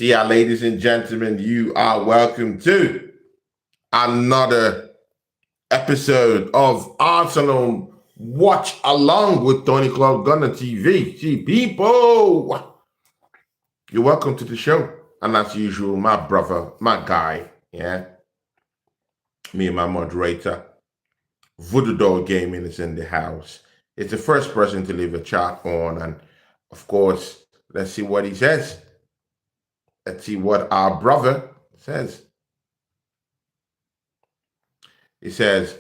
See ya, ladies and gentlemen. You are welcome to another episode of Arsenal Watch Along with Tony Club Gunner TV. See, people, you're welcome to the show. And as usual, my brother, my guy, me and my moderator, Voodoo Doll Gaming is in the house. It's the first person to leave a chat on, and of course, let's see what he says. Let's see what our brother says. He says,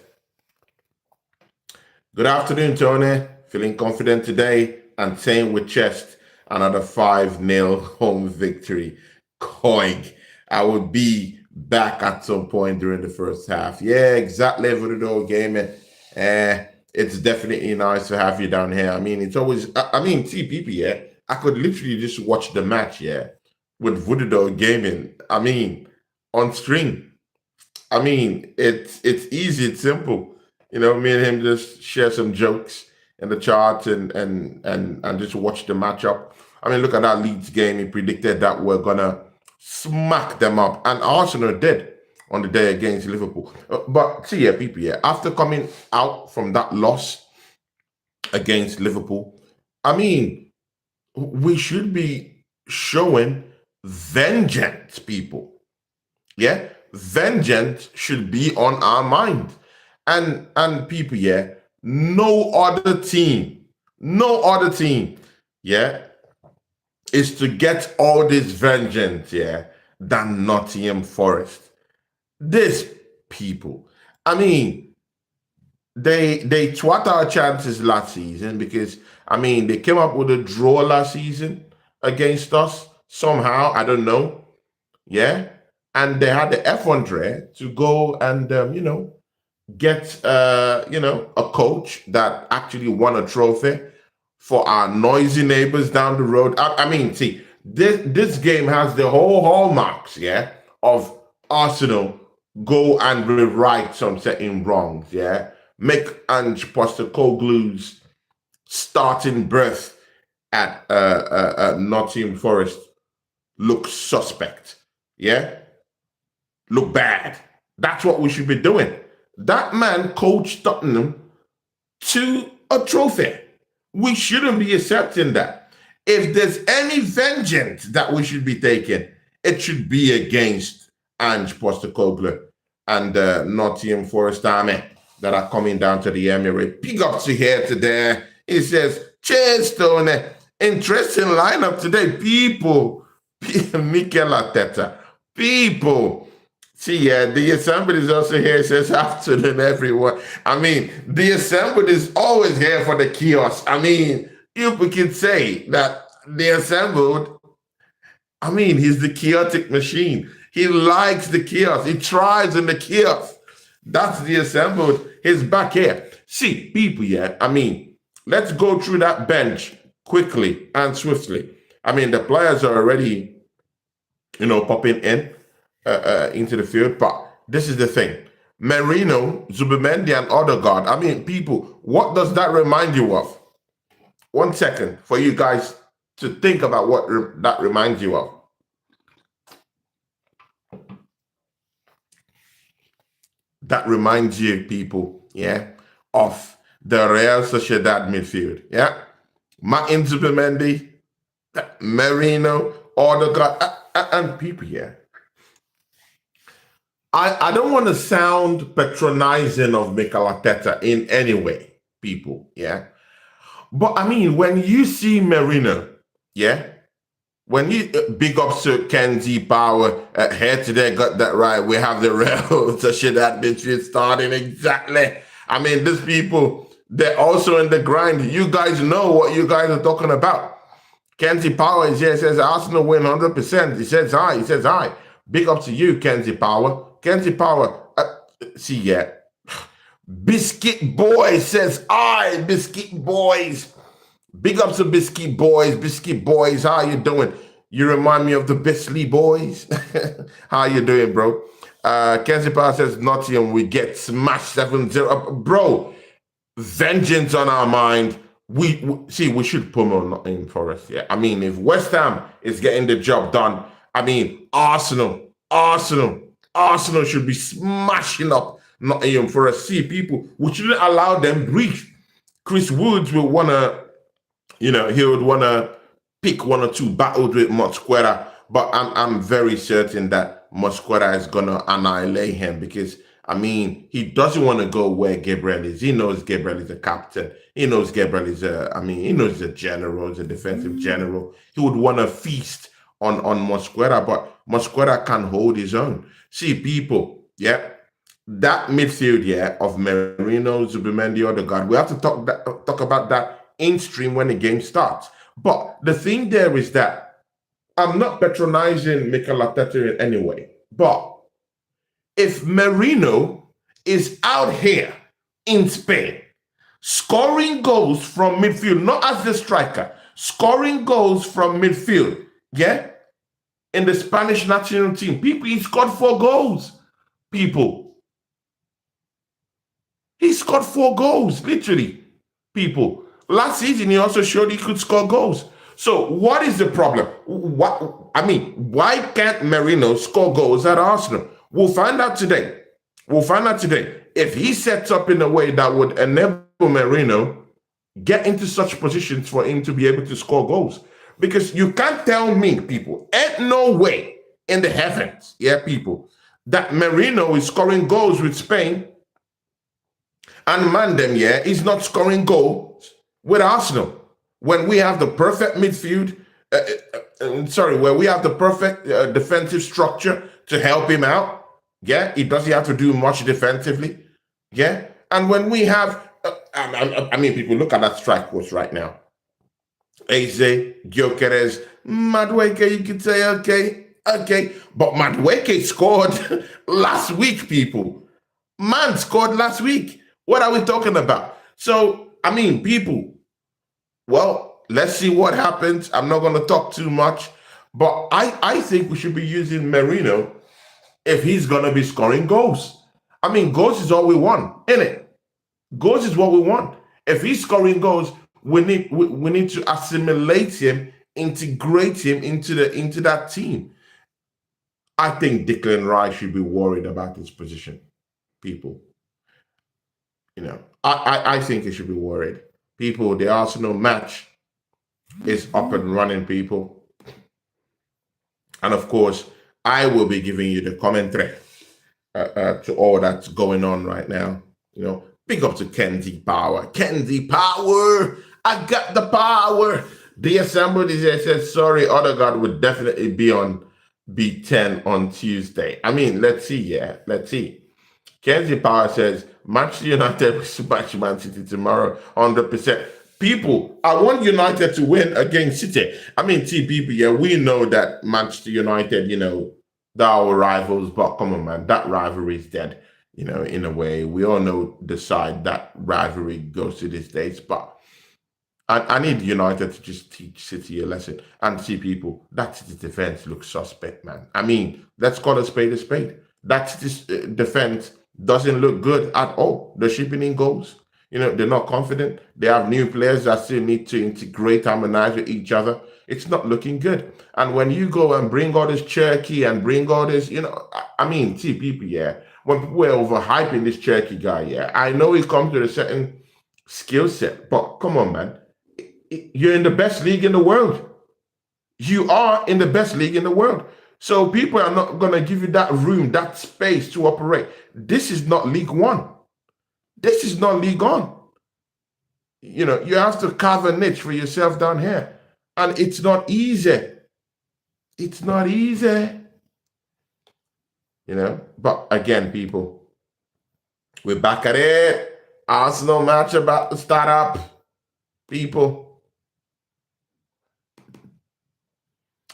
"Good afternoon, Tony. Feeling confident today and saying with chest, another 5-0 home victory. Coig. I will be back at some point during the first half." Yeah, exactly, Voodoo Gaming. It's definitely nice to have you down here. I mean, it's always, see, people, I could literally just watch the match, with Voodoo Gaming. I mean, on stream. I mean, it's easy, it's simple. You know, me and him just share some jokes in the chart and just watch the matchup. I mean, look at that Leeds game. He predicted that we're gonna smack them up, and Arsenal did on the day against Liverpool. But see, people, after coming out from that loss against Liverpool, I mean, we should be showing vengeance, people. Yeah, vengeance should be on our mind. And people, no other team, is to get all this vengeance, than Nottingham Forest. This people, I mean, they twat our chances last season because, I mean, they came up with a draw last season against us somehow, I don't know, and they had the F1 to go and, get, a coach that actually won a trophy for our noisy neighbors down the road. I mean, see, this game has the whole hallmarks, of Arsenal go and rewrite some setting wrongs, make Ange Postecoglou's starting berth at Nottingham Forest look suspect, look bad. That's what we should be doing. That man coached Tottenham to a trophy. We shouldn't be accepting that. If there's any vengeance that we should be taking, it should be against Ange Postecoglou and Nottingham Forest Army that are coming down to the Emirates. Big up to here today. He says, "Cheers, Tony. Interesting lineup today, people." Mikel Arteta. People. See, the assembly is also here. It says, "Afternoon, everyone." I mean, the assembly is always here for the chaos. I mean, if we can say that the assembled, I mean, he's the chaotic machine. He likes the chaos. He thrives in the chaos. That's the assembled. He's back here. See, people, I mean, let's go through that bench quickly and swiftly. I mean, the players are already, popping into the field, but this is the thing. Merino, Zubimendi, and Odegaard. I mean, people, what does that remind you of? 1 second for you guys to think about what that reminds you of. That reminds you, people, of the Real Sociedad midfield, Martin Zubimendi, Merino, Odegaard, and people, I don't want to sound patronizing of Mikel Arteta in any way, people, But I mean, when you see Merino, when you big up to Kenzie Power, here today got that right. We have the Real Sociedad midfield starting exactly. I mean, these people, they're also in the grind. You guys know what you guys are talking about. Kenzie Power is here, says Arsenal win 100%. He says hi. Big up to you, Kenzie Power. Kenzie Power, Biscuit Boy says, "Aye, Biscuit Boys." Big up to Biscuit Boys. How you doing? You remind me of the Bisley Boys. How you doing, bro? Kenzie Power says, "Nottingham, we get smashed 7-0. Bro, vengeance on our mind. We should pummel Nottingham Forest. I mean, if West Ham is getting the job done I mean, Arsenal should be smashing up Nottingham Forest. See, people, we shouldn't allow them breathe. Chris Woods will wanna, he would wanna pick one or two battles with Mosquera, but I'm very certain that Mosquera is gonna annihilate him because he doesn't want to go where Gabriel is. He knows Gabriel is a captain. He knows Gabriel is he knows he's a general, he's a defensive general. He would want to feast on Mosquera, but Mosquera can hold his own. See, people, that midfield, of Merino, Zubimendi, Odegaard, we have to talk about that in stream when the game starts. But the thing there is that I'm not patronizing Mikel Arteta in any way, but if Merino is out here in Spain scoring goals from midfield, not as the striker, scoring goals from midfield, in the Spanish national team, people, he scored 4 goals, people. He scored 4 goals, literally, people. Last season, he also showed he could score goals. So what is the problem? Why can't Merino score goals at Arsenal? We'll find out today. If he sets up in a way that would enable Merino get into such positions for him to be able to score goals. Because you can't tell me, people, ain't no way in the heavens, people, that Merino is scoring goals with Spain and Mandem, is not scoring goals with Arsenal. When we have the perfect midfield, where we have the perfect defensive structure to help him out, he doesn't have to do much defensively, and when we have, people, look at that strike force right now. Eze, Gyökeres, Madueke, you could say, okay, but Madueke scored last week, people. Man scored last week. What are we talking about? So, people, well, let's see what happens. I'm not going to talk too much, but I think we should be using Merino if he's going to be scoring goals. Goals is all we want, isn't it? Goals is what we want. If he's scoring goals, we need to assimilate him, integrate him into that team. I think Declan Rice should be worried about his position, people. I think he should be worried. People, the Arsenal match is up and running, people. And of course, I will be giving you the commentary to all that's going on right now. Big up to Kenzie Power. Kenzie Power, I got the power. The assembly says, sorry, Odegaard would definitely be on B10 on Tuesday. Let's see, let's see. Kenzie Power says, Manchester United will smash Man City tomorrow, 100%. People, I want United to win against City. People, we know that Manchester United, they're our rivals, but come on, man, that rivalry is dead, in a way. We all know the side that rivalry goes to these days, but I need United to just teach City a lesson. And see, people, that City defense looks suspect, man. Let's call a spade a spade. That City defense doesn't look good at all. They're shipping in goals. They're not confident. They have new players that still need to integrate, harmonize with each other. It's not looking good. And when you go and bring all this Cherky and bring all this, see, people, when people are overhyping this Cherky guy, I know he comes with a certain skill set, but come on, man. You're in the best league in the world. You are in the best league in the world. So people are not going to give you that room, that space to operate. This is not League One. This is not League On. You have to carve a niche for yourself down here. And it's not easy. It's not easy. But again, people, we're back at it. Arsenal match about to start up. People.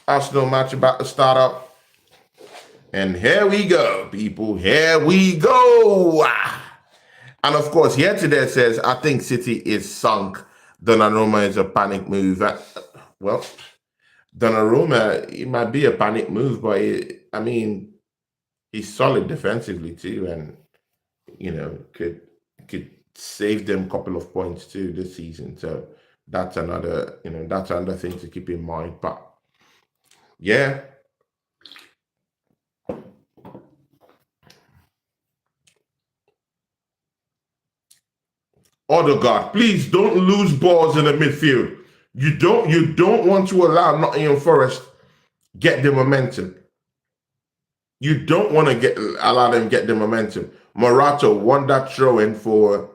Arsenal match about to start up. And here we go, people. Here we go. And of course, here today says, I think City is sunk. Donnarumma is a panic move. Well, Donnarumma, it might be a panic move, but he's solid defensively too, and could save them a couple of points too this season. So that's another thing to keep in mind. But yeah, Odegaard, please don't lose balls in the midfield. You don't want to allow Nottingham Forest get the momentum. You don't want to allow them get the momentum. Morata won that throw-in for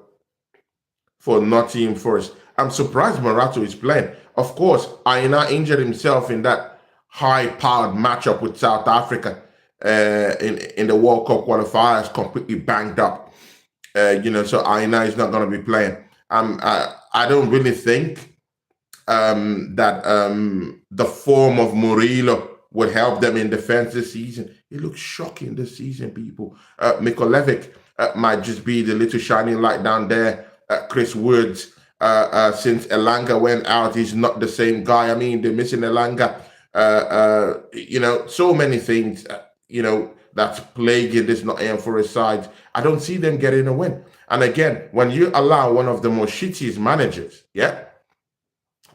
Nottingham Forest. I'm surprised Morata is playing. Of course, Aina injured himself in that high-powered matchup with South Africa in the World Cup qualifiers, completely banged up. So Aina is not going to be playing. I don't really think that the form of Murillo would help them in defense this season. It looks shocking this season, people. Mikolevic might just be the little shining light down there. Chris Woods, since Elanga went out, he's not the same guy. I mean, they're missing Elanga. So many things, that's plaguing this Nottingham Forest side. I don't see them getting a win. And again, when you allow one of the most shittiest managers,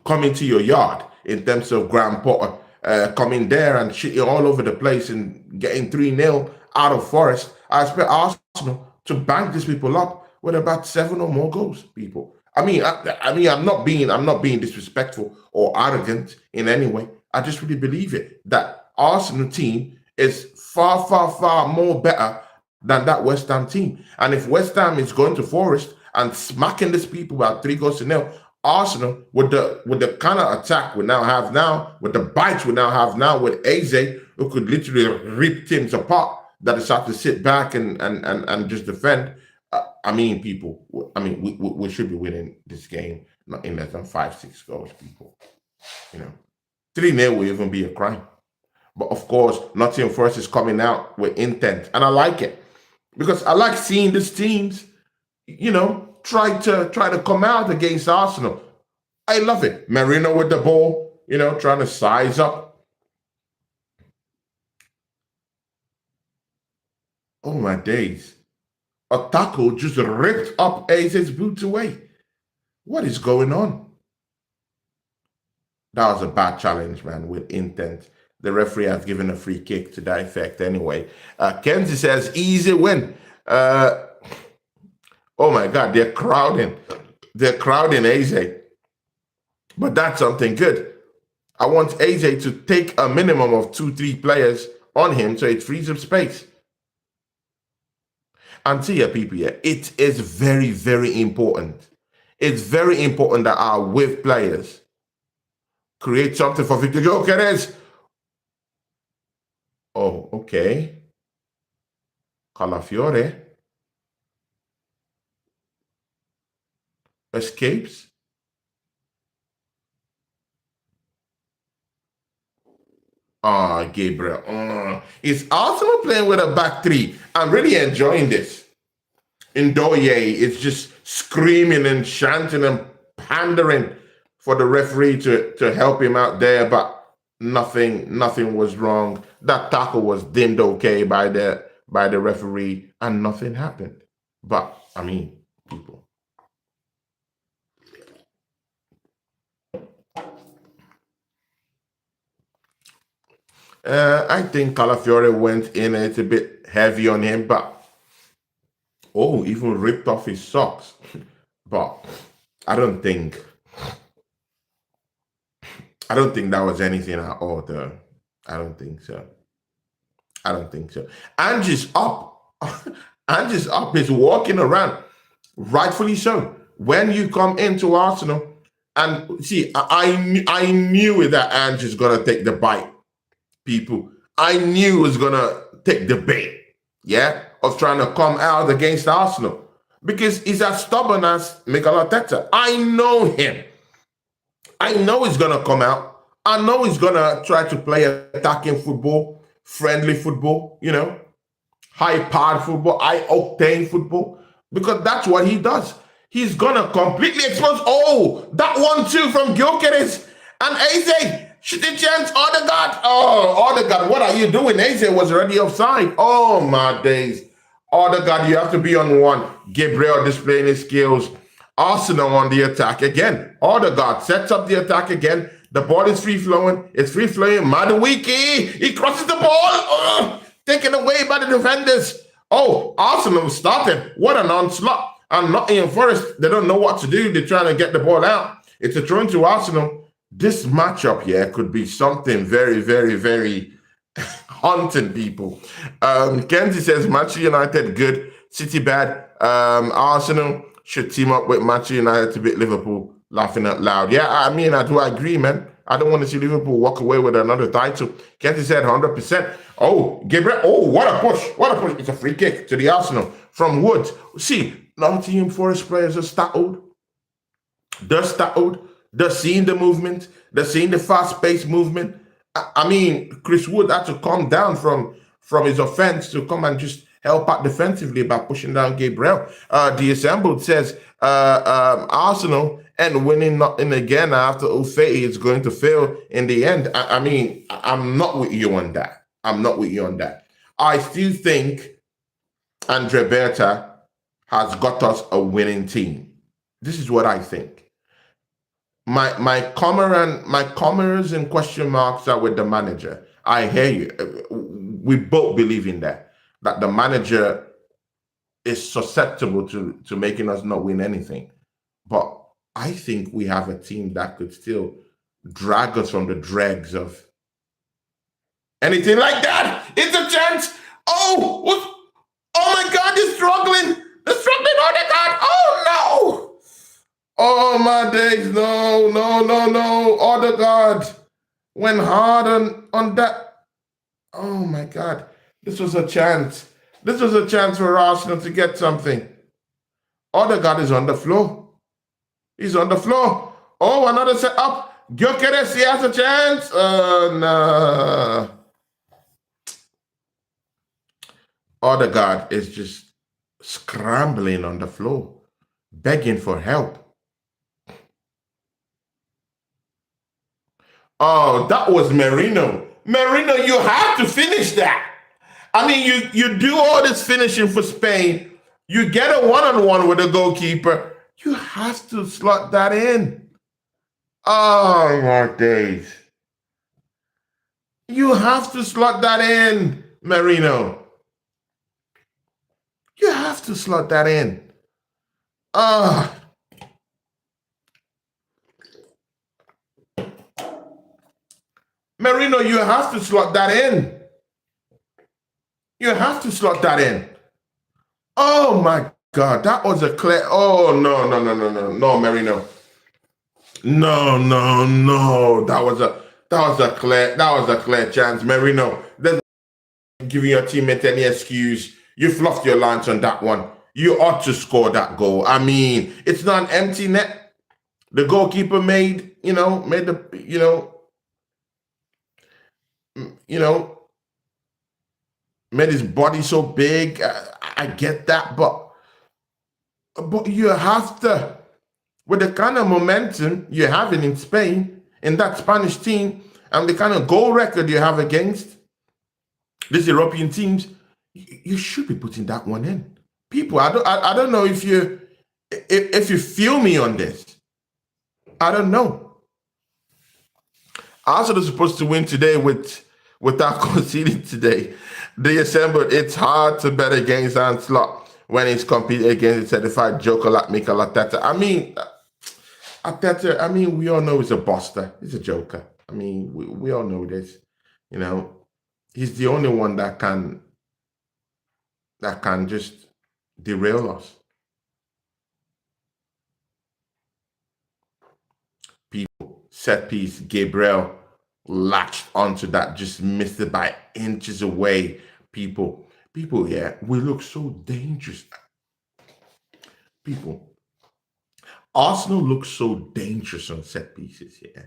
come into your yard in terms of Graham Potter, coming there and shitting all over the place and getting 3-0 out of Forest, I expect Arsenal to bank these people up with about 7 or more goals, people. I mean, I'm not being disrespectful or arrogant in any way. I just really believe it, that Arsenal team is far, far, far more better than that West Ham team. And if West Ham is going to Forest and smacking these people about 3-0, Arsenal, with the kind of attack we now have now, with the bites we now have now, with Eze, who could literally rip teams apart, that is have to sit back and just defend. People, we should be winning this game not in less than 5-6 goals, people. 3-0 will even be a crime. But of course, Nottingham Forest is coming out with intent, and I like it because I like seeing these teams, try to come out against Arsenal. I love it. Marino with the ball, trying to size up. Oh my days. A tackle just ripped up Aze's boots away. What is going on? That was a bad challenge, man, with intent. The referee has given a free kick to that effect anyway. Kenzie says, easy win. Oh my God, they're crowding. They're crowding Eze. But that's something good. I want Eze to take a minimum of 2-3 players on him so it frees up space. And see people here, it is very, very important. It's very important that our width players create something for Victor Gyökeres. Oh, okay. Calafiore escapes. Gabriel. Is Arsenal playing with a back three? I'm really enjoying this. Ndoye is just screaming and chanting and pandering for the referee to help him out there, but nothing was wrong. That tackle was deemed okay by the referee, and nothing happened. But people. I think Calafiore went in a little bit heavy on him, but even ripped off his socks. But I don't think that was anything at all, though. I don't think so. Angie's up. Angie's up. He's walking around. Rightfully so. When you come into Arsenal, and see, I knew that Angie's gonna take the bite. People, I knew he was gonna take the bait, of trying to come out against Arsenal, because he's as stubborn as Mikel Arteta. I know him. I know he's gonna come out. I know he's gonna try to play attacking football, friendly football, high-powered football, high-octane football, because that's what he does. He's gonna completely expose. That 1-2 from Gyökeres and Eze. Shoot the chance, Odegaard. Odegaard, what are you doing? Eze was already offside. Oh, my days. Odegaard, you have to be on one. Gabriel displaying his skills. Arsenal on the attack again. Odegaard sets up the attack again. The ball is free-flowing. It's free-flowing. Madueke, he crosses the ball. Taken away by the defenders. Arsenal started. What an onslaught. And Nottingham Forest, they don't know what to do. They're trying to get the ball out. It's a throw to Arsenal. This matchup here could be something very, very, very haunting people. Kenzie says Manchester United good, City bad. Arsenal should team up with Manchester United to beat Liverpool. Laughing out loud. Yeah, I mean, I do agree, man. I don't want to see Liverpool walk away with another title. Kenzie said 100%. Oh, Gabriel. Oh, what a push. What a push. It's a free kick to the Arsenal from Woods. See, Nottingham Forest players are startled. They're startled. They're seeing the movement. They're seeing the fast-paced movement. I mean, Chris Wood had to calm down from his offense to come and just help out defensively by pushing down Gabriel. The Assembled says Arsenal and winning nothing again after Ofei is going to fail in the end. I mean, I'm not with you on that. I'm not with you on that. I still think Andre Berta has got us a winning team. This is what I think. My commas and question marks are with the manager. I hear you. We both believe in that the manager is susceptible to making us not win anything. But I think we have a team that could still drag us from the dregs of anything like that. It's a chance. Oh my God, you're struggling. They're struggling. Oh my God. Oh no. Oh my days. No. Oh the God. Went hard on that. Oh my God. This was a chance. This was a chance for Arsenal to get something. Odegaard is on the floor. He's on the floor. Oh, another set up. Gyökeres, he has a chance. No. Odegaard is just scrambling on the floor, begging for help. Oh, that was Merino. Merino, you have to finish that. I mean, you do all this finishing for Spain. You get a one-on-one with a goalkeeper. You have to slot that in. Oh, my days. You have to slot that in, Merino. You have to slot that in. Merino, you have to slot that in. You have to slot that in. Oh my God, that was a clear. Oh no, Merino. No. That was a clear chance, Merino. There's giving your teammate any excuse. You fluffed your lance on that one. You ought to score that goal. I mean, it's not an empty net. The goalkeeper made made his body so big. I get that, but you have to, with the kind of momentum you're having in Spain, in that Spanish team, and the kind of goal record you have against these European teams, you should be putting that one in. People, I don't know if you feel me on this. I don't know. Arsenal is supposed to win today without conceding today. They assembled. It's hard to bet against Anslot when he's competing against a certified joker like Mikel Arteta. I mean, Arteta, we all know he's a buster. He's a joker. I mean, we all know this. He's the only one that can just derail us. People, set piece, Gabriel latched onto that, just missed it by inches away. People, yeah, we look so dangerous. People, Arsenal looks so dangerous on set pieces, yeah.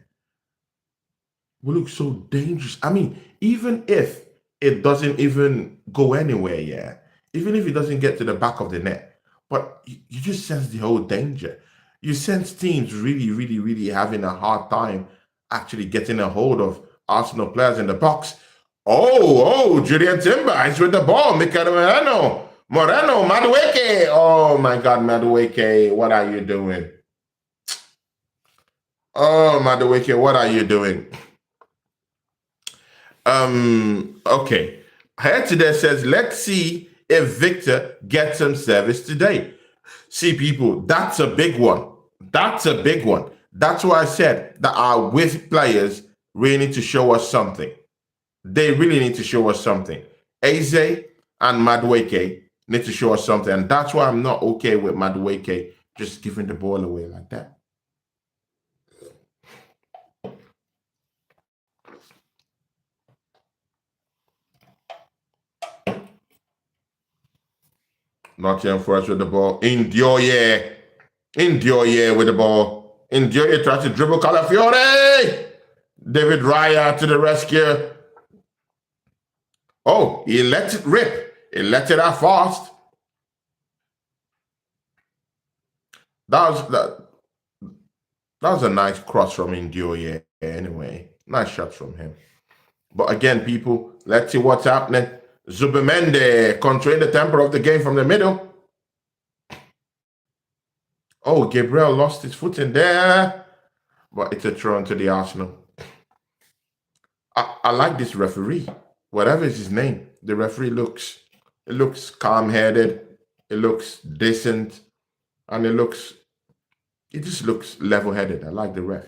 We look so dangerous. I mean, even if it doesn't even go anywhere, yeah, even if it doesn't get to the back of the net, but you just sense the whole danger. You sense teams really, really, really having a hard time actually getting a hold of Arsenal players in the box. Oh, Julian Timber is with the ball. Mikel Moreno, Madueke. Oh my God, Madueke, what are you doing? Oh, Madueke, what are you doing? Okay. Here today says, let's see if Victor gets some service today. See, people, that's a big one. That's a big one. That's why I said that our with players really need to show us something. They really need to show us something. Eze and Madueke need to show us something. And that's why I'm not okay with Madueke just giving the ball away like that. Nottingham Forest with the ball. Indioye with the ball. Indioye tries to dribble Calafiore. David Raya to the rescue. Oh, he let it rip. He let it out fast. That was a nice cross from Indioye anyway. Nice shots from him. But again, people, let's see what's happening. Zubimendi controlling the tempo of the game from the middle. Oh, Gabriel lost his foot in there. But it's a throw into the Arsenal. I like this referee. Whatever is his name, the referee looks calm-headed. It looks decent. And it just looks level-headed. I like the ref.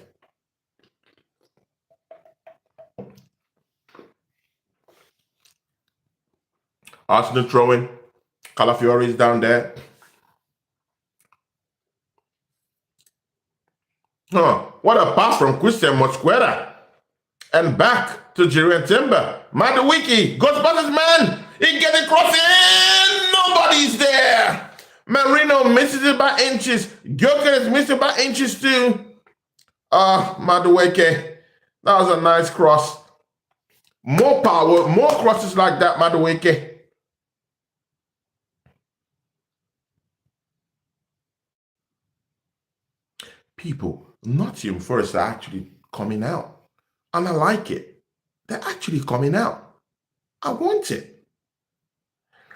Arsenal throwing. Calafiore is down there. What a pass from Christian Mosquera. And back to Jurriel Timber. Madueke goes past his man. He gets it crossing. Nobody's there. Marino misses it by inches. Gyökeres missed it by inches too. Madueke. That was a nice cross. More power, more crosses like that, Madueke. People, Nottingham Forest are actually coming out. And I like it. They're actually coming out. I want it.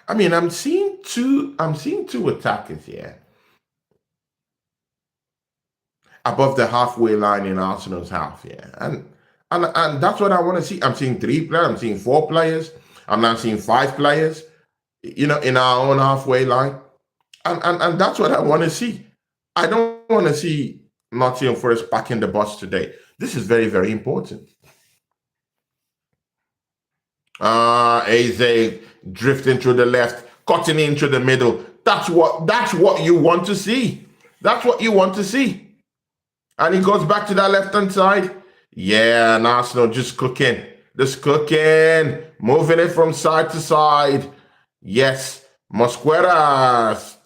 I mean, I'm seeing two attackers here. Above the halfway line in Arsenal's half, yeah. And that's what I want to see. I'm seeing 3 players, I'm seeing 4 players, I'm now seeing 5 players, in our own halfway line. And that's what I want to see. I don't want to see Nottingham Forest packing the bus today. This is very, very important. Eze drifting through the left, cutting into the middle. That's what you want to see. That's what you want to see. And he goes back to that left-hand side. Yeah, and Arsenal just cooking. Moving it from side to side. Yes, Mosquera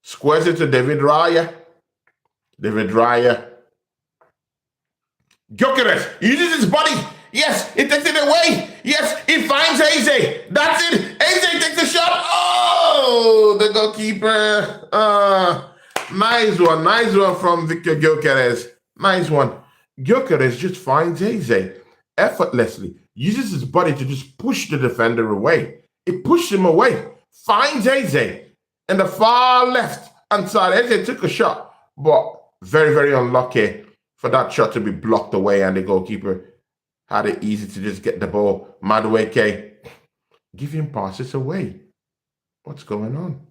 squares it to David Raya. Gyökeres uses his body. Yes, he takes it away. Yes, he finds Eze. That's it. Eze takes a shot. Oh, the goalkeeper. Nice one from Victor Gyökeres. Nice one. Gyökeres just finds Eze effortlessly. Uses his body to just push the defender away. It pushed him away. Finds Eze in the far left hand side. Eze took a shot, but very, very unlucky for that shot to be blocked away, and the goalkeeper had it easy to just get the ball. Madueke giving passes away. What's going on?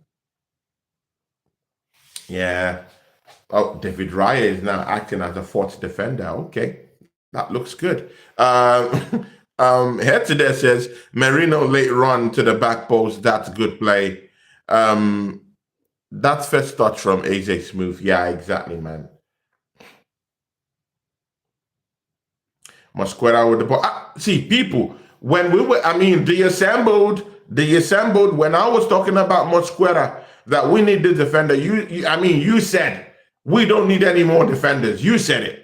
Yeah. Oh, David Raya is now acting as a 4th defender. Okay, that looks good. Head to there says Marino late run to the back post. That's good play. That's first touch from AJ Smooth. Yeah, exactly, man. Mosquera with the ball. See, people, when we were, they assembled when I was talking about Mosquera that we need the defender. You said we don't need any more defenders. You said it,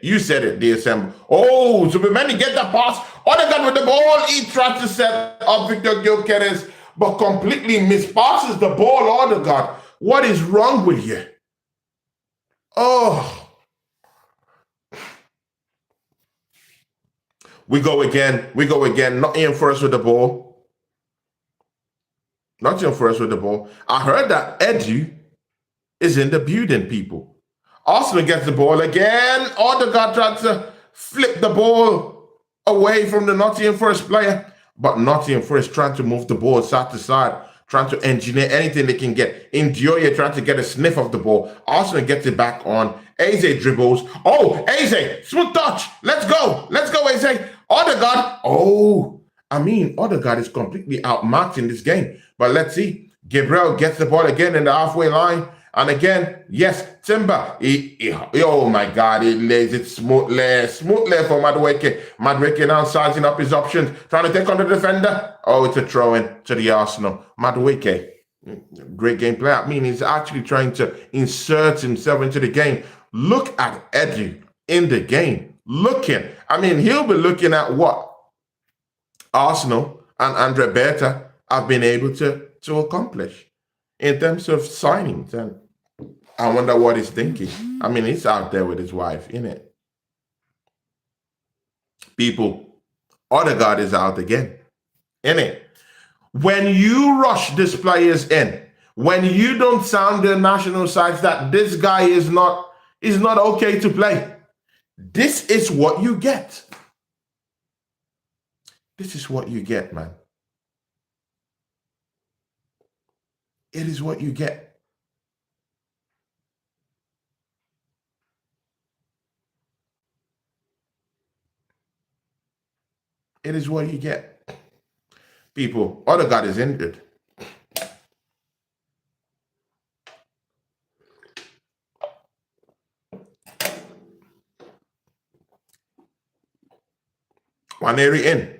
the assemble. Oh, Zubimendi get the pass. Odegaard with the ball. He tries to set up Victor Gyökeres, but completely mispasses the ball. Odegaard. What is wrong with you? Oh. We go again. Nottingham Forest with the ball. I heard that Edu is in the building, people. Arsenal gets the ball again. Odegaard tried to flip the ball away from the Nottingham Forest player. But Nottingham Forest trying to move the ball side to side. trying to engineer anything they can get. Indioye trying to get a sniff of the ball. Arsenal gets it back on. Eze dribbles. Oh, Eze, smooth touch. Let's go. Let's go, Eze. Odegaard. Oh, I mean, Odegaard is completely outmarked in this game. But let's see. Gabriel gets the ball again in the halfway line. And again, yes, Timber. Oh my God, he lays it smoothly for Madueke. Madueke now sizing up his options, trying to take on the defender. Oh, it's a throw-in to the Arsenal. Madueke, great game player. I mean, he's actually trying to insert himself into the game. Look at Edu in the game. I mean, he'll be looking at what Arsenal and Andre Berta have been able to accomplish in terms of signings. And I wonder what he's thinking. I mean, he's out there with his wife, innit? People, Odegaard is out again, innit? When you rush these players in, when you don't sound the national sides that this guy is not okay to play, this is what you get. This is what you get, man. It is what you get. It is what you get. People, Odegaard is injured. Waneri in.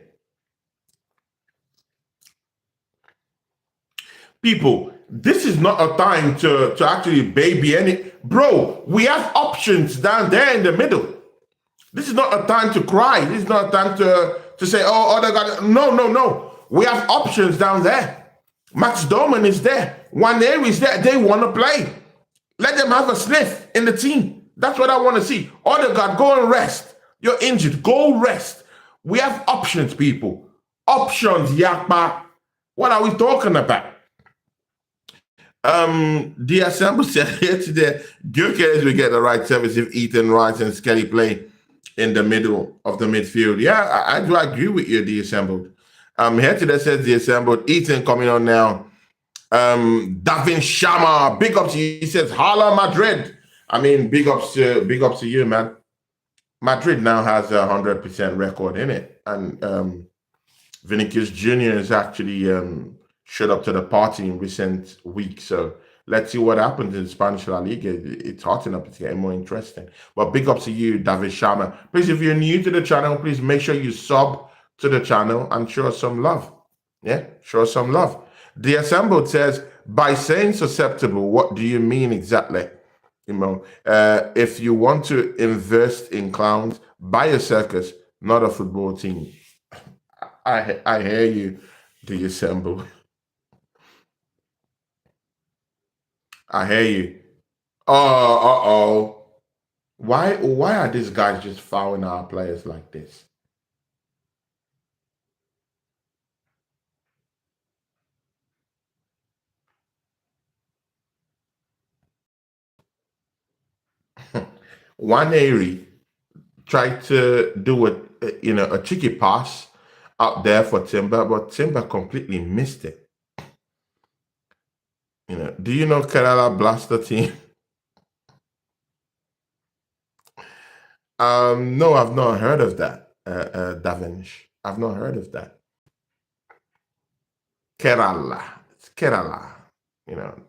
People, this is not a time to actually baby any. Bro, we have options down there in the middle. This is not a time to cry. This is not a time to say, oh, Odegaard. No. We have options down there. Max Doman is there. Waneri is there. They want to play. Let them have a sniff in the team. That's what I want to see. Odegaard, go and rest. You're injured. Go rest. We have options, people. Options, Yakba. What are we talking about? The Assemble said here today, Gyökeres will get the right service if Ethan Rice and Skelly play in the middle of the midfield. Yeah, I do agree with you, The Assembled. Here today says The Assembled. Ethan coming on now. Davin Shama, big ups to you. He says, Hala Madrid. I mean, big ups to you, man. Madrid now has a 100% record in it. And Vinicius Jr. is actually showed up to the party in recent weeks. So let's see what happens in Spanish La Liga. It's hotting up. It's getting more interesting. But big up to you, David Sharma. Please, if you're new to the channel, please make sure you sub to the channel and show us some love. Yeah, show us some love. The Assembled says, by saying susceptible, what do you mean exactly? You know, if you want to invest in clowns, buy a circus, not a football team. I hear you, The Assembled. I hear you. Oh, Why are these guys just fouling our players like this? Waneri tried to do a cheeky pass out there for Timber, but Timber completely missed it. Do you know Kerala Blaster team? No, I've not heard of that, Davinch. I've not heard of that. Kerala. It's Kerala,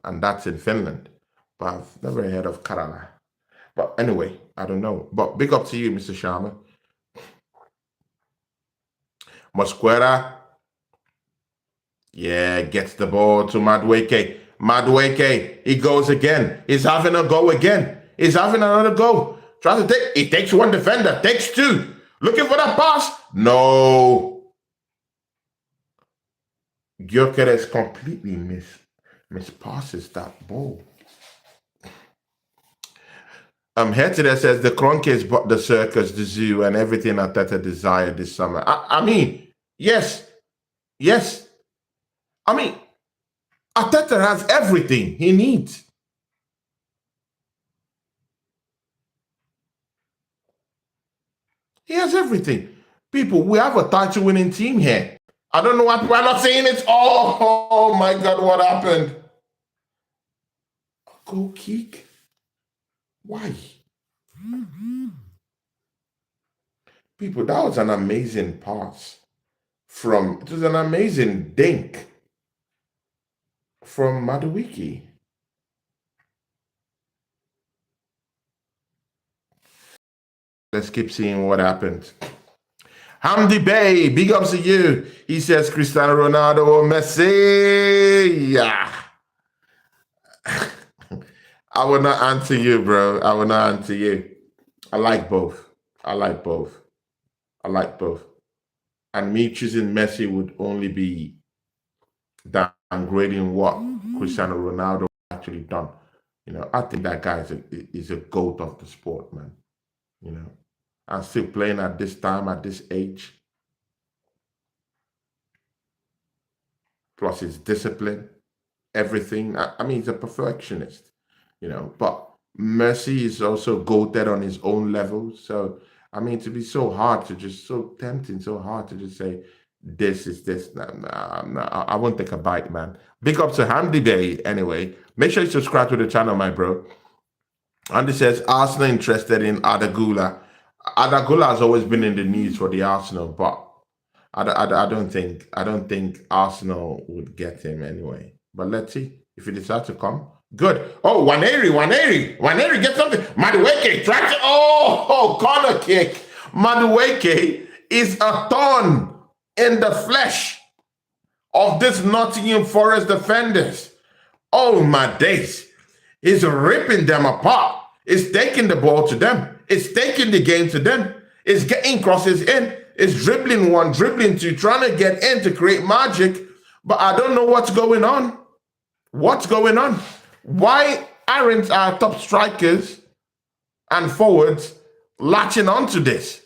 and that's in Finland. But I've never heard of Kerala. But anyway, I don't know. But big up to you, Mr. Sharma. Mosquera. Yeah, gets the ball to Madueke. Madueke, he goes again. He's having a go again. He's having another go. Tries to take, he takes one defender, takes two. Looking for that pass. No. Gyökeres completely mispasses that ball. Hetida says the Kroenkes bought the circus, the zoo, and everything Arteta desired this summer. I mean, yes. I mean, Arteta has everything he needs. He has everything. People, we have a title-winning team here. I don't know why people are not saying it. Oh my God, what happened? Goal kick? Why? People, that was an amazing pass. It was an amazing dink from Madueke. Let's keep seeing what happened. Hamdi Bey, big ups to you. He says Cristiano Ronaldo or Messi. Yeah. I will not answer you, bro. I will not answer you. I like both. I like both. I like both. And me choosing Messi would only be downgrading what Cristiano Ronaldo actually done. You know, I think that guy is a goat of the sport, man. You know, I'm still playing at this time, at this age. Plus his discipline, everything. I mean, he's a perfectionist, you know, but Messi is also goated on his own level. So, I mean, to be so hard to just, so tempting, so hard to just say, this is this. I won't take a bite, man. Big up to Hamdi Day, anyway. Make sure you subscribe to the channel, my bro. Andy says, Arsenal interested in Adagula. Adagula has always been in the news for the Arsenal, but I don't think Arsenal would get him anyway. But let's see if he decides to come. Good. Oh, Waneri, get something. Madueke, try to. Corner kick. Madueke is a thorn in the flesh of this Nottingham Forest defenders. Oh my days. He's ripping them apart. It's taking the ball to them. It's taking the game to them. It's getting crosses in. It's dribbling one, dribbling two, trying to get in to create magic. But I don't know what's going on. What's going on? Why aren't our top strikers and forwards latching onto this?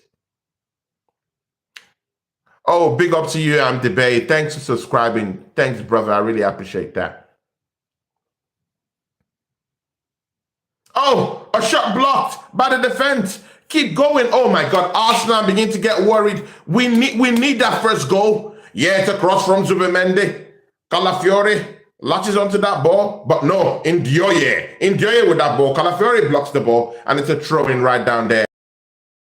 Oh, big up to you, Debate. Thanks for subscribing. Thanks, brother. I really appreciate that. Oh, a shot blocked by the defense. Keep going. Oh my God, Arsenal begin to get worried. We need that first goal. Yeah, it's a cross from Zubimendi. Calafiore latches onto that ball, but no, Ndioye with that ball. Calafiore blocks the ball, and it's a throw-in right down there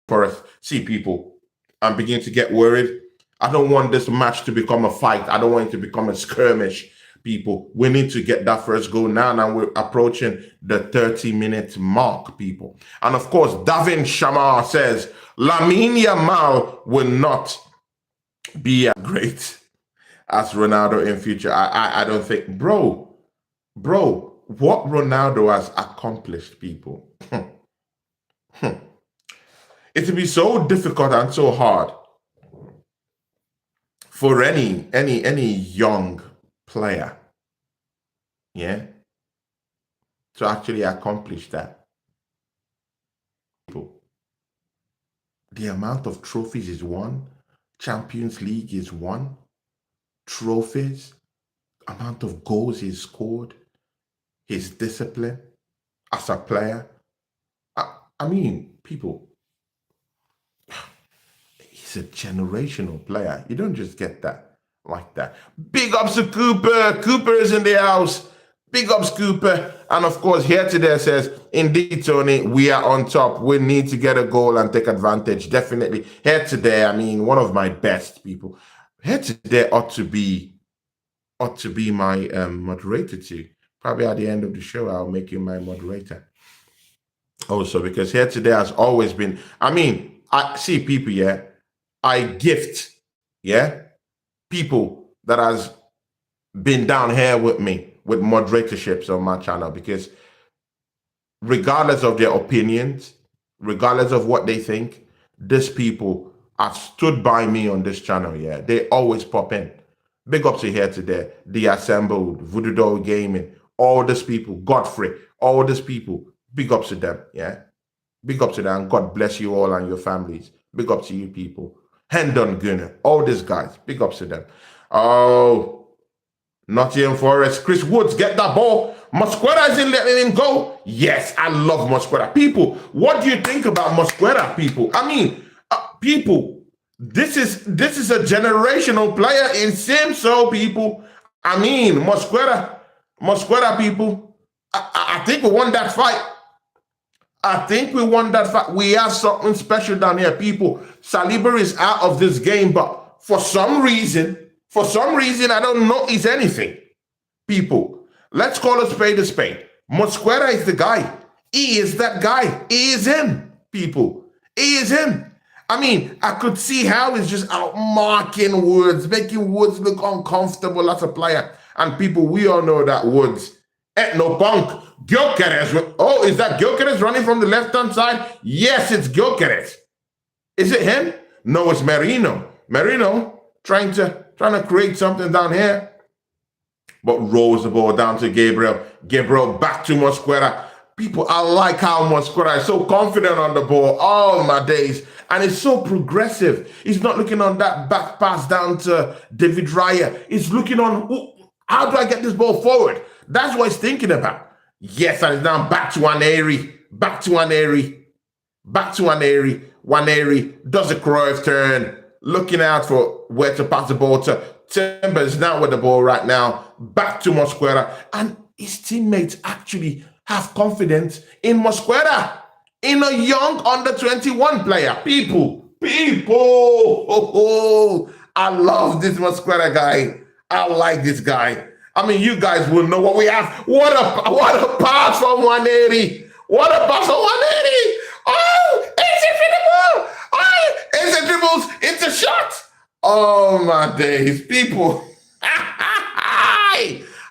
for us. See, people, I'm beginning to get worried. I don't want this match to become a fight. I don't want it to become a skirmish. People, we need to get that first goal now. Now we're approaching the 30-minute mark, people. And of course, Davin Shamar says, Lamine Yamal will not be as great as Ronaldo in future. I don't think, bro, what Ronaldo has accomplished, people. It will be so difficult and so hard for any young player, yeah, to actually accomplish that. The amount of trophies is won, Champions League is won, trophies, amount of goals he's scored, his discipline as a player. I mean, people, he's a generational player. You don't just get that like that. Big ups to Cooper. Cooper is in the house. Big ups, Cooper. And of course, here today says, indeed, Tony, we are on top. We need to get a goal and take advantage. Definitely. Here today, I mean, one of my best people. Here today ought to be my moderator too. Probably at the end of the show, I'll make you my moderator. Also, because here today has always been, I mean, I see people, yeah, I gift, yeah, people that has been down here with me with moderatorships on my channel, because regardless of their opinions, regardless of what they think, these people have stood by me on this channel. Yeah, they always pop in. Big up to here today, the assembled, Voodoo Doll Gaming, all these people, Godfrey, all these people. Big up to them. Yeah, big up to them. God bless you all and your families. Big up to you people. Hendon Gunner, all these guys, big ups to them. Oh, Nottingham Forest, Chris Woods, get that ball. Mosquera isn't letting him go. Yes, I love Mosquera. People, what do you think about Mosquera, people? I mean, people, This is a generational player. It seems so, people. I mean, Mosquera, people. I think we won that fight. I think we won that fight. We have something special down here, people. Saliba is out of this game, but for some reason, I don't notice anything. People, let's call a spade a spade. Mosquera is the guy. He is that guy. He is him, people. He is him. I mean, I could see how he's just out marking Woods, making Woods look uncomfortable as a player. And people, we all know that Woods ain't no punk. Gyökeres. Oh, is that Gyökeres running from the left-hand side? Yes, it's Gyökeres. Is it him? No, it's Merino. Merino trying to create something down here. But rolls the ball down to Gabriel. Gabriel back to Mosquera. People, I like how Mosquera is so confident on the ball. Oh, my days. And it's so progressive. He's not looking on that back pass down to David Raya. He's looking on, how do I get this ball forward? That's what he's thinking about. Yes, and it's now back to Waneri. Back to Waneri. Back to Waneri. Waneri does a Cruyff turn. Looking out for where to pass the ball to. Timber is now with the ball right now. Back to Mosquera. And his teammates actually have confidence in Mosquera. In a young under-21 player. People. I love this Mosquera guy. I like this guy. I mean, you guys will know what we have. What a pass from 180. What a pass from 180. Oh, it's a dribble. Oh, it's a dribbles. It's a shot. Oh, my days. People.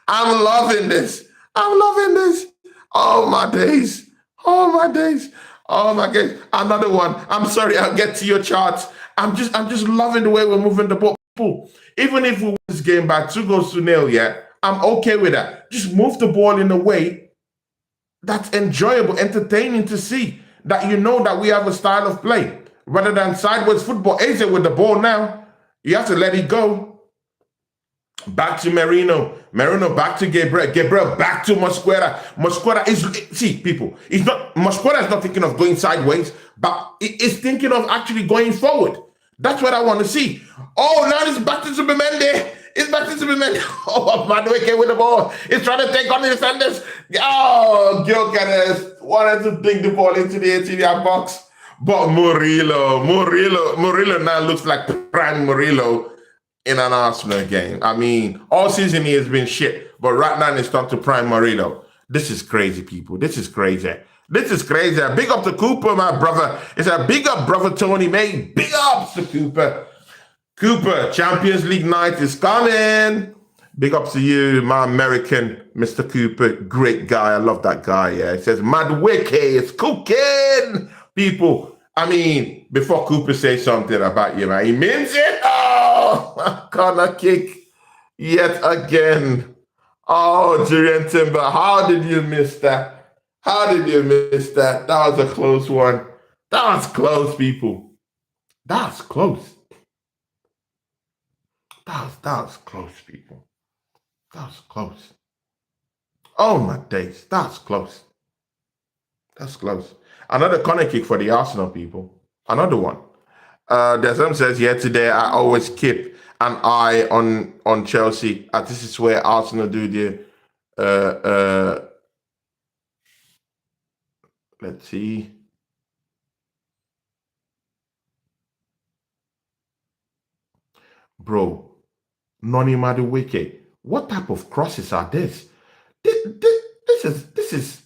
I'm loving this. I'm loving this. Oh, my days. Oh, my days. Oh, my days. Another one. I'm sorry. I'll get to your charts. I'm just loving the way we're moving the ball. Even if we win this game by 2-0, yeah, I'm okay with that. Just move the ball in a way that's enjoyable, entertaining to see, that you know that we have a style of play rather than sideways football. Eze with the ball now. You have to let it go. Back to Merino. Merino back to Gabriel. Gabriel back to Mosquera. Mosquera is, see, people, Mosquera is not thinking of going sideways, but is thinking of actually going forward. That's what I want to see. Oh, now it's back to Zubimendi. It's back to Zubimendi. Oh, Madueke with the ball. He's trying to take on the defenders. Oh, Gyökeres wanted to dig the ball into the 18-yard box. But Murillo now looks like prime Murillo in an Arsenal game. I mean, all season he has been shit, but right now it's time to prime Murillo. This is crazy, people. This is crazy. This is crazy. Big up to Cooper, my brother. It's a big up, brother Tony, mate. Big ups to Cooper. Cooper, Champions League night is coming. Big up to you, my American Mr. Cooper. Great guy. I love that guy. Yeah, it says Madueke is cooking. People, I mean, before Cooper says something about you, man, he means it. Oh, corner kick yet again. Oh, Julian Timber, how did you miss that? How did you miss that? That was a close one. That was close, people. That was close. That was close, people. That was close. Oh, my days. That's close. That's close. Another corner kick for the Arsenal, people. Another one. Desem says, yeah, today I always keep an eye on Chelsea. This is where Arsenal do the... let's see. Bro, Noni Madueke, what type of crosses are this? This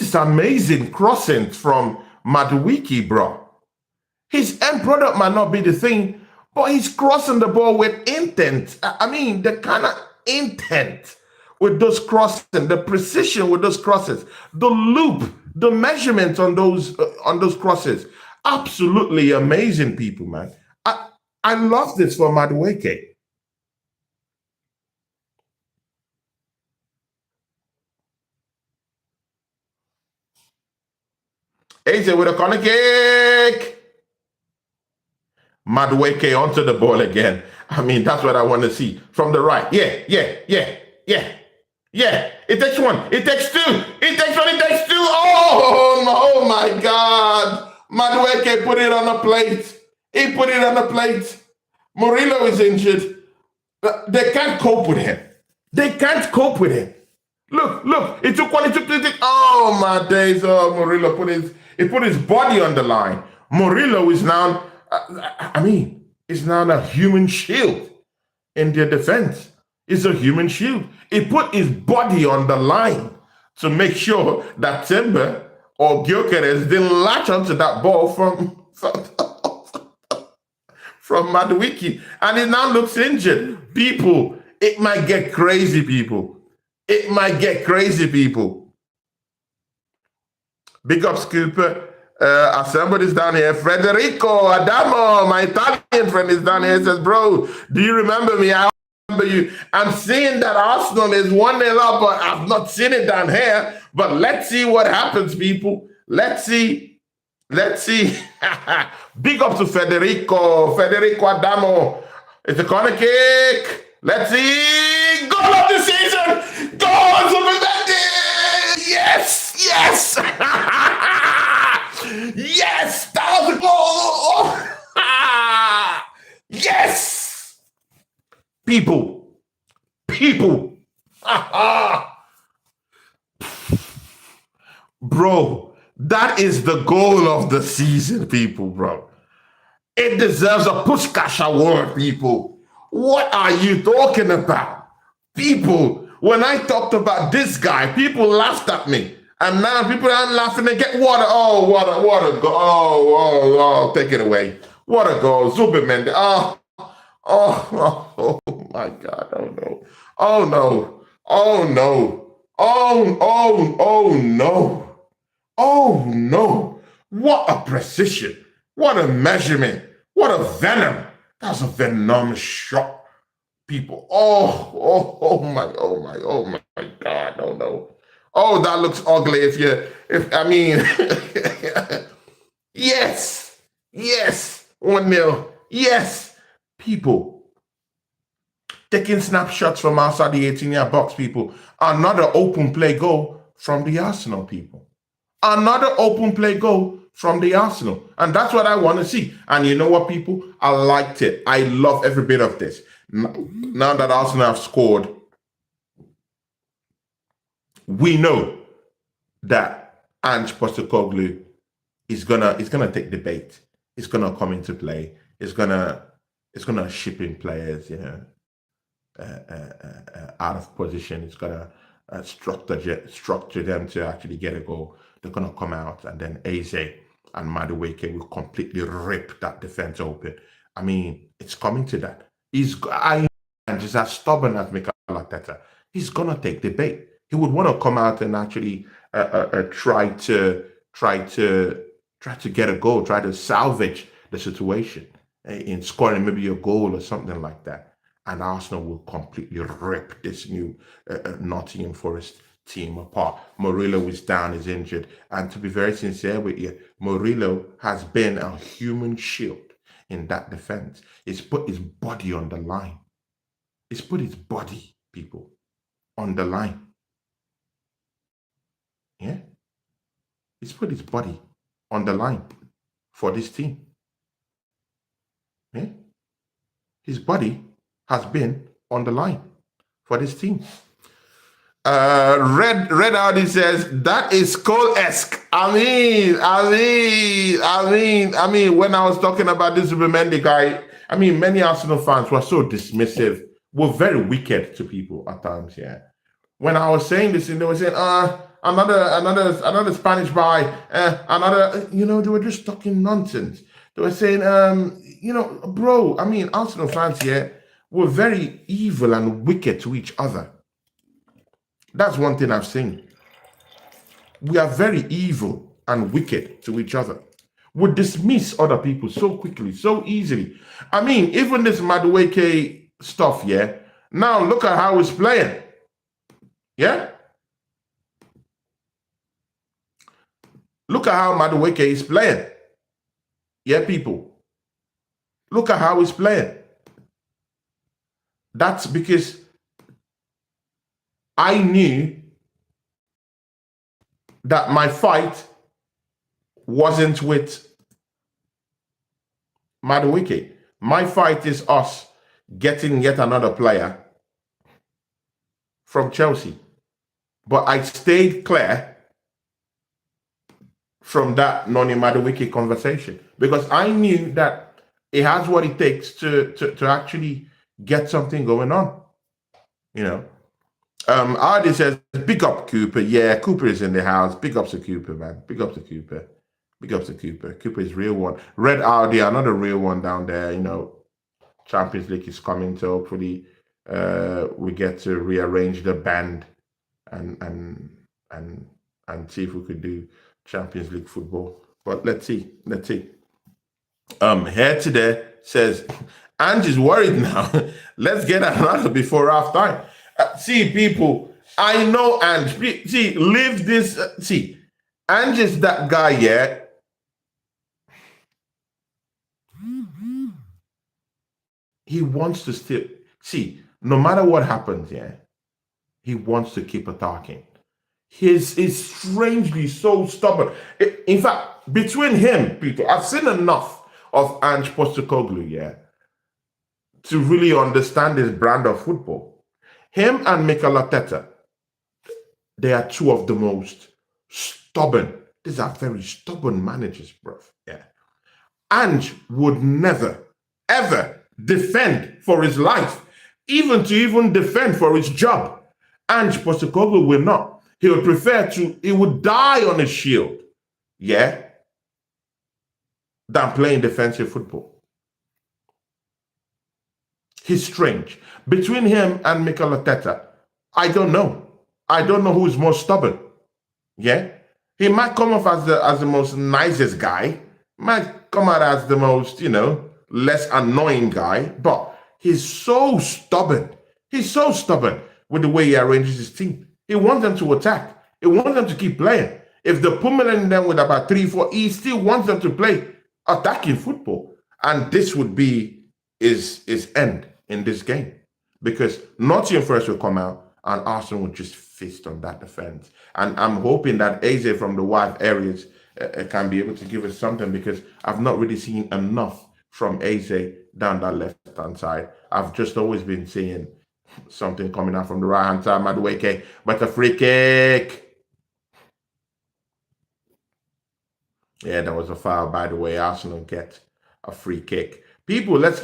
is amazing crossing from Madueke, bro. His end product might not be the thing, but he's crossing the ball with intent. I mean, the kind of intent with those crossing, the precision with those crosses, the loop, the measurement on those crosses. Absolutely amazing, people, man. I love this for Madueke. Eze with a corner kick. Madueke onto the ball again. I mean, that's what I want to see. From the right. Yeah. It takes one. It takes two. It takes one. It takes two. Oh my God. Madueke put it on a plate. He put it on the plate. Murillo is injured. They can't cope with him. They can't cope with him. Look, it took one, it took this. Oh my days! Oh, Murillo put his body on the line. Murillo is now, is now a human shield in their defense. It's a human shield. He put his body on the line to make sure that Timber or Gyökeres didn't latch onto that ball from Madueke, and he now looks injured. People, it might get crazy, people. It might get crazy, people. Big up, Scooper. Somebody's down here. Federico Adamo, my Italian friend, is down here. He says, bro, do you remember me? I remember you. I'm seeing that Arsenal is 1-0 up, but I've not seen it down here. But let's see what happens, people. Let's see. Big up to Federico Adamo. It's a corner kick. Let's see. Goal of the season. Goal Zubimendi. Yes. Yes. That was a goal. Yes. People. Bro, that is the goal of the season, people, bro. It deserves a Pushkash award, people. What are you talking about? People, when I talked about this guy, people laughed at me. And now people aren't laughing. They get water. Oh, water. Go. Oh, take it away. Water goal. Zubimendi. Oh, my God. Oh, no. Oh, no. What a precision. What a measurement. What a venom. That's a venomous shot, people. Oh my God. Oh, no. Oh, that looks ugly yes. 1-0. Yes. People. Taking snapshots from outside the 18-yard box, people. Another open play goal from the Arsenal, people. Another open play goal from the Arsenal. And that's what I want to see. And you know what, people? I liked it. I love every bit of this. Now that Arsenal have scored, we know that Ange Postecoglou is gonna take the bait. It's gonna come into play. It's gonna ship in players, out of position. It's gonna structure them to actually get a goal. They're gonna come out, and then Eze and Madueke will completely rip that defense open. It's coming to that. And just as stubborn as Mikel Arteta, he's gonna take the bait. He would want to come out and actually try to get a goal, try to salvage the situation in scoring maybe a goal or something like that. And Arsenal will completely rip this new Nottingham Forest team apart. Murillo is down, is injured. And to be very sincere with you, Murillo has been a human shield in that defense. He's put his body on the line. He's put his body, people, on the line. Yeah? He's put his body on the line for this team. Yeah? His body has been on the line for this team. Red Audi says that is Cole-esque. When I was talking about this Zubimendi guy, many Arsenal fans were so dismissive, were very wicked to people at times. Yeah. When I was saying this, and they were saying, another Spanish guy, they were just talking nonsense. They were saying, bro, Arsenal fans here were very evil and wicked to each other. That's one thing I've seen. We are very evil and wicked to each other. We dismiss other people so quickly, so easily. Even this Madueke stuff, yeah? Now look at how he's playing. Yeah? Look at how Madueke is playing. Yeah, people. Look at how he's playing. That's because I knew that my fight wasn't with Madueke. My fight is us getting yet another player from Chelsea. But I stayed clear from that Noni Madueke conversation because I knew that it has what it takes to actually get something going on. You know. Ardy says, big up Cooper. Yeah, Cooper is in the house. Big ups to Cooper, man. Big ups to Cooper. Big ups to Cooper. Cooper is real one. Red Audi, another real one down there. You know, Champions League is coming, so hopefully we get to rearrange the band and see if we could do Champions League football. But let's see. Let's see. Here today says, Angie's worried now. Let's get another before half time. See, people, I know Ange. See, live this. See, Ange is that guy, yeah. He wants to still, see, no matter what happens, yeah, he wants to keep attacking. He's strangely so stubborn. In fact, between him, people, I've seen enough of Ange Postecoglou, yeah, to really understand his brand of football. Him and Mikel Arteta, they are two of the most stubborn. These are very stubborn managers, bro. Yeah. Ange would never, ever defend for his life, even defend for his job. Ange Postecoglou will not. He would prefer he would die on his shield, yeah, than playing defensive football. He's strange. Between him and Mikel Arteta, I don't know. I don't know who's more stubborn. Yeah? He might come off as the most nicest guy, might come out as the most, less annoying guy, but he's so stubborn. He's so stubborn with the way he arranges his team. He wants them to attack. He wants them to keep playing. If they're pummeling them with about 3-4, he still wants them to play attacking football. And this would be his end in this game, because Nottingham Forest will come out and Arsenal will just feast on that defense. And I'm hoping that Eze from the wide areas can be able to give us something, because I've not really seen enough from Eze down that left-hand side. I've just always been seeing something coming out from the right-hand side. Madueke, but a free kick. Yeah, that was a foul, by the way. Arsenal get a free kick. People, let's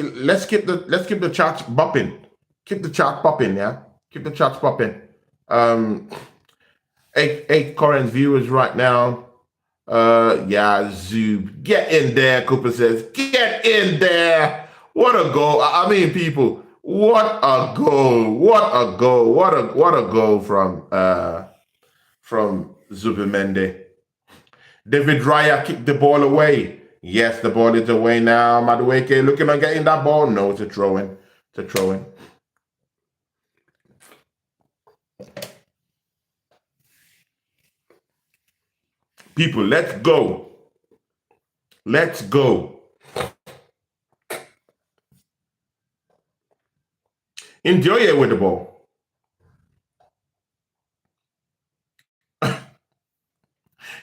keep the chat bopping. Keep the chat popping, yeah. Keep the chat popping. 8 current viewers right now. Yeah, Zoob, get in there. Cooper says, get in there. What a goal! I mean, people, what a goal! What a goal! What a goal from Zubimendi. David Raya kicked the ball away. Yes, the ball is away now. Madueke looking on getting that ball. No, it's a throw-in. It's a throw-in. People, let's go. Let's go. Enjoy it with the ball.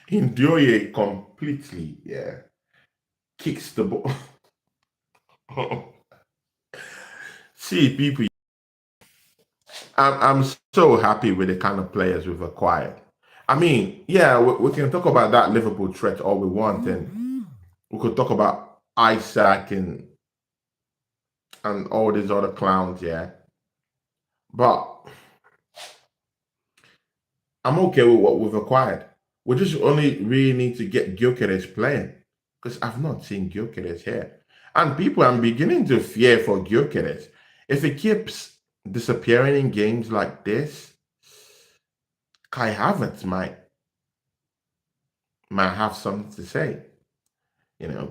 Enjoy it completely, yeah. Kicks the ball. See, people, I'm so happy with the kind of players we've acquired. I mean, yeah, we can talk about that Liverpool threat all we want, and we could talk about Isaac and all these other clowns, yeah. But I'm okay with what we've acquired. We just only really need to get Gyökeres playing, because I've not seen Gyökeres here. And people, I'm beginning to fear for Gyökeres. If he keeps disappearing in games like this, Kai Havertz might have something to say,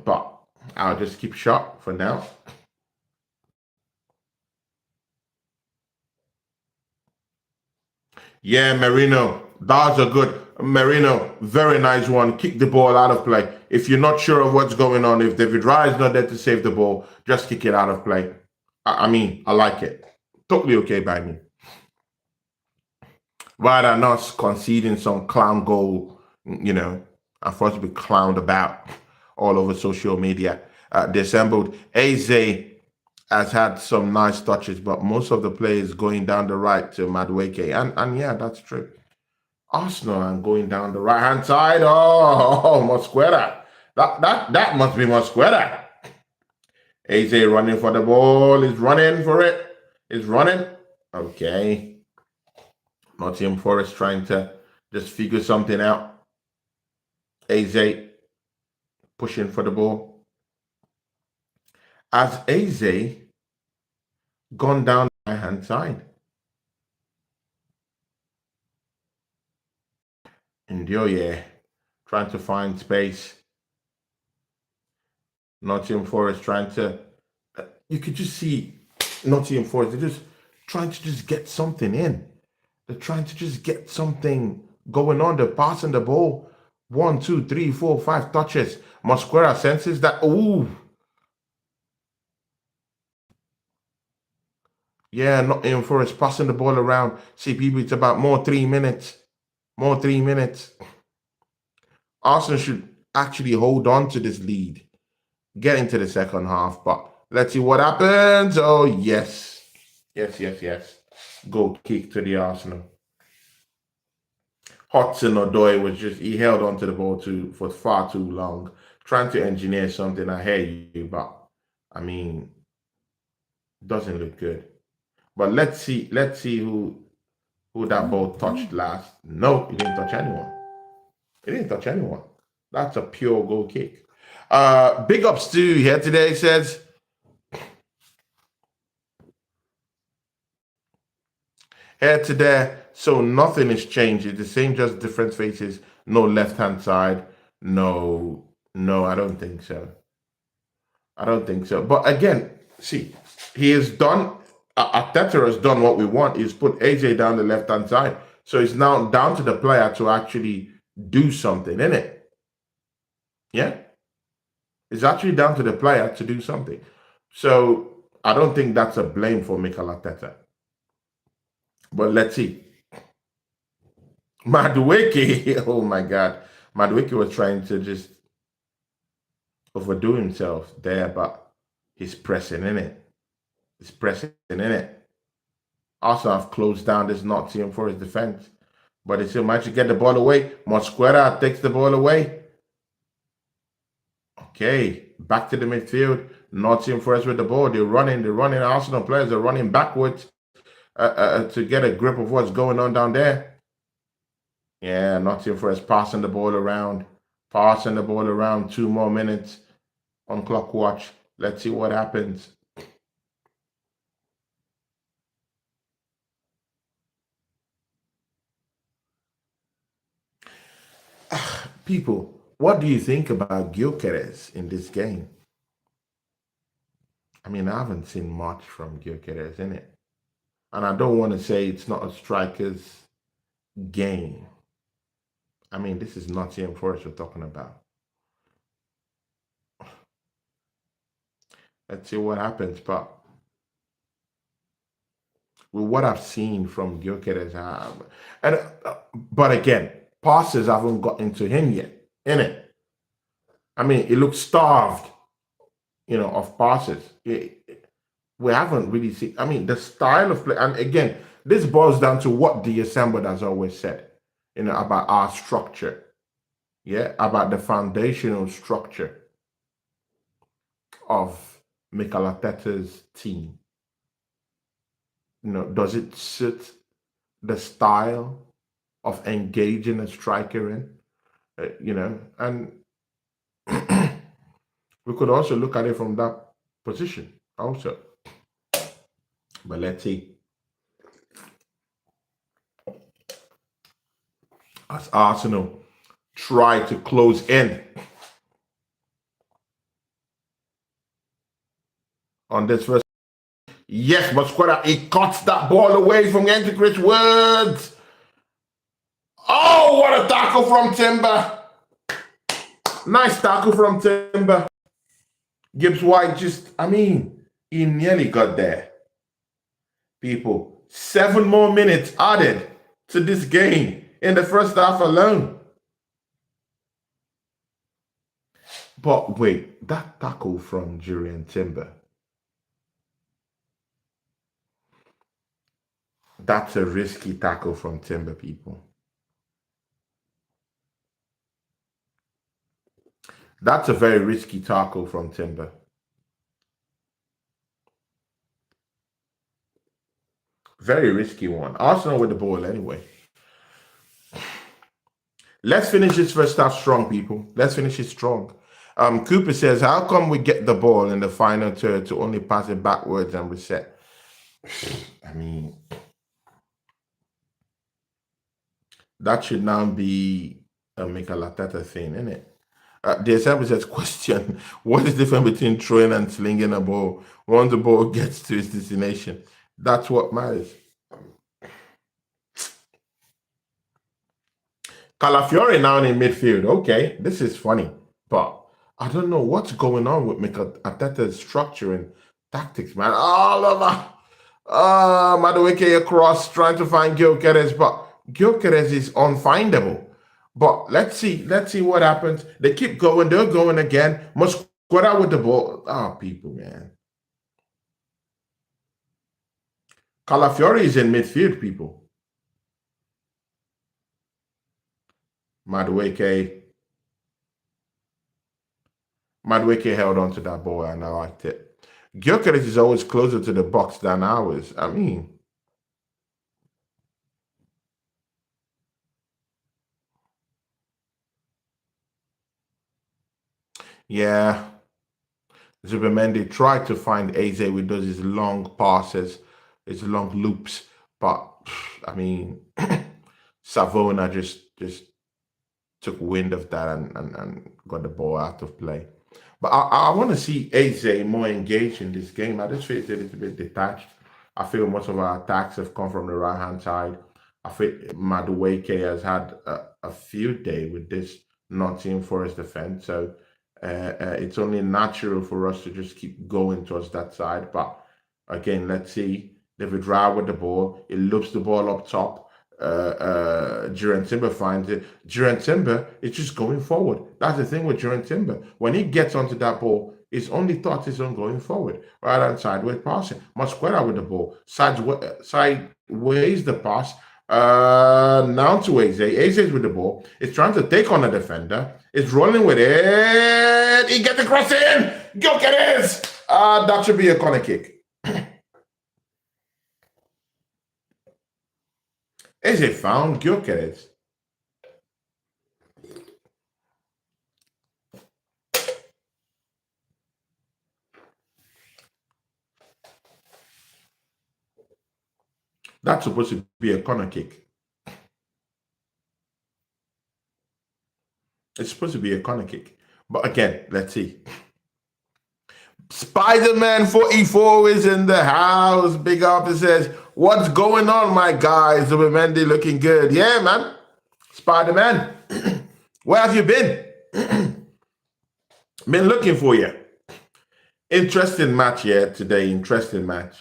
but I'll just keep short for now. Yeah, Merino, that's a good Merino, very nice one. Kick the ball out of play. If you're not sure of what's going on, if David Raya is not there to save the ball, just kick it out of play. I mean, I like it. Totally okay by me. Rather than us conceding some clown goal, and for us to be clowned about all over social media. disassembled. Eze has had some nice touches, but most of the play is going down the right to Madueke. And yeah, that's true. Arsenal and going down the right-hand side. Oh, Mosquera. That must be Mosquera. Eze running for the ball. He's running for it. He's running. Okay. Nottingham Forest trying to just figure something out. Eze pushing for the ball. Has Eze gone down the right-hand side? Ndioye trying to find space. Nottingham Forest trying to, you could just see Nottingham Forest, they're just trying to just get something in. They're trying to just get something going on. They're passing the ball. 1, 2, 3, 4, 5 touches. Mosquera senses that, ooh. Yeah, Nottingham Forest passing the ball around. See, people, it's about more 3 minutes. More 3 minutes. Arsenal should actually hold on to this lead. Get into the second half, but let's see what happens. Oh, yes. Yes. Goal kick to the Arsenal. Hudson-Odoi was just, he held on to the ball for far too long, trying to engineer something. I hear you, but I mean, doesn't look good. But let's see who that ball touched last. No, it didn't touch anyone. It didn't touch anyone. That's a pure goal kick. Big ups to here today says, here to there, so nothing is changed. It's the same, just different faces. No left-hand side. No, I don't think so. But again, see, he has done, Arteta has done what we want. He's put AJ down the left-hand side. So it's now down to the player to actually do something, isn't it? Yeah? It's actually down to the player to do something. So I don't think that's a blame for Mikel Arteta. But let's see. Madueke, oh my God. Madueke was trying to just overdo himself there, but he's pressing in it. Arsenal have closed down this Nottingham Forest defense. But they still managed to get the ball away. Mosquera takes the ball away. Okay, back to the midfield. Nottingham Forest with the ball. They're running. Arsenal players are running backwards to get a grip of what's going on down there. Yeah, Nottingham Forest passing the ball around. 2 more minutes on clock watch. Let's see what happens. People, what do you think about Gyökeres in this game? I mean, I haven't seen much from Gyökeres in it. And I don't want to say it's not a striker's game. I mean, this is Nottingham Forest we're talking about. Let's see what happens. But with what I've seen from Gyökeres, but again, passes haven't gotten to him yet, innit? I mean, he looks starved, of passes. We haven't really seen, I mean, the style of play, and again, this boils down to what the Assembled has always said, about our structure. Yeah, about the foundational structure of Mikel Arteta's team. Does it suit the style of engaging a striker in? And we could also look at it from that position also. But let's see. As Arsenal try to close in on this first. Yes, but he cuts that ball away from Chris Woods. Oh, what a tackle from Timber. Nice tackle from Timber. Gibbs White he nearly got there. People, 7 more minutes added to this game in the first half alone. But wait, that tackle from Julian Timber, that's a risky tackle from Timber, people. That's a very risky tackle from Timber. Very risky one. Arsenal with the ball anyway. Let's finish this first half strong, people. Let's finish it strong. Cooper says, how come we get the ball in the final third to only pass it backwards and reset? I mean, that should now be a Mikel Arteta thing, isn't it? The assembly says, question, what is the difference between throwing and slinging a ball? Once the ball gets to its destination, that's what matters. Calafiore now in midfield. Okay, this is funny, but I don't know what's going on with Mikel Arteta's structure and tactics, man. All over. Madueke across trying to find Gyökeres, but Gyökeres is unfindable. But let's see what happens. They keep going, they're going again. Mosquera with the ball. Oh, people, man. Calafiore is in midfield, people. Madueke held on to that ball and I liked it. Gyökeres is always closer to the box than ours. I mean, yeah. Zubimendi tried to find Eze with those long passes, his long loops, but I mean, Savona just took wind of that and got the ball out of play. But I want to see Eze more engaged in this game. I just feel it's a little bit detached. I feel most of our attacks have come from the right-hand side. I think Madueke has had a field day with this Nottingham Forest defense. So it's only natural for us to just keep going towards that side. But again, let's see. David Raya with the ball. It loops the ball up top. Julian Timber finds it. Julian Timber is just going forward. That's the thing with Julian Timber. When he gets onto that ball, his only thought is on going forward. Right hand sideways passing. Mosquera with the ball. Sideways the pass. Now to Eze. Eze with the ball. It's trying to take on a defender. It's rolling with it. He gets the cross in. Gyökeres. That should be a corner kick. Eze found Gyökeres. That's supposed to be a corner kick. It's supposed to be a corner kick. But again, let's see. Spider-Man 44 is in the house. Big up, it says, what's going on, my guys? Zubimendi looking good. Yeah, man. Spider-Man, where have you been? Been looking for you. Interesting match here today. Interesting match.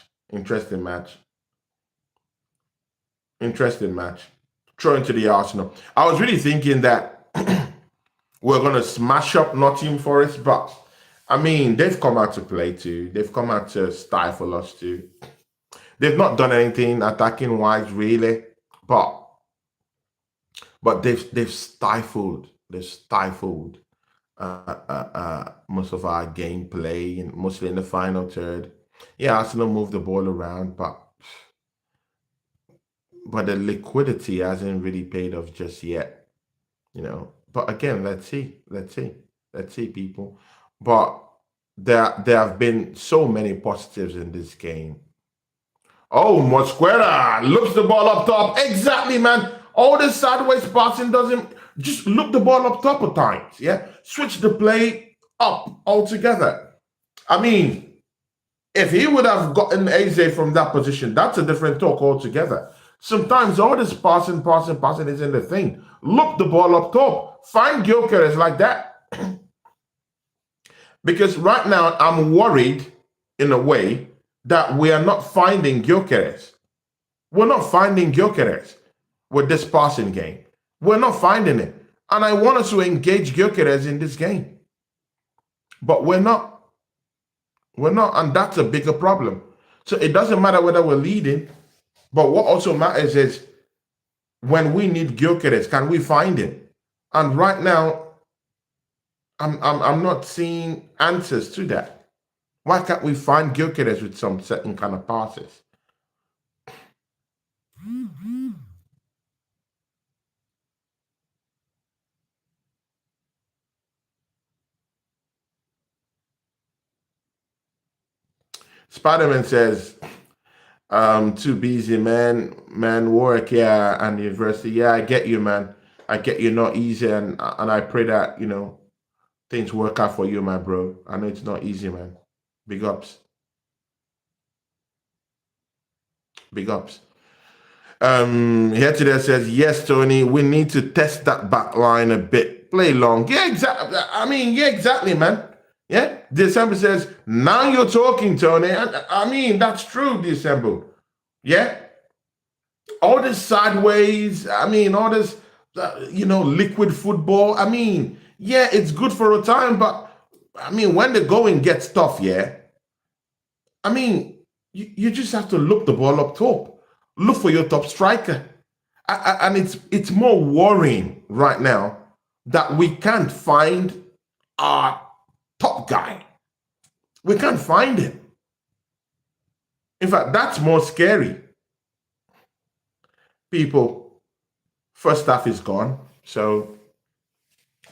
Throwing to the Arsenal. I was really thinking that we're going to smash up Nottingham Forest, but I mean, they've come out to play too. They've come out to stifle us too. They've not done anything attacking wise, really, but they've stifled most of our gameplay, and mostly in the final third. Yeah, Arsenal moved the ball around, but the liquidity hasn't really paid off just yet, you know. But again, let's see, people. But there have been so many positives in this game. Oh, Mosquera looks the ball up top. Exactly, man. All this sideways passing doesn't just look the ball up top at times. Yeah, switch the play up altogether. I mean, if he would have gotten Eze from that position, that's a different talk altogether. Sometimes all this passing isn't the thing. Look the ball up top. Find Gyökeres like that. Because right now, I'm worried in a way that we are not finding Gyökeres. We're not finding Gyökeres with this passing game. We're not finding it. And I want us to engage Gyökeres in this game. But we're not. We're not, and that's a bigger problem. So it doesn't matter whether we're leading, but what also matters is when we need Gyökeres, can we find him? And right now, I'm not seeing answers to that. Why can't we find Gyökeres with some certain kind of passes? Spider-Man says, too busy, man, work, yeah, and university. Yeah, I get you, man. I get you, not easy, and I pray that, things work out for you, my bro. I know it's not easy, man. Big ups. Big ups. Here today says, yes, Tony, we need to test that back line a bit. Play long. Yeah, exactly. I mean, yeah, exactly, man. Yeah. December says, now you're talking, Tony. I mean, that's true, December. Yeah. All this sideways, I mean, all this, liquid football. I mean, yeah, it's good for a time, but I mean, when the going gets tough, yeah, I mean, you just have to look the ball up top. Look for your top striker. And it's more worrying right now that we can't find our top guy. We can't find him. In fact, that's more scary. People, first half is gone. So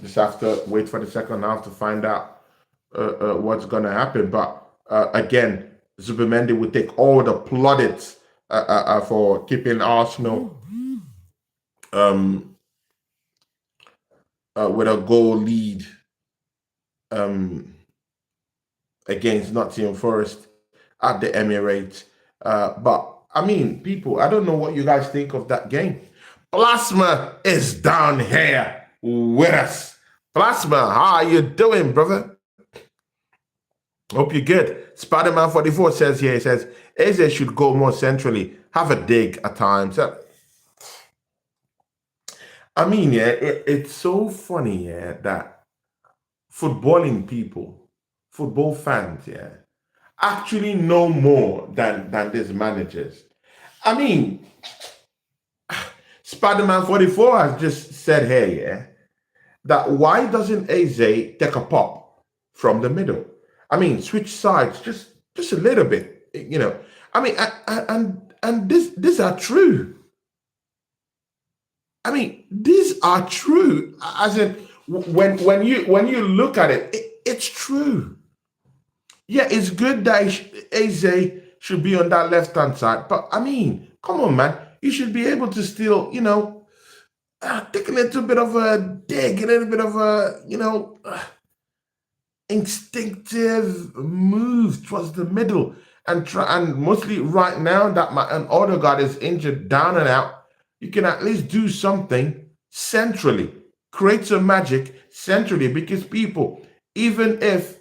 just have to wait for the second half to find out what's going to happen. But again, Zubimendi would take all the plaudits for keeping Arsenal with a goal lead against Nottingham Forest at the Emirates. But I mean, people, I don't know what you guys think of that game. Plasma is down here with us. Plasma, how are you doing, brother? Hope you're good. Spider-Man 44 says here, he says, Eze should go more centrally, have a dig at times. I mean, yeah, it's so funny, yeah, that footballing people, football fans, yeah, actually know more than these managers. I mean, Spider-Man 44 has just said here, yeah, that why doesn't Eze take a pop from the middle? I mean, switch sides just a little bit, I mean, and these are true. I mean, these are true. As in, when you look at it, it's true. Yeah, it's good that Eze should be on that left-hand side, but I mean, come on, man, you should be able to still, take a little bit of a dig, a little bit of a, instinctive move towards the middle and try. And mostly right now that an Odegaard is injured down and out, you can at least do something centrally, create some magic centrally, because people, even if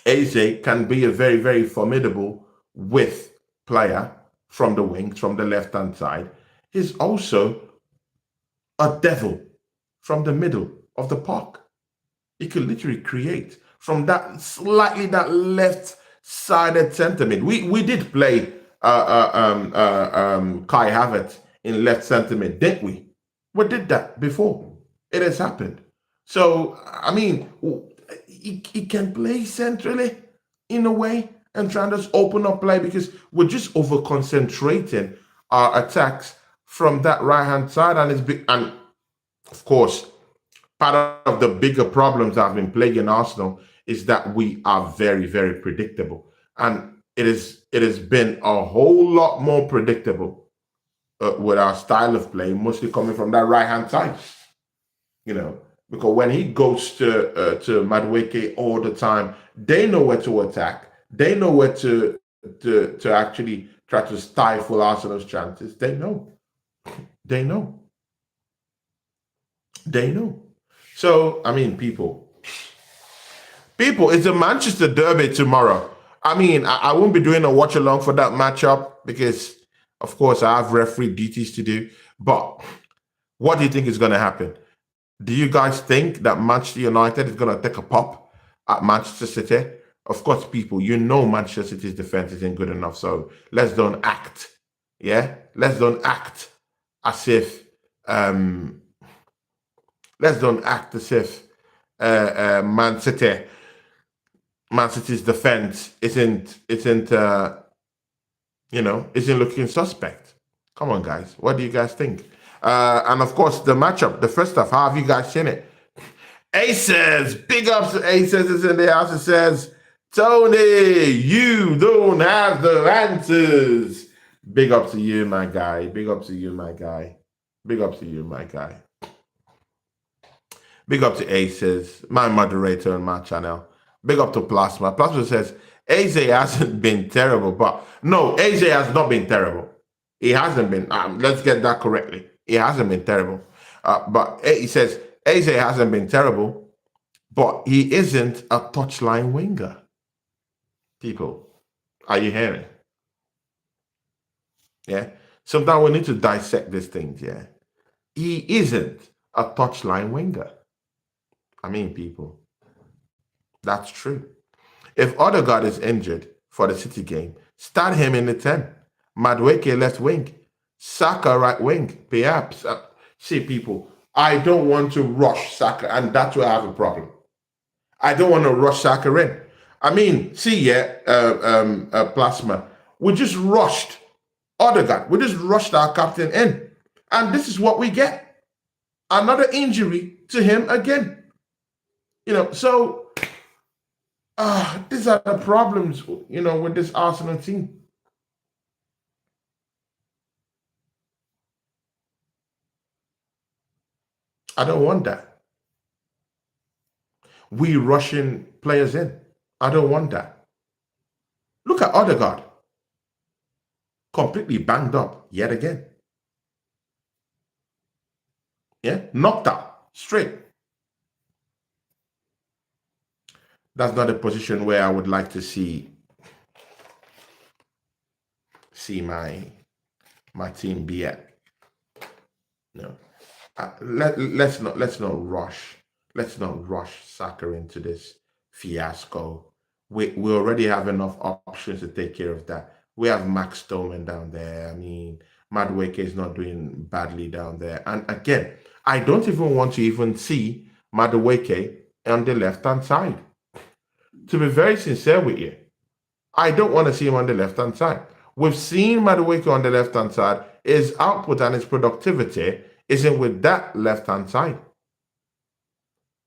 Eze can be a very, very formidable width player from the wings, from the left-hand side, he's also a devil from the middle of the park. He could literally create from that left-sided center mid. We did play Kai Havertz in left center mid, didn't we? We did that before. It has happened. So I mean, he can play centrally in a way and try to just open up play, because we're just over concentrating our attacks from that right hand side, and it's big. And of course, part of the bigger problems that have been plaguing Arsenal is that we are very, very predictable. And it has been a whole lot more predictable with our style of play, mostly coming from that right-hand side. Because when he goes to Madueke all the time, they know where to attack. They know where to actually try to stifle Arsenal's chances. They know. They know. They know. So, I mean, people, it's a Manchester derby tomorrow. I mean, I won't be doing a watch along for that matchup because, of course, I have referee duties to do. But what do you think is going to happen? Do you guys think that Manchester United is going to take a pop at Manchester City? Of course, people, you know Manchester City's defense isn't good enough, so let's don't act. Yeah, let's don't act as if let's don't act as if Man City's defense isn't looking suspect. Come on, guys. What do you guys think? And of course, the matchup, the first stuff. How have you guys seen it? Aces, big ups to Aces is in the house. It says, Tony, you don't have the answers. Big up to you, my guy. Big up to you, my guy. Big up to you, my guy. Big up to Aces, my moderator on my channel. Big up to Plasma. Plasma says, AJ hasn't been terrible, but no, AJ has not been terrible. He hasn't been. Let's get that correctly. He hasn't been terrible. But he says, AJ hasn't been terrible, but he isn't a touchline winger. People, are you hearing? Yeah. Sometimes we need to dissect these things. Yeah. He isn't a touchline winger. I mean, people, that's true. If Odegaard is injured for the City game, start him in the 10. Madueke left wing. Saka right wing. Perhaps. See, people, I don't want to rush Saka, and that's where I have a problem. I don't want to rush Saka in. I mean, see, Plasma, we just rushed Odegaard. We just rushed our captain in. And this is what we get. Another injury to him again. So these are the problems, with this Arsenal team. I don't want that. We rushing players in. I don't want that. Look at Odegaard. Completely banged up yet again. Yeah, knocked out straight. That's not a position where I would like to see my team be at. No. Let's not rush. Let's not rush Saka into this fiasco. We already have enough options to take care of that. We have Max Stoneman down there. I mean, Madueke is not doing badly down there. And again, I don't even want to even see Madueke on the left-hand side. To be very sincere with you, I don't want to see him on the left-hand side. We've seen Madueke on the left-hand side. His output and his productivity isn't with that left-hand side.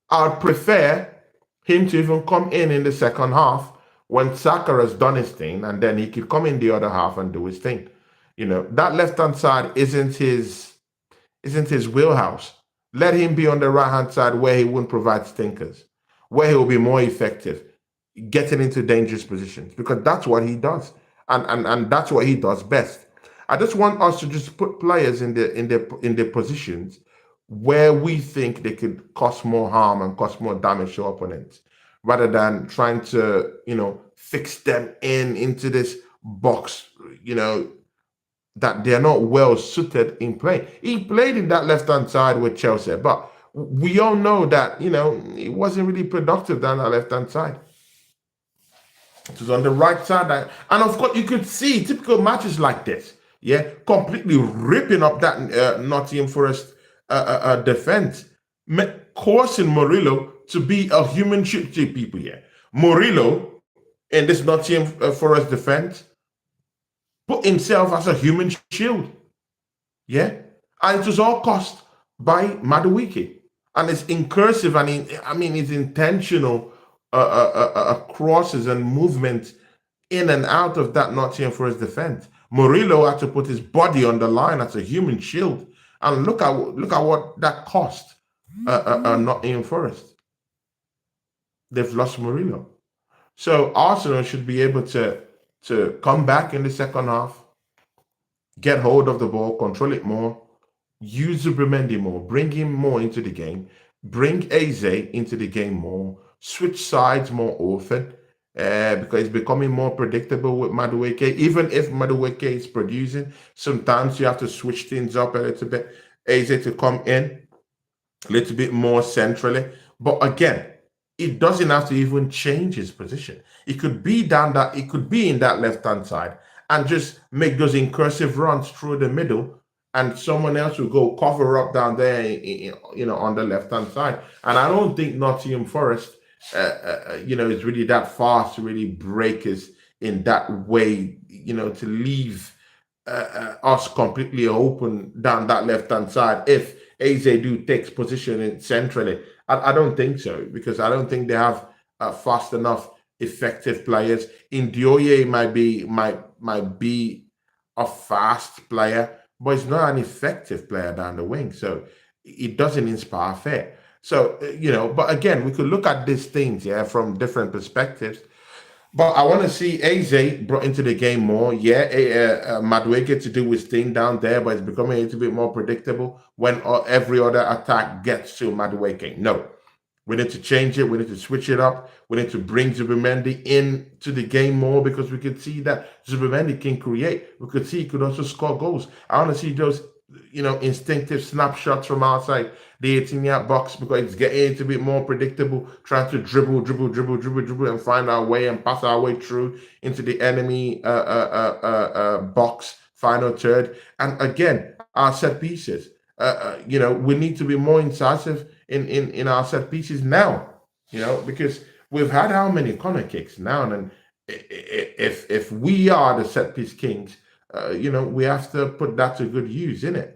I'd prefer him to even come in the second half when Saka has done his thing, and then he could come in the other half and do his thing. That left-hand side isn't his wheelhouse. Let him be on the right-hand side where he won't provide stinkers, where he will be more effective, getting into dangerous positions, because that's what he does, and that's what he does best. I just want us to just put players in the positions where we think they could cause more harm and cause more damage to opponents, rather than trying to, fix them into this box, that they're not well suited in play. He played in that left-hand side with Chelsea, but we all know that, he wasn't really productive down that left-hand side. It was on the right side. And of course, you could see typical matches like this. Yeah, completely ripping up that Nottingham Forest defense, causing Murillo to be a human shield to people here. Murillo, in this Nottingham Forest defense, put himself as a human shield. Yeah, and it was all caused by Madueke. And it's incursive, and it's intentional crosses and movement in and out of that Nottingham Forest defense. Murillo had to put his body on the line as a human shield, and look at what that cost. Nottingham Forest. They've lost Murillo, so Arsenal should be able to come back in the second half, get hold of the ball, control it more, use Zubimendi more, bring him more into the game, bring Eze into the game more, switch sides more often. Because it's becoming more predictable with Madueke. Even if Madueke is producing, sometimes you have to switch things up a little bit. Eze to come in a little bit more centrally. But again, it doesn't have to even change his position. It could be down that, it could be in that left-hand side and just make those incursive runs through the middle, and someone else will go cover up down there, on the left-hand side. And I don't think Nottingham Forest, is really that fast to really break us in that way, to leave us completely open down that left-hand side if Azedu takes position centrally. I don't think so, because I don't think they have fast enough, effective players. Indioye might be a fast player, but he's not an effective player down the wing, so it doesn't inspire fear. So but again, we could look at these things, from different perspectives. But I want to see Eze brought into the game more. Yeah, Madueke to do his thing down there, but it's becoming a little bit more predictable when every other attack gets to Madueke. No, we need to change it. We need to switch it up. We need to bring Zubimendi into the game more, because we could see that Zubimendi can create. We could see he could also score goals. I want to see those, instinctive snapshots from outside the 18-yard box, because it's getting a little bit more predictable, trying to dribble, and find our way and pass our way through into the enemy box, final third. And again, our set pieces. We need to be more incisive in our set pieces now, because we've had how many corner kicks now, and if we are the set piece kings, we have to put that to good use, innit?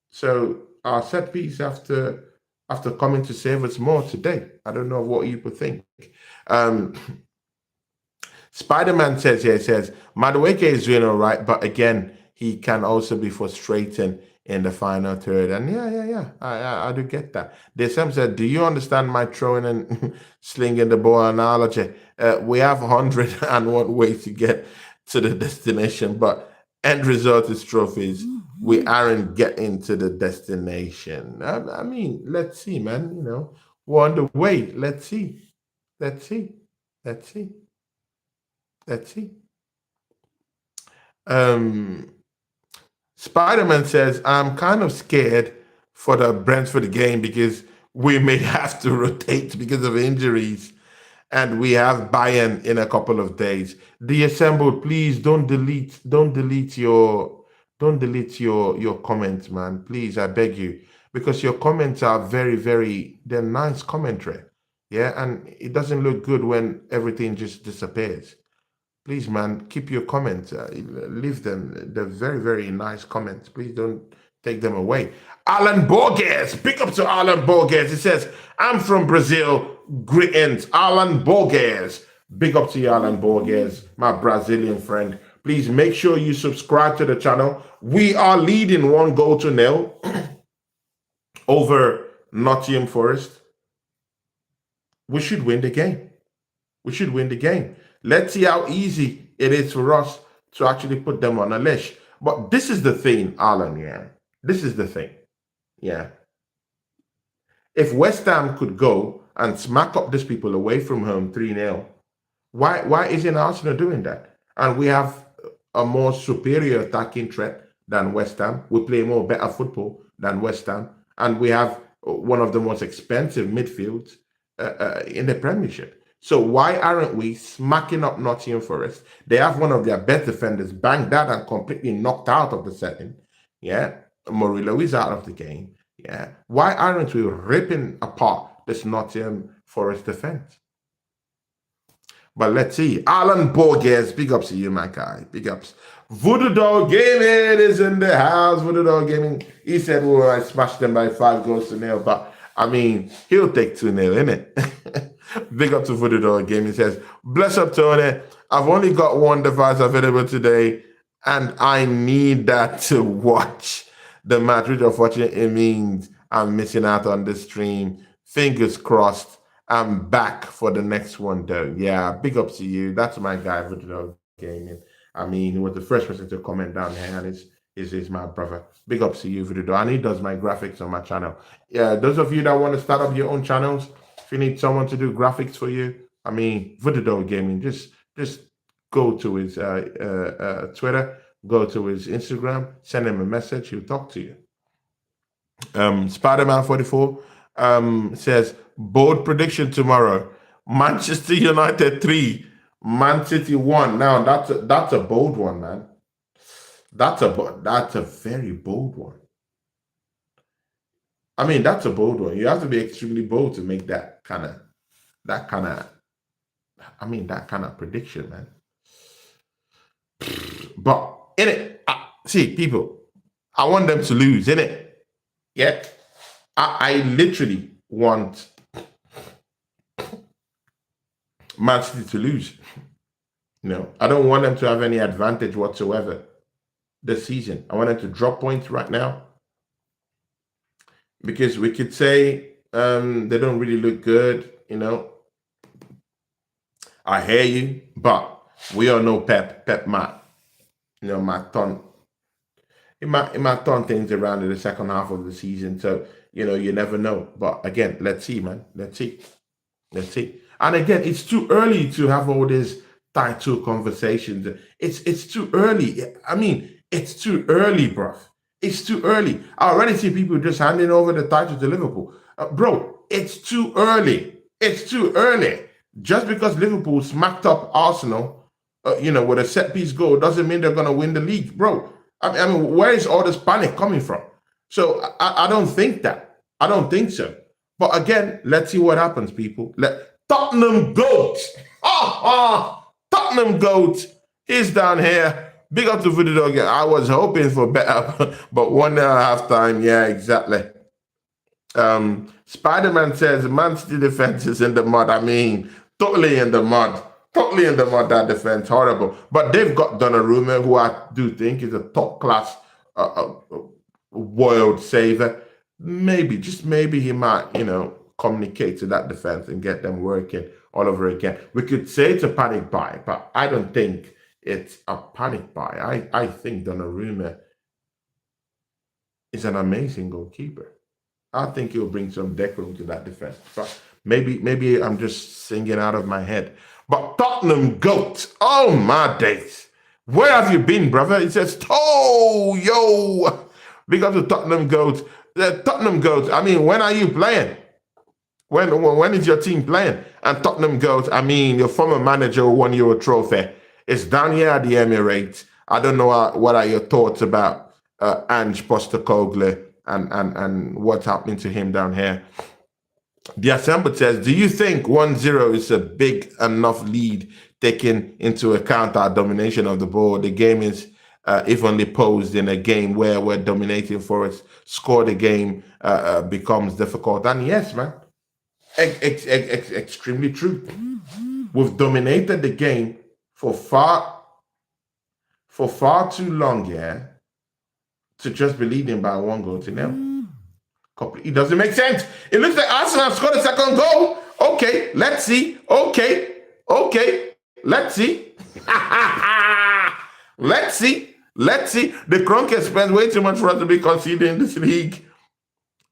So our set piece have to come in to save us more today. I don't know what you would think. Spider-Man says here, Madueke is doing all right, but again, he can also be frustrating in the final third. And yeah, I do get that. Desem said, do you understand my throwing and slinging the ball analogy? We have 101 ways to get to the destination, but end result is trophies. We aren't getting to the destination. I mean, let's see, man. We're on the way. Let's see. Spider-Man says, I'm kind of scared for the Brentford game, because we may have to rotate because of injuries, and we have Bayern in a couple of days. The assembled, please don't delete your comments, man. Please, I beg you, because your comments are very, very, they're nice commentary. Yeah, and it doesn't look good when everything just disappears. Please, man, keep your comments. Leave them. They're very, very nice comments. Please don't take them away. Alan Borges. Pick up to Alan Borges. He says, I'm from Brazil. Greetings. Alan Borges. Big up to you, Alan Borges, my Brazilian friend. Please make sure you subscribe to the channel. We are leading 1-0 over Nottingham Forest. We should win the game. Let's see how easy it is for us to actually put them on a leash. But this is the thing, Alan, yeah. This is the thing, yeah. If West Ham could go and smack up these people away from home 3-0, why isn't Arsenal doing that? And we have a more superior attacking threat than West Ham. We play more better football than West Ham. And we have one of the most expensive midfields in the Premiership. So why aren't we smacking up Nottingham Forest? They have one of their best defenders banged out and completely knocked out of the setting. Yeah, Murillo is out of the game. Yeah, why aren't we ripping apart this Nottingham Forest defense? But let's see. Alan Borges, big ups to you, my guy. Big ups. Voodoo Dog Gaming is in the house. Voodoo Dog Gaming. He said, well, I smashed them by 5-0, but I mean, he'll take 2-0, innit? Big up to Voodoo Dog Gaming. He says, bless up, Tony. I've only got one device available today, and I need that to watch the match, which unfortunately it means I'm missing out on the stream. Fingers crossed. I'm back for the next one, though. Yeah, big ups to you. That's my guy, Voodoo Dog Gaming. I mean, he was the first person to comment down here, and is my brother. Big ups to you, Voodoo Dog. And he does my graphics on my channel. Yeah, those of you that want to start up your own channels, if you need someone to do graphics for you, I mean, Voodoo Dog Gaming, just go to his Twitter, go to his Instagram, send him a message, he'll talk to you. Spider-Man 44, says bold prediction tomorrow: Manchester United 3, Man City 1. Now that's a bold one, man. That's a very bold one. I mean, that's a bold one. You have to be extremely bold to make that kind of that kind of prediction, man. But in it, see, people, I want them to lose, in it. Yeah, I literally want Man City to lose. No, I don't want them to have any advantage whatsoever this season. I want them to drop points right now, because we could say they don't really look good, I hear you, but we all know Pep might turn it might turn things around in the second half of the season. So you never know. But again, let's see, man. Let's see. And again, it's too early to have all these title conversations. It's too early. I mean, it's too early, bruv. It's too early. I already see people just handing over the title to Liverpool. Bro, it's too early. It's too early. Just because Liverpool smacked up Arsenal, with a set-piece goal, doesn't mean they're going to win the league, bro. I mean, where is all this panic coming from? So I don't think that. I don't think so. But again, let's see what happens, people. Tottenham GOAT. Tottenham GOAT is down here. Big up to Voodoo Dog. I was hoping for better, but 1-0 at halftime. Yeah, exactly. Spider-Man says Man City defense is in the mud. I mean, totally in the mud. Totally in the mud, that defense. Horrible. But they've got Donnarumma, who I do think is a top-class world saver. Maybe, just maybe he might, communicate to that defense and get them working all over again. We could say it's a panic buy, but I don't think it's a panic buy. I think Donnarumma is an amazing goalkeeper. I think he'll bring some decorum to that defense. But maybe I'm just singing out of my head. But Tottenham GOAT, oh my days. Where have you been, brother? It says, yo. Big up to Tottenham GOAT. The Tottenham GOAT, I mean, when are you playing? When is your team playing? And Tottenham GOAT, I mean, your former manager who won you a trophy. It's down here at the Emirates. I don't know what are your thoughts about Ange Postecoglou and what's happening to him down here. The Assembled says, do you think 1-0 is a big enough lead taking into account our domination of the ball? The game is evenly posed in a game where we're dominating Forest. Score the game becomes difficult. And yes, man, extremely true. We've dominated the game for far too long, yeah, to just be leading by 1-0. It doesn't make sense. It looks like Arsenal have scored a second goal. Okay, let's see. Okay, let's see. Let's see. The Kroenke spends way too much for us to be conceding this league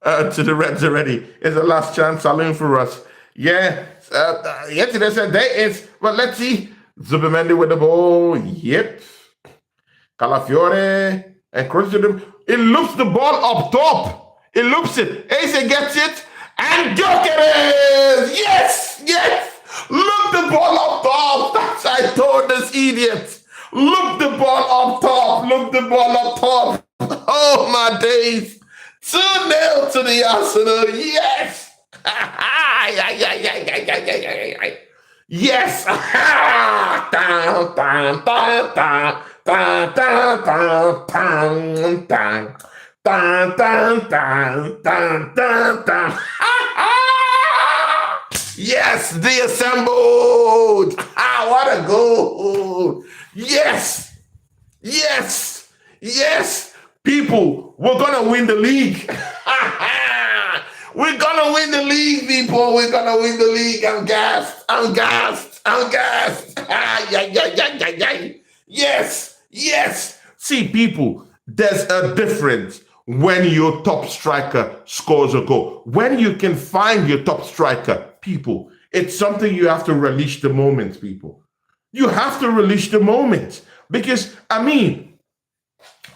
to the Reds already. It's the last chance saloon for us. Yeah, yesterday said there is, but let's see. Zubimendi with the ball. Yep. Calafiore and crosses to them. It loops the ball up top. It loops it. Eze gets it. And Gyökeres! Yes! Look the ball up top. That's I told this idiot. Look the ball up top. Oh my days. 2-0 to the Arsenal. Yes! Yes! Yes, the Assembled. What a goal. Yes. People, we're going to win the league. We're going to win the league, people. We're going to win the league. I'm gassed. Yes. See, people, there's a difference when your top striker scores a goal. When you can find your top striker, people, it's something you have to relish the moment, people. You have to relish the moment. Because, I mean,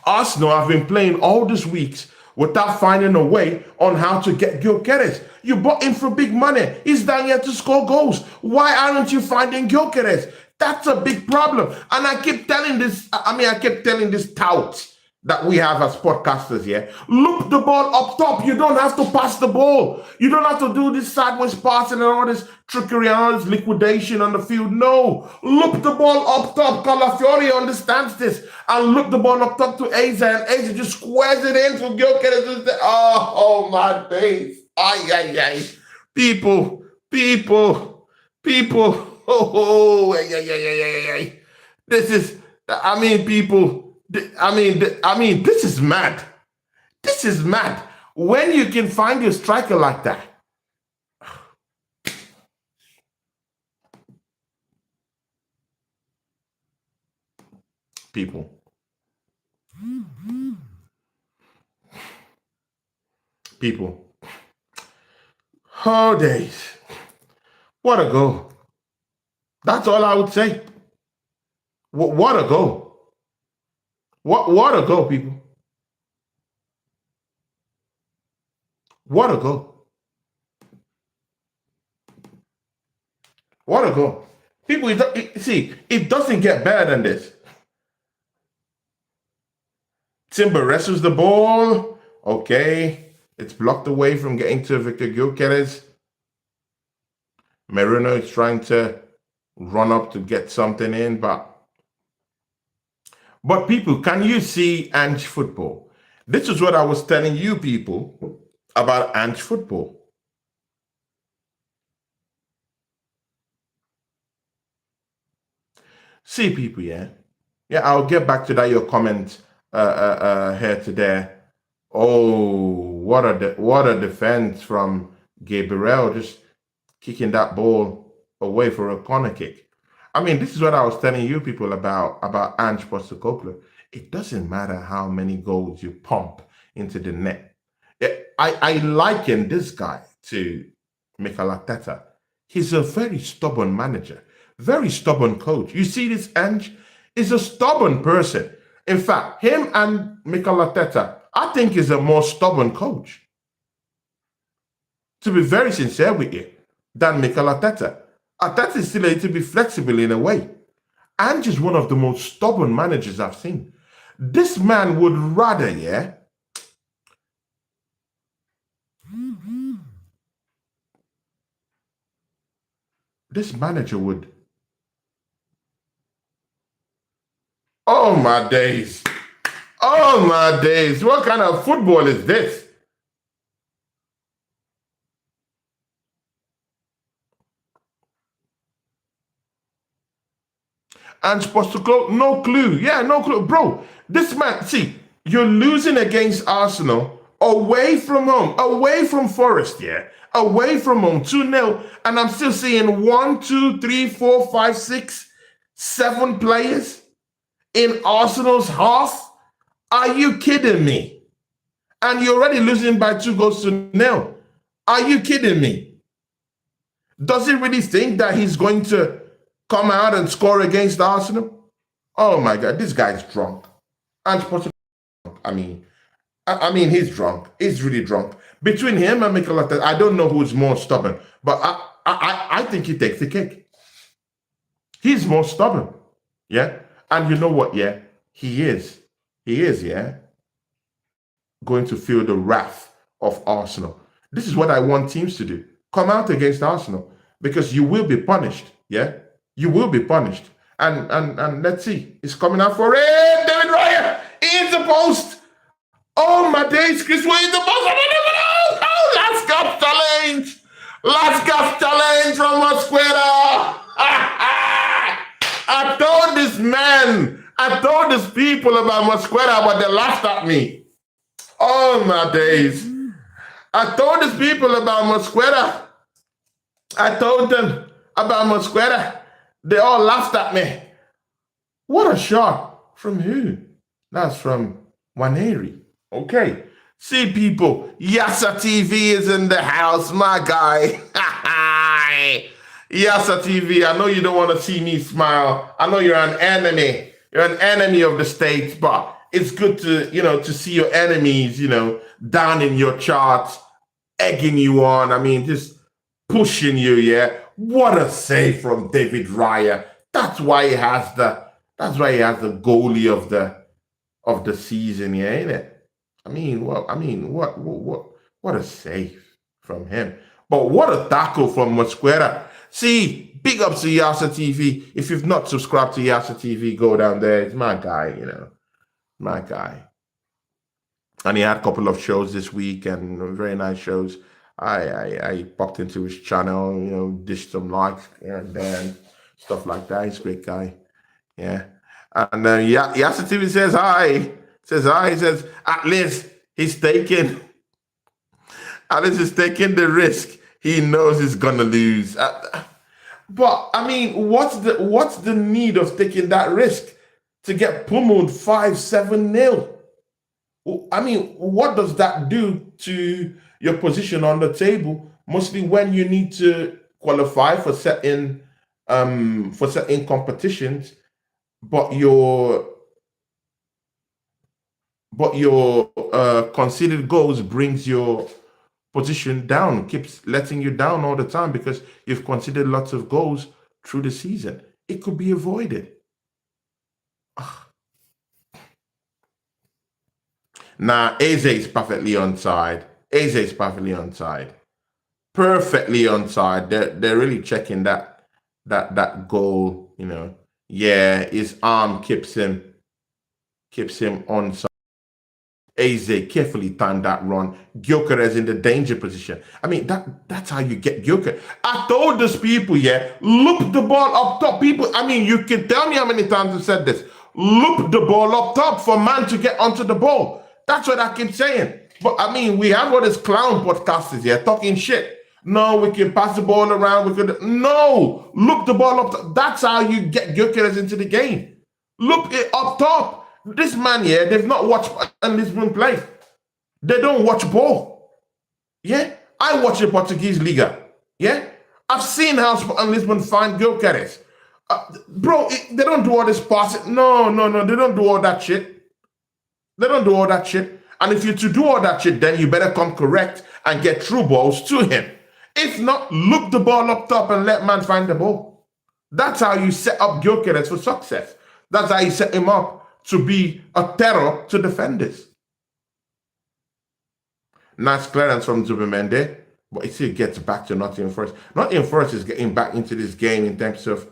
Arsenal have been playing all these weeks without finding a way on how to get Gyökeres. You bought him for big money. He's down here to score goals. Why aren't you finding Gyökeres? That's a big problem. And I keep telling this, I keep telling this tout that we have as podcasters here. Look the ball up top. You don't have to pass the ball. You don't have to do this sideways passing and all this trickery and all this liquidation on the field. No. Look the ball up top. Calafiori understands this. And look the ball up top to Eze. And Eze just squares it in for Gyökeres. Oh, my days. Ay, ay, ay. People. Oh, ay, ay, ay, ay, ay. This is, people. This is mad. This is mad. When you can find your striker like that. People. Oh, days. What a goal. That's all I would say. What a goal. What a goal, people. What a goal. What a goal. People, it doesn't get better than this. Timber wrestles the ball. Okay. It's blocked away from getting to Victor Gyökeres. Merino is trying to run up to get something in, but people, can you see Ange football? This is what I was telling you people about Ange football. See, people, yeah, I'll get back to that. Your comment here today. Oh, what a defense from Gabriel, just kicking that ball away for a corner kick. This is what I was telling you people about Ange Postecoglou. It doesn't matter how many goals you pump into the net. I liken this guy to Mikel Arteta. He's a very stubborn manager, very stubborn coach. You see this Ange is a stubborn person. In fact, him and Mikel Arteta, I think, is a more stubborn coach, to be very sincere with you, than Mikel Arteta. Arteta is still able to be flexible in a way. Ange is one of the most stubborn managers I've seen. This man would rather, this manager would. Oh, my days. Oh, my days. What kind of football is this? Ange Postecoglou, no clue. Yeah, no clue. Bro, this man, see, you're losing against Arsenal away from home, away from Forest, away from home, 2-0, and I'm still seeing 1, 2, 3, 4, 5, 6, 7 players in Arsenal's half. Are you kidding me? And you're already losing by 2-0. Are you kidding me? Does he really think that he's going to come out and score against Arsenal? Oh my God, this guy's drunk. And he's drunk. He's really drunk. Between him and Mikel Arteta, I don't know who's more stubborn, but I think he takes the cake. He's more stubborn, And you know what, he is, going to feel the wrath of Arsenal. This is what I want teams to do. Come out against Arsenal, because you will be punished, You will be punished. And let's see. It's coming out for it. David Raya in the post. Oh, my days. Chris Way in the post. Oh, last gap challenge. Last gap challenge from Mosquera. I told this man, I told these people about Mosquera, but they laughed at me. Oh, my days. I told these people about Mosquera. I told them about Mosquera. They all laughed at me. What a shot. From who? That's from Waneri. Okay. See, people, Yasa TV is in the house, my guy. Yasa TV, I know you don't want to see me smile. I know you're an enemy. You're an enemy of the state, but it's good to, to see your enemies, down in your charts, egging you on. I mean, just pushing you, yeah. What a save from David Raya. That's why he has the goalie of the season, yeah, ain't it? What a save from him. But what a tackle from Mosquera. See, big ups to Yasa TV. If you've not subscribed to Yasa TV, go down there. It's my guy, my guy. And he had a couple of shows this week and very nice shows. I popped into his channel, dished some likes here and there and stuff like that. He's a great guy. Yeah. And Yasa TV says hi. He says, at least he's taking the risk. He knows he's gonna lose. But I mean, what's the need of taking that risk to get pummeled 5-7-0? I mean, what does that do to your position on the table? Mostly when you need to qualify for certain competitions, but your conceded goals brings your position down, keeps letting you down all the time because you've conceded lots of goals through the season. It could be avoided. Nah, Eze is perfectly onside. Perfectly onside. They're really checking that goal, Yeah, his arm keeps him onside. Eze carefully timed that run. Gyökeres in the danger position. I mean, that's how you get Gyökeres. I told these people, loop the ball up top. People, I mean, you can tell me how many times I've said this. Loop the ball up top for man to get onto the ball. That's what I keep saying. But I mean, we have all these clown podcasters here talking shit. No, we can pass the ball around. No, loop the ball up top. That's how you get Gyökeres into the game. Loop it up top. This man here, they've not watched Lisbon play. They don't watch ball. Yeah? I watch the Portuguese Liga. Yeah? I've seen how Lisbon find Gyökeres. Bro, they don't do all this passing. No. They don't do all that shit. And if you're to do all that shit, then you better come correct and get through balls to him. If not, loop the ball up top and let man find the ball. That's how you set up Gyökeres for success. That's how you set him up to be a terror to defenders. Nice clearance from Zubimendi, but it still gets back to Nottingham Forest. Nottingham Forest is getting back into this game in terms of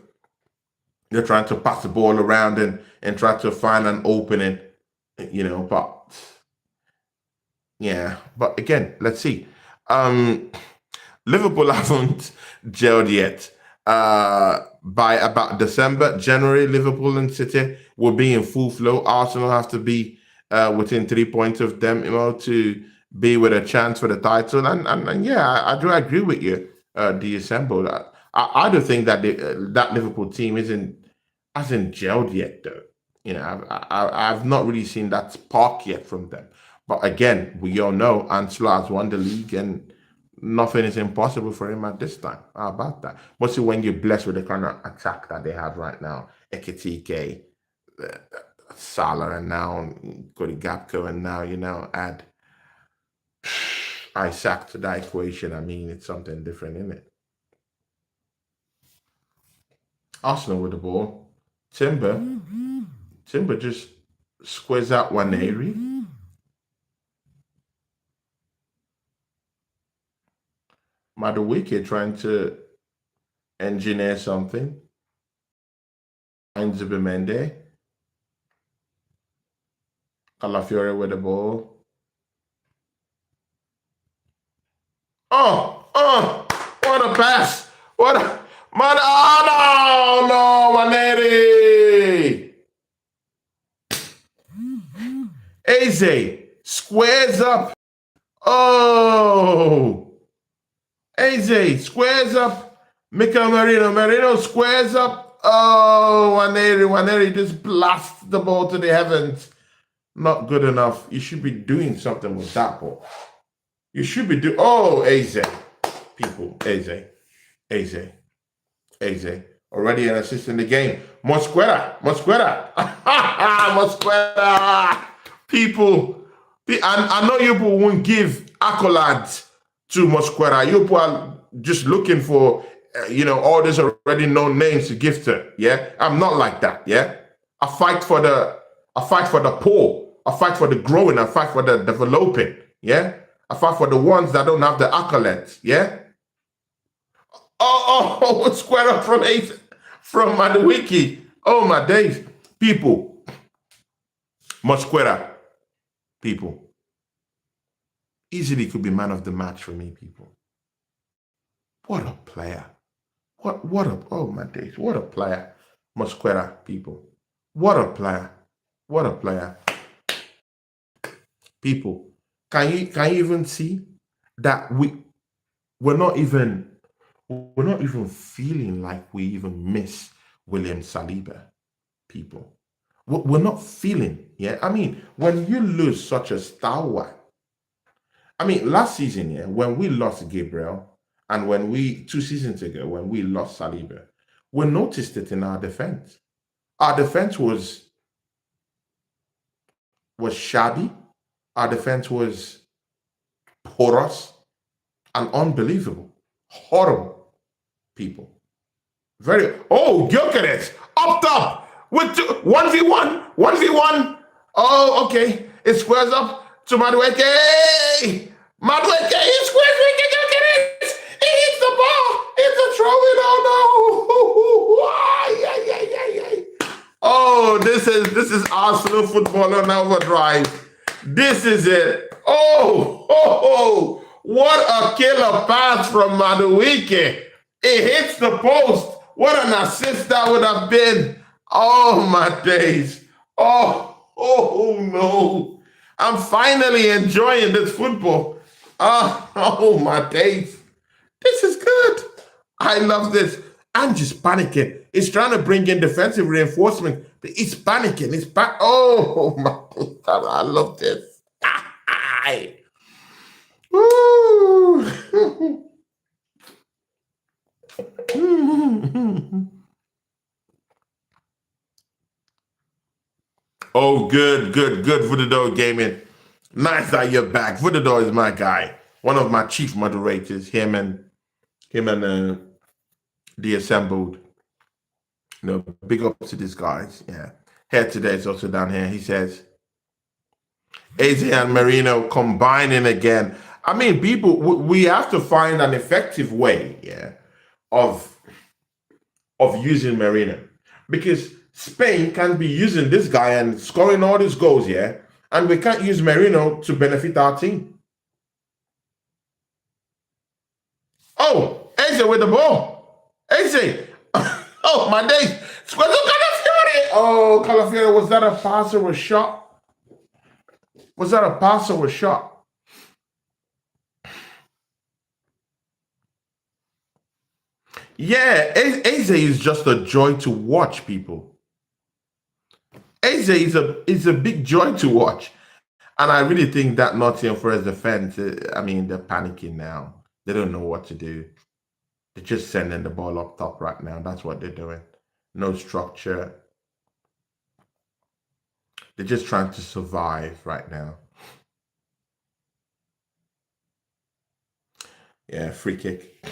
they're trying to pass the ball around and try to find an opening, but again, let's see. Liverpool haven't gelled yet. By about December, January, Liverpool and City will be in full flow. Arsenal have to be within 3 points of them, to be with a chance for the title. And yeah, I do agree with you, Deassemble. I do think that that Liverpool team hasn't gelled yet, though. I've not really seen that spark yet from them. But again, we all know Ansel has won the league and nothing is impossible for him at this time. How about that? Mostly when you're blessed with the kind of attack that they have right now. Ekitike, Salah, and now Cody Gakpo, and now, add Isaac to that equation. I mean, it's something different, isn't it? Arsenal with the ball. Timber just squares out Waneri. Madueke trying to engineer something. Finds Zubimendi. Calafiore with the ball. Oh, what a pass. What a... Oh, no, Waneri. Eze squares up. Oh. Eze squares up. Mikel Merino squares up. Oh, Waneri just blasts the ball to the heavens. Not good enough. You should be doing something with that ball. You should be doing... Oh, Eze. People, Eze. Already an assist in the game. Mosquera. Mosquera. People, I know you people won't give accolades to Mosquera. You people are just looking for, all these already known names to give to. Yeah, I'm not like that. Yeah, I fight for the poor. I fight for the growing. I fight for the developing. Yeah, I fight for the ones that don't have the accolades. Yeah. Square up from Maduwiki. Oh my days, people. Mosquera, people. Easily could be man of the match for me, people. What a player. Oh my days, what a player. Mosquera, people. What a player. What a player. People, can you even see that we're not even feeling like we even miss William Saliba, people. We're not feeling, yeah. I mean, when you lose such a stalwart, I mean, last season, yeah, when we lost Gabriel, and 2 seasons ago, when we lost Saliba, we noticed it in our defense. Our defense was shabby. Our defense was porous and unbelievable. Horrible, people. Gyökeres up top with 1v1, 1v1. Oh, okay. It squares up to Madueke. Madueke, he squares with Gyökeres. He hits the ball. It's a throw in. Oh, this is Arsenal football on overdrive. This is it. What a killer pass from Madueke. It hits the post. What an assist that would have been. Oh, my days. Oh no. I'm finally enjoying this football. Oh, my days. This is good. I love this. I'm just panicking. It's trying to bring in defensive reinforcement, but it's panicking. Oh, my God. I love this. Woo. Oh, good. Voodoo Gaming. Nice that you're back. Voodoo is my guy. One of my chief moderators. Him and the assembled. Big up to these guys. Yeah. Here today is also down here. He says, Eze and Merino combining again. I mean, people, we have to find an effective way, yeah, of using Merino, because Spain can be using this guy and scoring all these goals, yeah, and we can't use Merino to benefit our team. Oh, Eze with the ball. Eze. Oh, my days. Oh, Calafiore, was that a pass or a shot? Was that a pass or a shot? Yeah, Eze is just a joy to watch, people. Eze is a big joy to watch. And I really think that Nottingham Forest defense, I mean, they're panicking now. They don't know what to do. They're just sending the ball up top right now. That's what they're doing. No structure. They're just trying to survive right now. Yeah, free kick.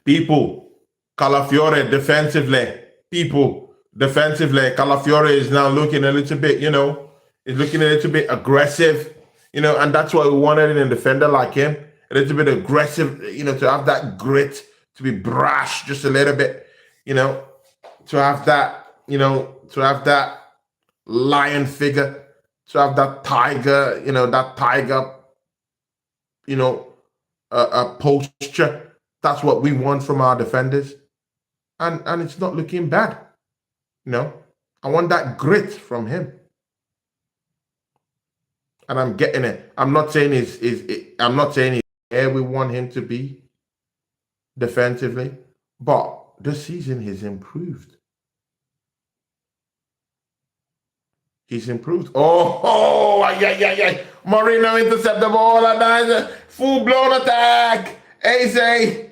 People, Calafiore defensively. People, defensively, Calafiore is now looking a little bit, is looking a little bit aggressive, and that's what we wanted in a defender like him. A little bit aggressive, to have that grit, to be brash just a little bit, to have that, to have that lion figure, to have that tiger, a posture. That's what we want from our defenders. And it's not looking bad. I want that grit from him. And I'm getting it. I'm not saying he's where we want him to be defensively, but this season he's improved. He's improved. Yeah. Marino intercept the ball, and that's a full-blown attack. Eze.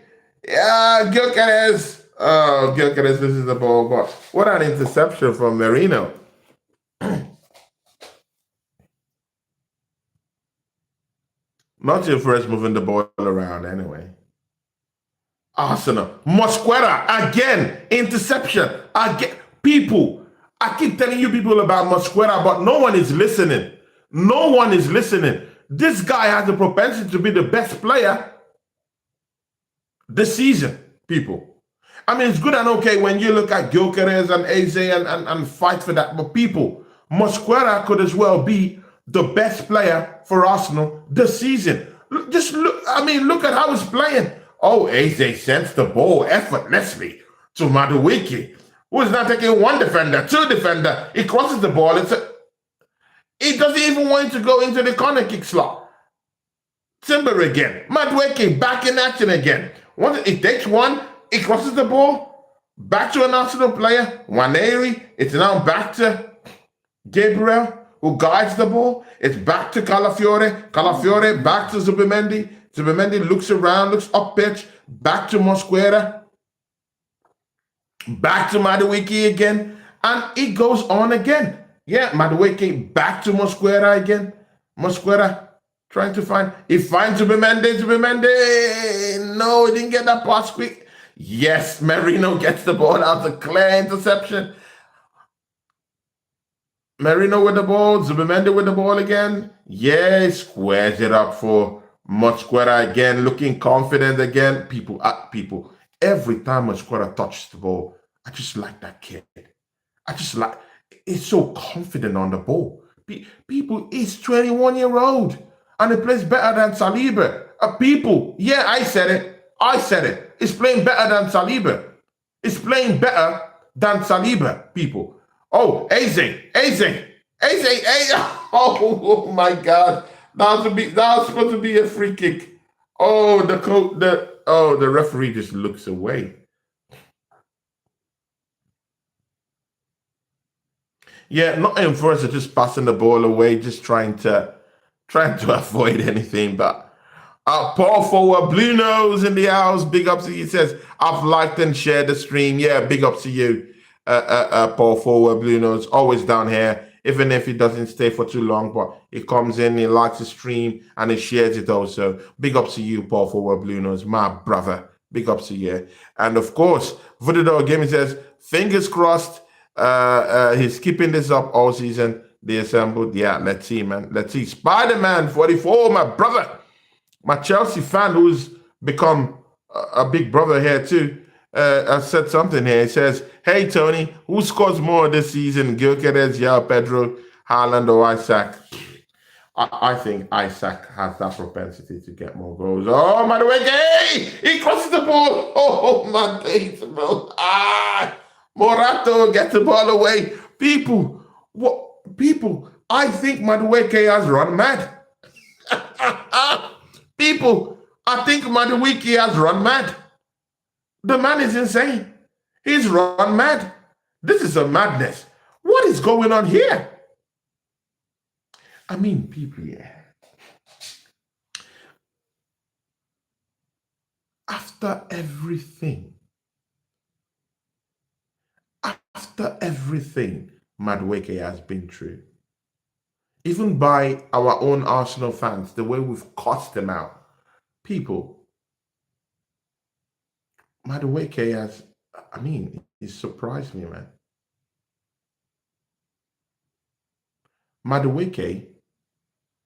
Yeah, Gyökeres. Gyökeres, this is the ball. But what an interception from Marino. Nottingham Forest moving the ball around anyway. Arsenal. Mosquera, again, interception. Again, people. I keep telling you people about Mosquera, but no one is listening. No one is listening. This guy has the propensity to be the best player this season, people. I mean, it's good and okay when you look at Gyökeres and Eze and fight for that, but people, Mosquera could as well be the best player for Arsenal this season. Just look, I mean, look at how he's playing. Oh, Eze sends the ball effortlessly to Madueke, who is now taking one defender, two defender. He crosses the ball. He doesn't even want to go into the corner kick slot. Timber again. Madueke back in action again. Once it takes one, he crosses the ball back to an Arsenal player. Waneri. It's now back to Gabriel, who guides the ball. It's back to Calafiore. Calafiore back to Zubimendi. Zubimendi looks around, looks up pitch. Back to Mosquera. Back to Madueke again. And it goes on again. Yeah, Madueke back to Mosquera again. Mosquera trying to find. He finds Zubimendi. Zubimendi. No, he didn't get that pass quick. Yes, Merino gets the ball out. A clear interception. Merino with the ball. Zubimendi with the ball again. Yeah, he squares it up for Mosquera again. Looking confident again. People, every time Mosquera touches the ball, I just like that kid. I just like, he's so confident on the ball. People, he's 21-year-old and he plays better than Saliba. People, yeah, I said it. He's playing better than Saliba. He's playing better than Saliba, people. Oh, Eze. Oh my God. That was supposed to be a free kick. Oh, the referee just looks away. Yeah, Nottingham Forest are just passing the ball away, just trying to avoid anything. But Paul Forward, Blue Nose in the house, big up to you. He says, I've liked and shared the stream. Yeah, big up to you, Paul Forward, Blue Nose, always down here, even if he doesn't stay for too long, but he comes in, he likes the stream, and he shares it also. Big up to you, Paul Forward, Blue Nose, my brother. Big up to you. And of course, Voodoo Gaming says, fingers crossed, he's keeping this up all season. They assembled. Yeah, let's see, man. Let's see. Spider-Man 44, my brother. My Chelsea fan who's become a big brother here too. Said something here. He says, hey, Tony, who scores more this season? Gyökeres, João Pedro, Haaland, or Isaac? I think Isaac has that propensity to get more goals. Oh, Madueke! He crosses the ball. Oh, my days, bro. Morato gets the ball away. People, I think Madueke has run mad. People, I think Madueke has run mad. The man is insane. He's run mad. This is a madness. What is going on here? I mean, people, yeah. After everything Madueke has been through, even by our own Arsenal fans, the way we've cussed them out, people, Madueke has, I mean, he surprised me, man. Madueke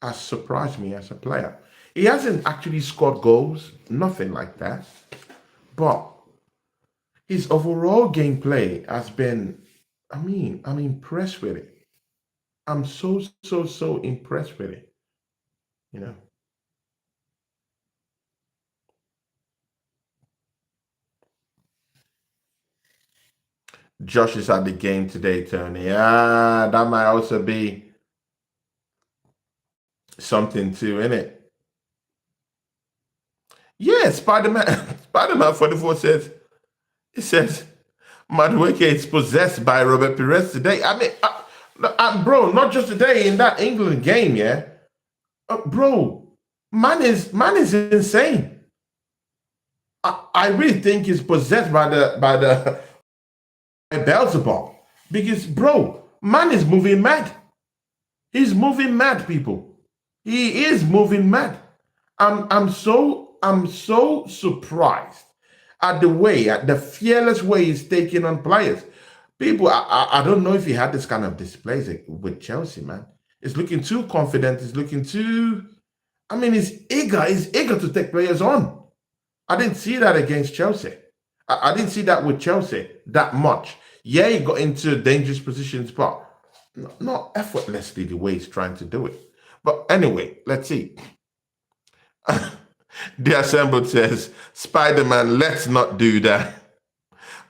has surprised me as a player. He hasn't actually scored goals, nothing like that. But his overall gameplay has been, I'm impressed with it. I'm so impressed with it. You know. Josh is at the game today, Tony. That might also be something too, innit? Yeah, Spider-Man 44 says, Madueke is possessed by Robert Pires today. I mean, bro, not just today, in that England game, yeah? Bro, man is insane. I really think he's possessed by the Beelzebub. Because, bro, man is moving mad. He's moving mad, people. He is moving mad. I'm so surprised at the fearless way he's taking on players. People, I don't know if he had this kind of displays with Chelsea, man. He's looking too confident. He's looking too. I mean, he's eager. He's eager to take players on. I didn't see that against Chelsea. I didn't see that with Chelsea that much. Yeah, he got into dangerous positions, but not effortlessly the way he's trying to do it. But anyway, let's see. The Assembled says, Spider-Man, let's not do that.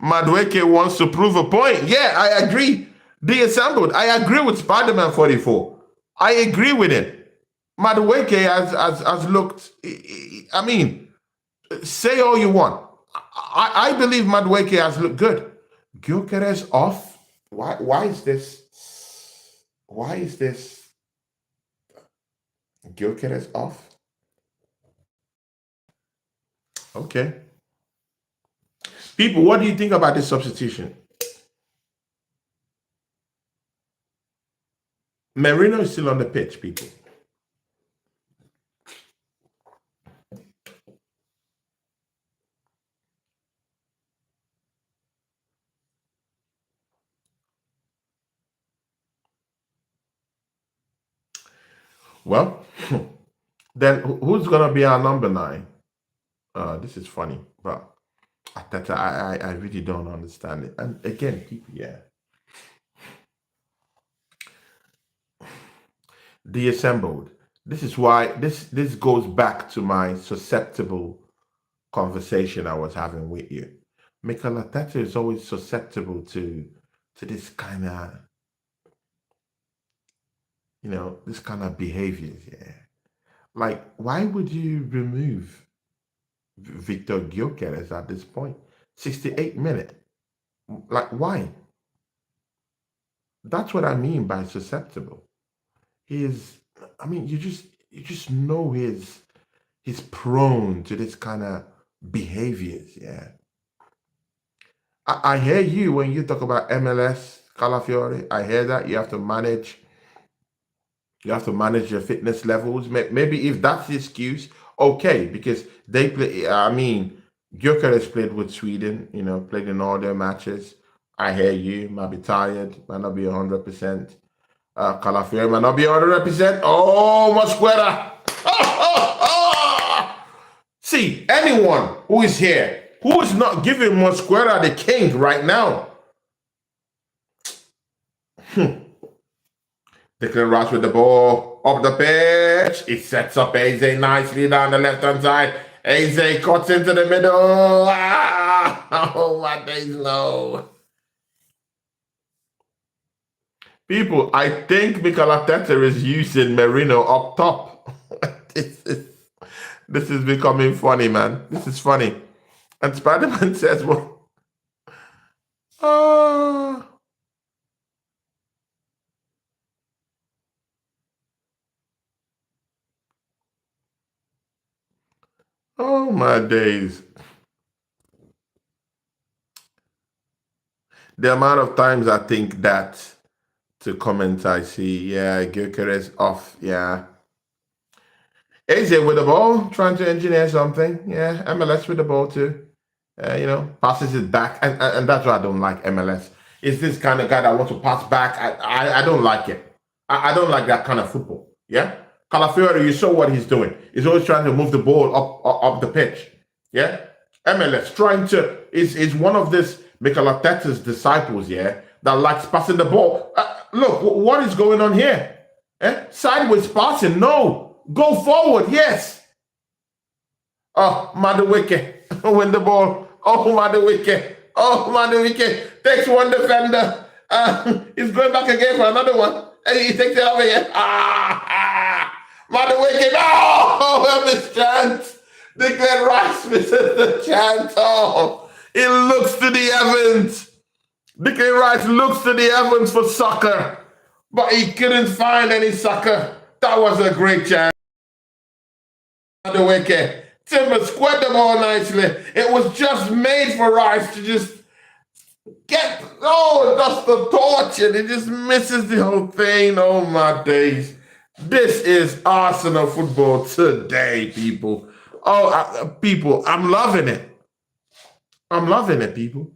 Madueke wants to prove a point. Yeah, I agree. The Assembled, I agree with Spider-Man 44. I agree with him. Madueke has looked, I mean, say all you want. I believe Madueke has looked good. Gyökeres off. Why is this? Why is this? Gyökeres off. Okay. People, what do you think about this substitution? Merino is still on the pitch, people. Well, then who's going to be our number 9? This is funny, but I really don't understand it. And again, people, yeah. The Assembled. This is why this goes back to my susceptible conversation I was having with you. Mikel Arteta is always susceptible to this kind of, this kind of behaviors. Yeah, like why would you remove Victor Gyökeres at this point? 68 minute. Like why? That's what I mean by susceptible. I mean, you just know he's prone to this kind of behaviors. Yeah. I hear you when you talk about MLS, Calafiore. I hear that you have to manage your fitness levels. Maybe if that's the excuse, okay, because they play. I mean, Gyökeres played with Sweden. Played in all their matches. I hear you. Might be tired. Might not be 100%. Calafiore might not be 100%. Oh, Mosquera. See, anyone who is here who is not giving Mosquera the king right now. Declan Rice with the ball up the pitch. It sets up Eze nicely down the left-hand side. Eze cuts into the middle. Oh, my days low. People, I think Mikel Arteta is using Merino up top. This is becoming funny, man. This is funny. And Spider-Man says, well, oh my days. The amount of times I think that to comment I see, yeah, Gyökeres off, yeah. Eze with the ball, trying to engineer something. Yeah, MLS with the ball too. Passes it back. And that's why I don't like MLS. Is this kind of guy that wants to pass back? I don't like it. I don't like that kind of football. Yeah? Calafiore, you saw what he's doing. He's always trying to move the ball up the pitch. Yeah? MLS is one of this Mikel Arteta's disciples, yeah, that likes passing the ball. Look, what is going on here? Sideways passing? No. Go forward, yes. Oh, Madueke, win the ball. Oh, Madueke. Oh, Madueke takes one defender. He's going back again for another one. And he takes it over here. Madueke, no! I missed chance. Declan Rice misses the chance. Oh, it looks to the heavens. Declan Rice looks to the heavens for soccer, but he couldn't find any soccer. That was a great chance. Madueke. Timber squared the ball nicely. It was just made for Rice to just get, that's the torch, and it just misses the whole thing. Oh, my days. This is Arsenal football today, people. Oh, people, I'm loving it. I'm loving it, people.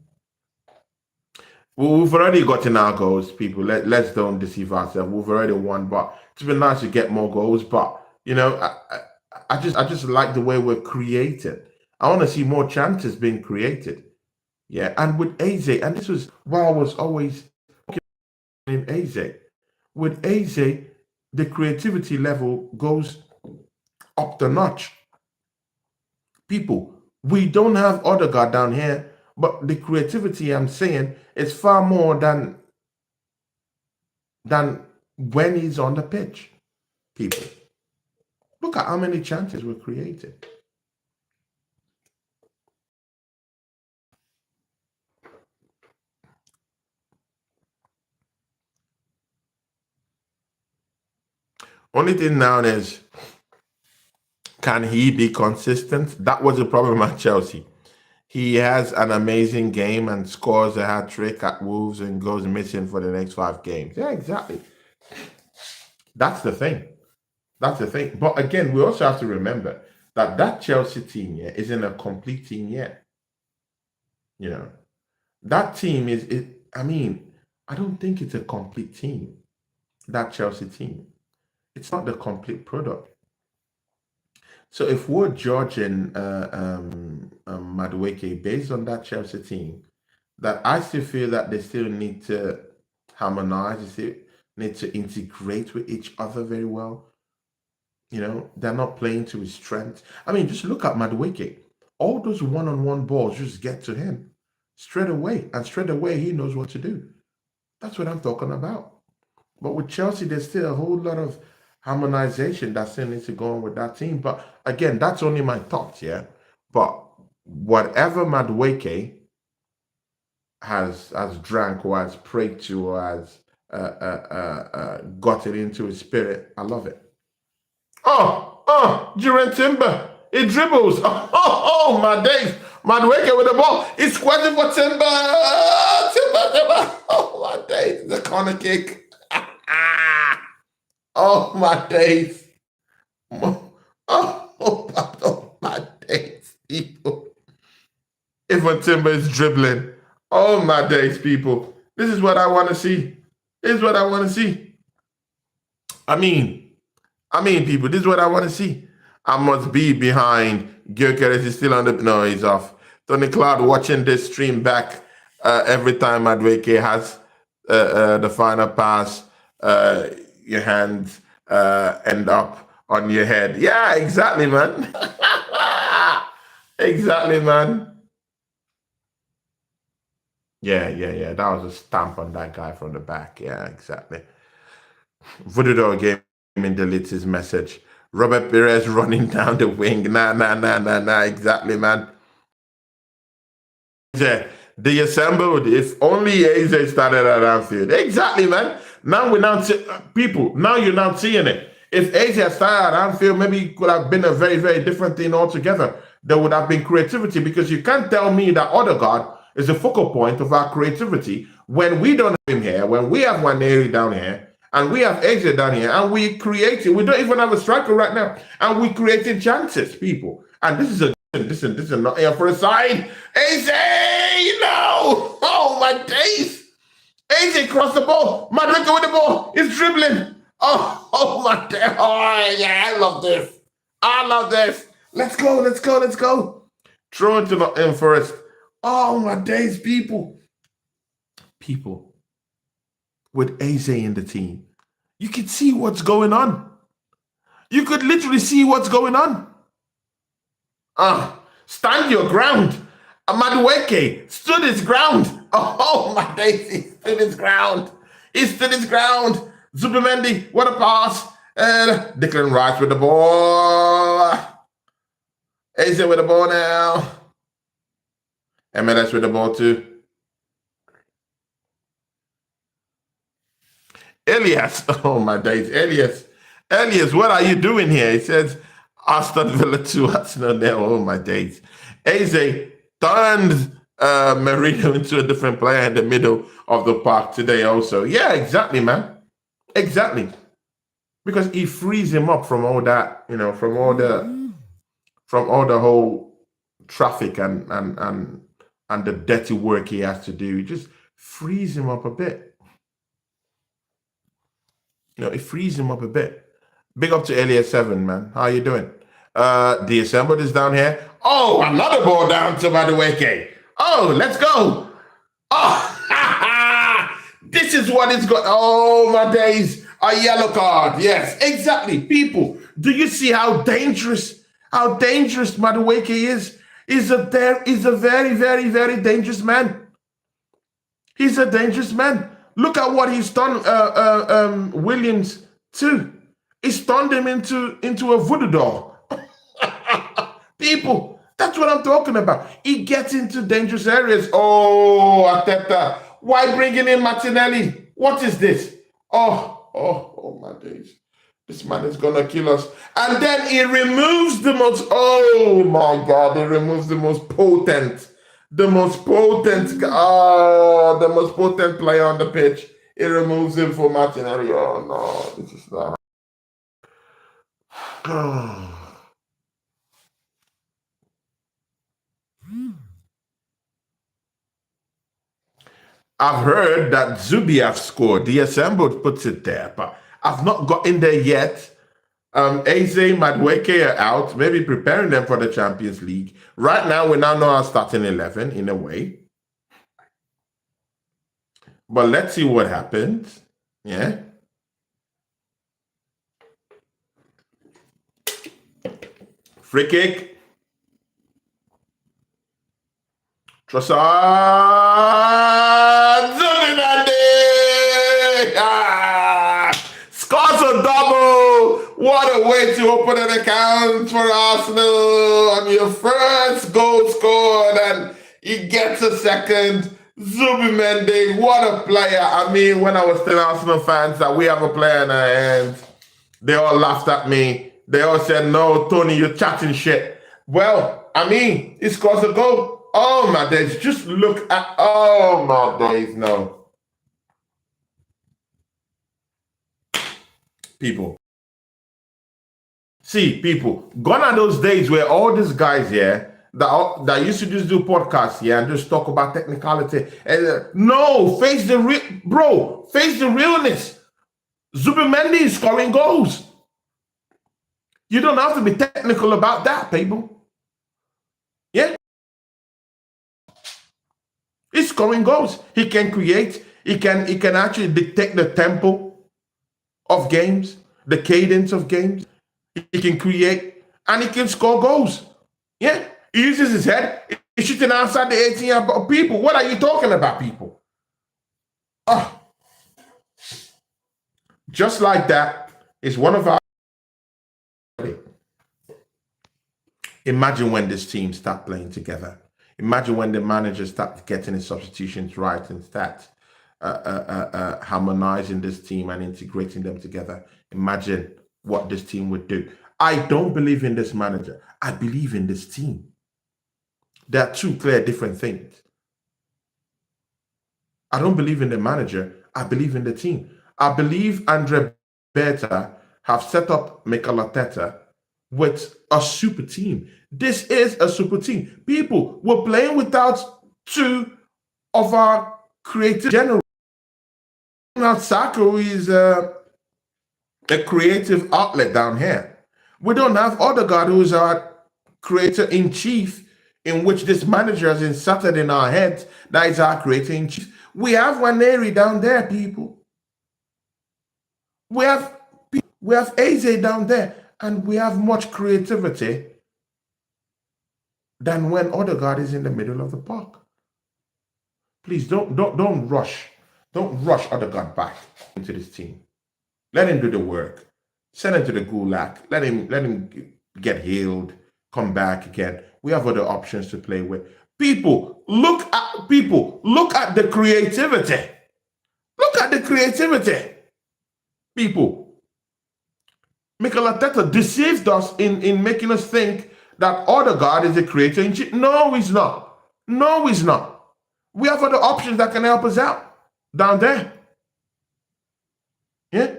Well, we've already gotten our goals, people. Let's don't deceive ourselves. We've already won, but it's been nice to get more goals. But you know, I just like the way we're created. I want to see more chances being created. Yeah, and with Eze, and this was why I was always in Eze. With Eze, the creativity level goes up the notch. People, we don't have Odegaard down here, but the creativity I'm saying is far more than when he's on the pitch. People, look at how many chances were created. Only thing now is, can he be consistent? That was the problem at Chelsea. He has an amazing game and scores a hat trick at Wolves and goes missing for the next 5 games. Yeah, exactly. That's the thing. That's the thing. But again, we also have to remember that Chelsea team here isn't a complete team yet. You know, that team is. I mean, I don't think it's a complete team. That Chelsea team, it's not the complete product. So if we're judging Madueke based on that Chelsea team, that I still feel that they still need to harmonize, they still need to integrate with each other very well. You know, they're not playing to his strength. I mean, just look at Madueke. All those one-on-one balls just get to him straight away, and straight away he knows what to do. That's what I'm talking about. But with Chelsea, there's still a whole lot of harmonization that still needs to go on with that team. But again, that's only my thoughts, yeah. But whatever Madueke has drank or has prayed to or has gotten into his spirit, I love it. Duran Timber. It dribbles. Oh, my days. Madueke with the ball. He's squatting for Timber. Timber. Oh, my days. The corner kick. Oh, my days. Oh, my days, people. If Timber is dribbling. Oh, my days, people. This is what I want to see. This is what I want to see. I mean, people, this is what I want to see. I must be behind. Gyökeres is still on the... No, he's off. Tony Cloud watching this stream back every time Madueke has the final pass. Your hands end up on your head. Yeah, exactly, man. Exactly, man. Yeah. That was a stamp on that guy from the back. Yeah, exactly. Voodoo Gaming deletes his message. Robert Perez running down the wing. Nah. Exactly, man. Yeah, they assembled. If only Eze started at Anfield. Exactly, man. Now we're now people. Now you're not seeing it. If Eze had started at Anfield, maybe it could have been a very, very different thing altogether. There would have been creativity, because you can't tell me that Odegaard is the focal point of our creativity when we don't have him here, when we have Waneri down here, and we have Eze down here, and we created. We don't even have a striker right now, and we created chances, people. And this is not here for a side. Eze, no! Oh my days! Eze crossed the ball. Madueke with the ball. He's dribbling. Oh my days! Oh yeah, I love this. Let's go. Throw into Nottingham Forest. Oh my days, people. With Eze in the team, you could see what's going on. You could literally see what's going on. Stand your ground. Madueke stood his ground. Oh my days, he stood his ground. Zubimendi, what a pass. And Declan Rice with the ball. Eze with the ball now. MLS with the ball too. Elias, oh my days, Elias, what are you doing here? He says, Aston Villa 2, Arsenal there. Oh my days. Eze turned Merino into a different player in the middle of the park today also. Yeah, exactly, man. Exactly. because he frees him up from all that, from all the whole traffic and the dirty work he has to do. It just frees him up a bit. It frees him up a bit. Big up to Elliot 7, man. How you doing? The assembled is down here. Oh, another ball down to Madueke. Oh, let's go. Oh, this is what it's got. Oh, my days. A yellow card. Yes, exactly. People, do you see how dangerous Madueke is? He's a very, very, very dangerous man. He's a dangerous man. Look at what he's done, Williams, too. He's turned him into a voodoo doll. People, that's what I'm talking about. He gets into dangerous areas. Oh, Ateta, why bringing in Martinelli? What is this? Oh, my days. This man is going to kill us. And then he removes the most, oh my God, he removes the most potent player on the pitch. He removes him for Martinelli. Oh no, this is not. I've heard that Zubiak scored. The assembled puts it there, but I've not got in there yet. Eze, Madueke are out, maybe preparing them for the Champions League. Right now, we now know our starting 11 in a way. But let's see what happens. Yeah. Free kick. Trossard, scores a double. What a way to open an account for Arsenal on your first goal scored, and he gets a second. Zubimendi, what a player. I mean, when I was still Arsenal fans that we have a player in our hands, they all laughed at me. They all said, no, Tony, you're chatting shit. Well, I mean, he scores a goal. Oh, my days. Just look at... Oh, my days. No. People. See, people. Gone are those days where all these guys here that used to just do podcasts here and just talk about technicality. No, face the realness. Zubimendi is scoring goals. You don't have to be technical about that, people. Yeah. He's scoring goals. He can create. He can actually dictate the tempo of games, the cadence of games. He can create and he can score goals. Yeah. He uses his head. He's shooting outside the 18-yard box. People, what are you talking about, people? Oh. Just like that is one of our... Imagine when this team start playing together. Imagine when the manager starts getting his substitutions right and starts harmonizing this team and integrating them together. Imagine what this team would do. I don't believe in this manager. I believe in this team. There are two clear different things. I don't believe in the manager. I believe in the team. I believe Andre Berta have set up Mikel Arteta with a super team. This is a super team. People, we're playing without two of our creative generals. Now, Sako is a creative outlet down here. We don't have Odegaard, who is our creator-in-chief, in which this manager has inserted in our heads that is our creator-in-chief. We have Waneri down there, people. We have Eze down there, and we have much creativity than when Odegaard is in the middle of the park. Please don't rush. Don't rush Odegaard back into this team. Let him do the work. Send him to the gulag. Let him get healed. Come back again. We have other options to play with. People, look at the creativity. Look at the creativity. People, Mikel Arteta deceived us in making us think that Odegaard is a creator in chief. No, he's not. No, he's not. We have other options that can help us out down there. Yeah.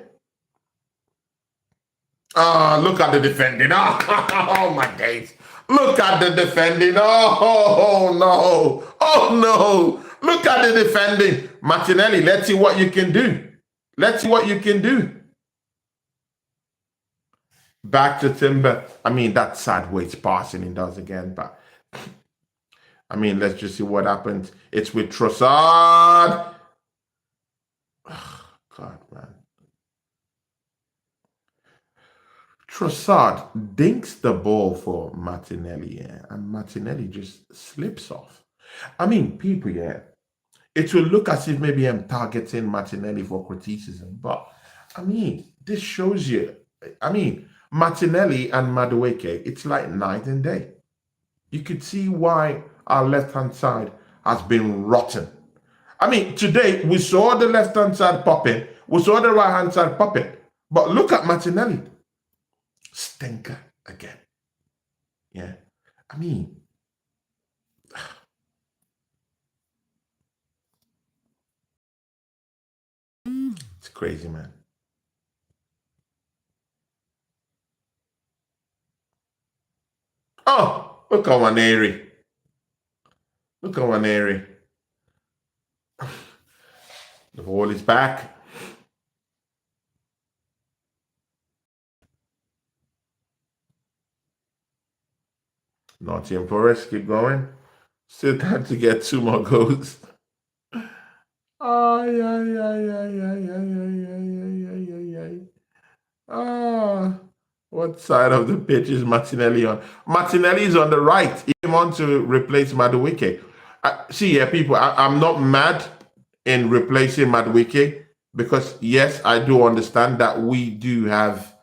Look at the defending. Oh my days. Look at the defending. Oh no. Oh no. Look at the defending. Martinelli, let's see what you can do. Let's see what you can do. Back to Timber. I mean, that's sideways passing he does again, but I mean, let's just see what happens. It's with Trossard. Oh, God, man. Trossard dinks the ball for Martinelli, yeah, and Martinelli just slips off. I mean, people, yeah, it will look as if maybe I'm targeting Martinelli for criticism, but I mean, this shows you, I mean, Martinelli and Madueke, it's like night and day. You could see why our left-hand side has been rotten. I mean, today we saw the left-hand side popping, we saw the right-hand side popping, but look at Martinelli. Stinker again. Yeah. I mean, it's crazy, man. Oh, look at Waneri. Look at Waneri. The ball is back. Nottingham Forest, keep going. Still time to get 2 more goals. Ay, ay, ay, ay, ay, ay, ay, ay, ay, ay, ay. Ah, what side of the pitch is Martinelli on? Martinelli is on the right. He came on to replace Madueke. See, yeah, people, I'm not mad in replacing Madueke because, yes, I do understand that we do have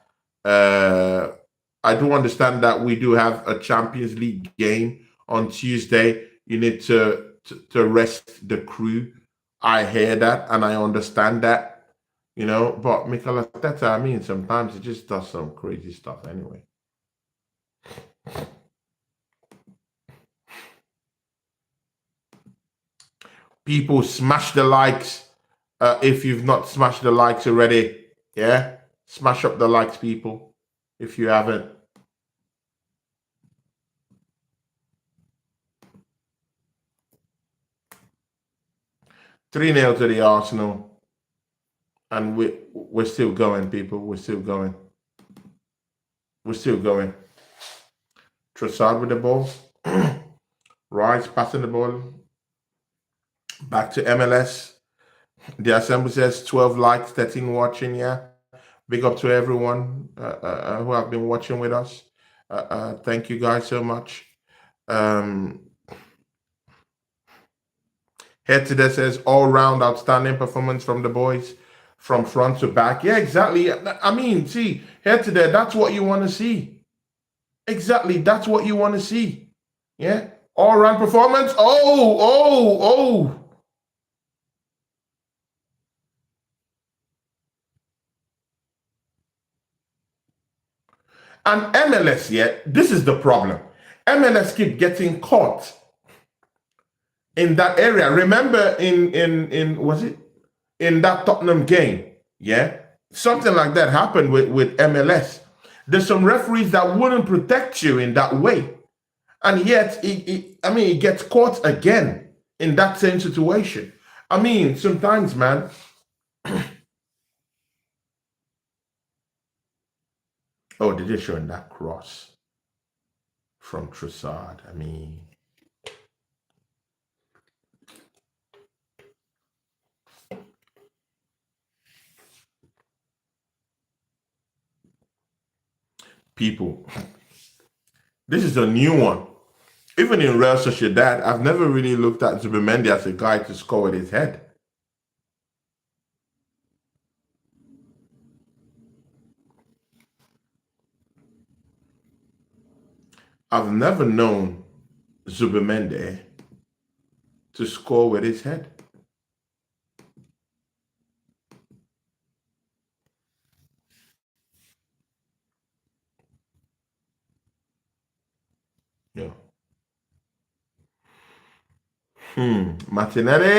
I do understand that we do have a Champions League game on Tuesday. You need to rest the crew. I hear that and I understand that, you know. But Mikel Arteta, I mean, sometimes he just does some crazy stuff anyway. People, smash the likes. If you've not smashed the likes already, yeah, smash up the likes, people. If you haven't. 3-0 to the Arsenal. And we're still going, people. We're still going. We're still going. Trossard with the ball. Rice passing the ball. Back to MLS. The assembly says 12 likes, 13 watching, yeah. Big up to everyone who have been watching with us. Thank you guys so much. Head to that says all-round outstanding performance from the boys from front to back. Yeah, exactly. I mean, see, head to there, that's what you want to see. Exactly, that's what you want to see. Yeah, all-round performance. Oh. And MLS, yeah, this is the problem. MLS keep getting caught in that area. Remember in was it in that Tottenham game? Yeah, something like that happened with MLS. There's some referees that wouldn't protect you in that way, and yet he gets caught again in that same situation. I mean, sometimes, man. Oh, they're just showing that cross from Trossard. I mean, people, this is a new one. Even in Real Sociedad, I've never really looked at Zubimendi as a guy to score with his head. I've never known Zubimendi to score with his head. Yeah. Martinelli!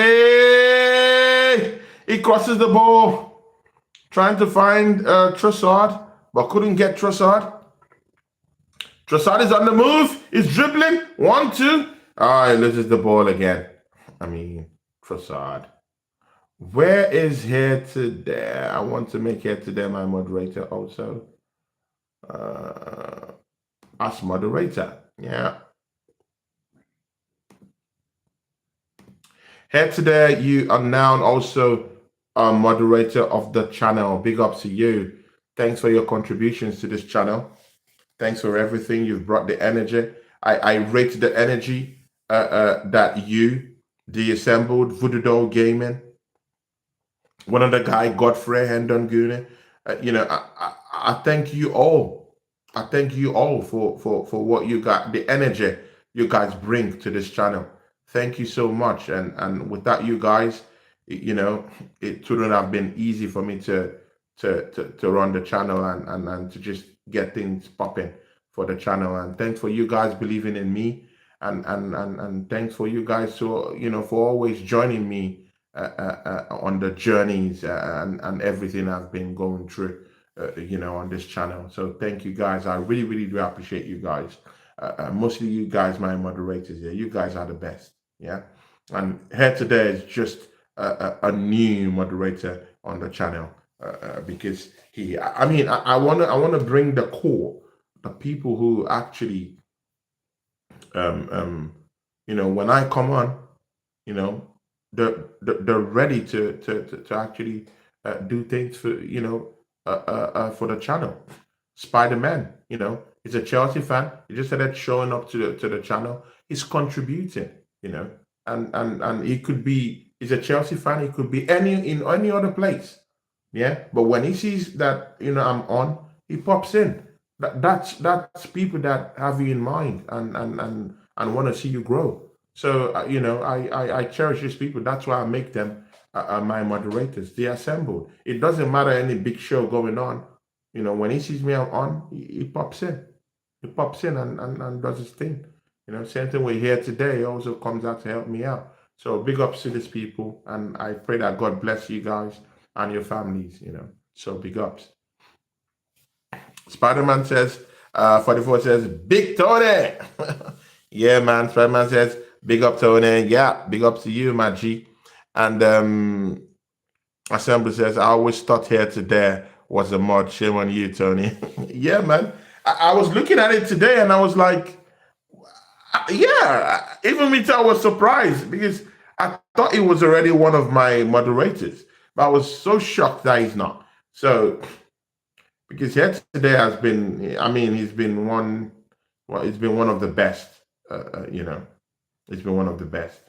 He crosses the ball, trying to find Trossard. but couldn't get Trossard. Trossard is on the move. He's dribbling. 1, 2. He loses the ball again. I mean, Trossard. Where is here today? I want to make here today my moderator also. As moderator. Yeah. Here today, you are now also a moderator of the channel. Big ups to you. Thanks for your contributions to this channel. Thanks for everything. You've brought the energy. I rate the energy that you, the assembled Voodoo Doll Gaming, one of the guy, Godfrey Hendon Gune, I thank you all. I thank you all for what you got, the energy you guys bring to this channel. Thank you so much. And without you guys, it wouldn't have been easy for me to run the channel and to just get things popping for the channel. And thanks for you guys believing in me, and thanks for you guys for always joining me on the journeys and everything I've been going through on this channel. So thank you guys. I really, really do appreciate you guys. Mostly you guys, my moderators here. You guys are the best. Yeah. And here today is just a new moderator on the channel because I want to bring the core, the people who actually when I come on, they're ready to actually do things for the channel. Spider-Man, he's a Chelsea fan. He just started showing up to the channel. He's contributing, and he could be. He's a Chelsea fan. He could be in any other place, yeah. But when he sees that I'm on, he pops in. That's people that have you in mind and want to see you grow. So I cherish these people. That's why I make them my moderators. They assembled. It doesn't matter any big show going on. When he sees me on, he pops in. He pops in and does his thing. Same thing we're here today. He also comes out to help me out. So big ups to these people, and I pray that God bless you guys and your families. So big ups. Spider-Man says, 44 says, Big Tony. Yeah, man. Spider-Man says, big up, Tony. Yeah, big up to you, my G. And Assembly says, I always thought here today was a mod. Shame on you, Tony. Yeah, man. I was looking at it today and I was like, yeah, even me too, I was surprised because I thought he was already one of my moderators. But I was so shocked that he's not. So, because here today has been, he's been one of the best, He's been one of the best.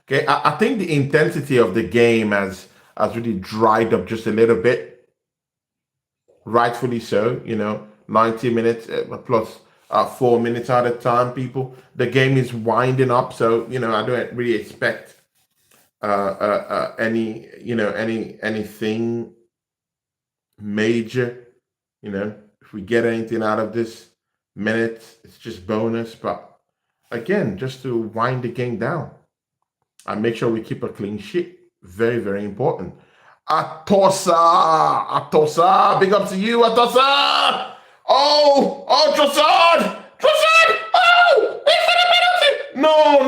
Okay, I think the intensity of the game has really dried up just a little bit. Rightfully so, 90 minutes plus 4 minutes at a time, people. The game is winding up, so I don't really expect anything major. If we get anything out of this minute, it's just bonus. But again, just to wind the game down and make sure we keep a clean sheet. Very, very important. Atosa, big up to you, Atosa. Oh, Trossard, oh, wait for the penalty.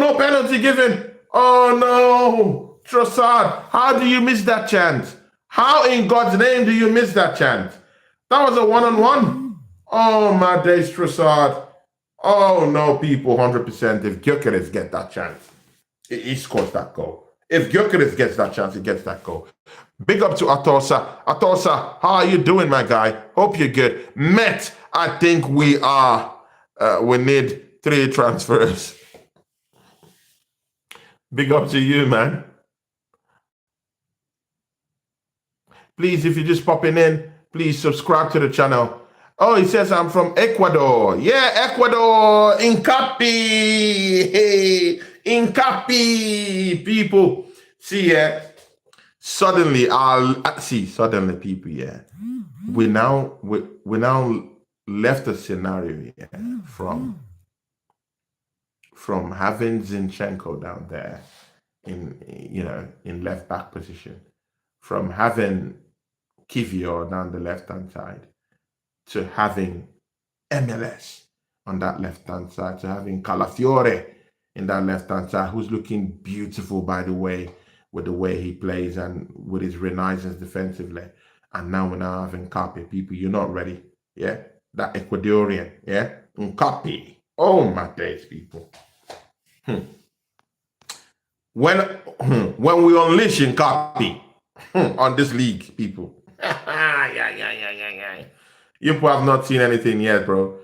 No penalty given. Oh no, Trossard, how do you miss that chance? How in God's name do you miss that chance? That was a one-on-one. Oh my days, Trossard. Oh no, people, 100%. If Gyökeres get that chance, he scores that goal. If Gyökeres gets that chance, he gets that goal. Big up to Atosa. Atosa, how are you doing, my guy? Hope you're good. Met, I think we need 3 transfers. Big up to you, man. Please, if you're just popping in, please subscribe to the channel. Oh, he says I'm from Ecuador. Yeah, Ecuador. Incapi. Hey, Incapi, people. See, suddenly, people, yeah. We now left a scenario from having Zinchenko down there in left back position. from having Kivior down the left-hand side to having MLS on that left-hand side, to having Calafiore in that left-hand side, who's looking beautiful, by the way, with the way he plays and with his renaissance defensively. And now we're now having Kapi. People, you're not ready. Yeah? That Ecuadorian. Yeah? Kapi. Oh, my days, people. When we unleash Kapi on this league, people. yeah. You have not seen anything yet, bro.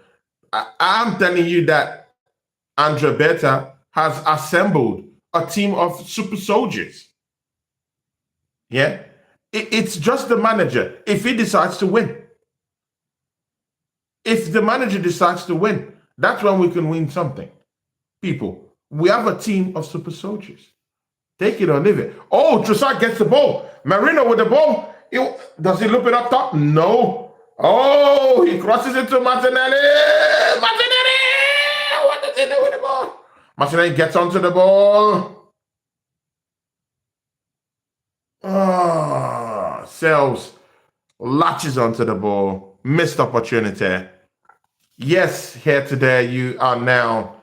I'm telling you that Andre Beta has assembled a team of super soldiers. Yeah? It's just the manager. If he decides to win. If the manager decides to win, that's when we can win something. People, we have a team of super soldiers. Take it or leave it. Oh, Trossard gets the ball. Marino with the ball. Does he loop it up top? No. Oh, he crosses it to Martinelli. Martinelli! What does he do with the ball? Martinelli gets onto the ball. Oh, Sells latches onto the ball. Missed opportunity. Yes, here today you are now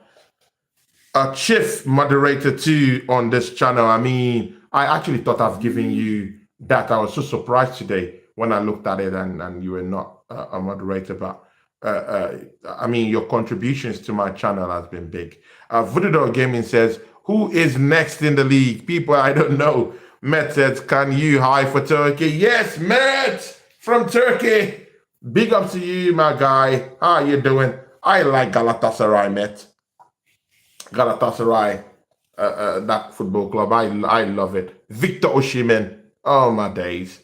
a chief moderator too on this channel. I mean, I actually thought I've given you that. I was so surprised today when I looked at it and you were not a moderator, but I mean, your contributions to my channel has been big. Voodoo Gaming says, who is next in the league? People, I don't know. Met says, can you hire for Turkey? Yes, Met from Turkey. Big up to you, my guy. How are you doing? I like Galatasaray, Met. Galatasaray, that football club. I love it. Victor Osimhen. Oh, my days.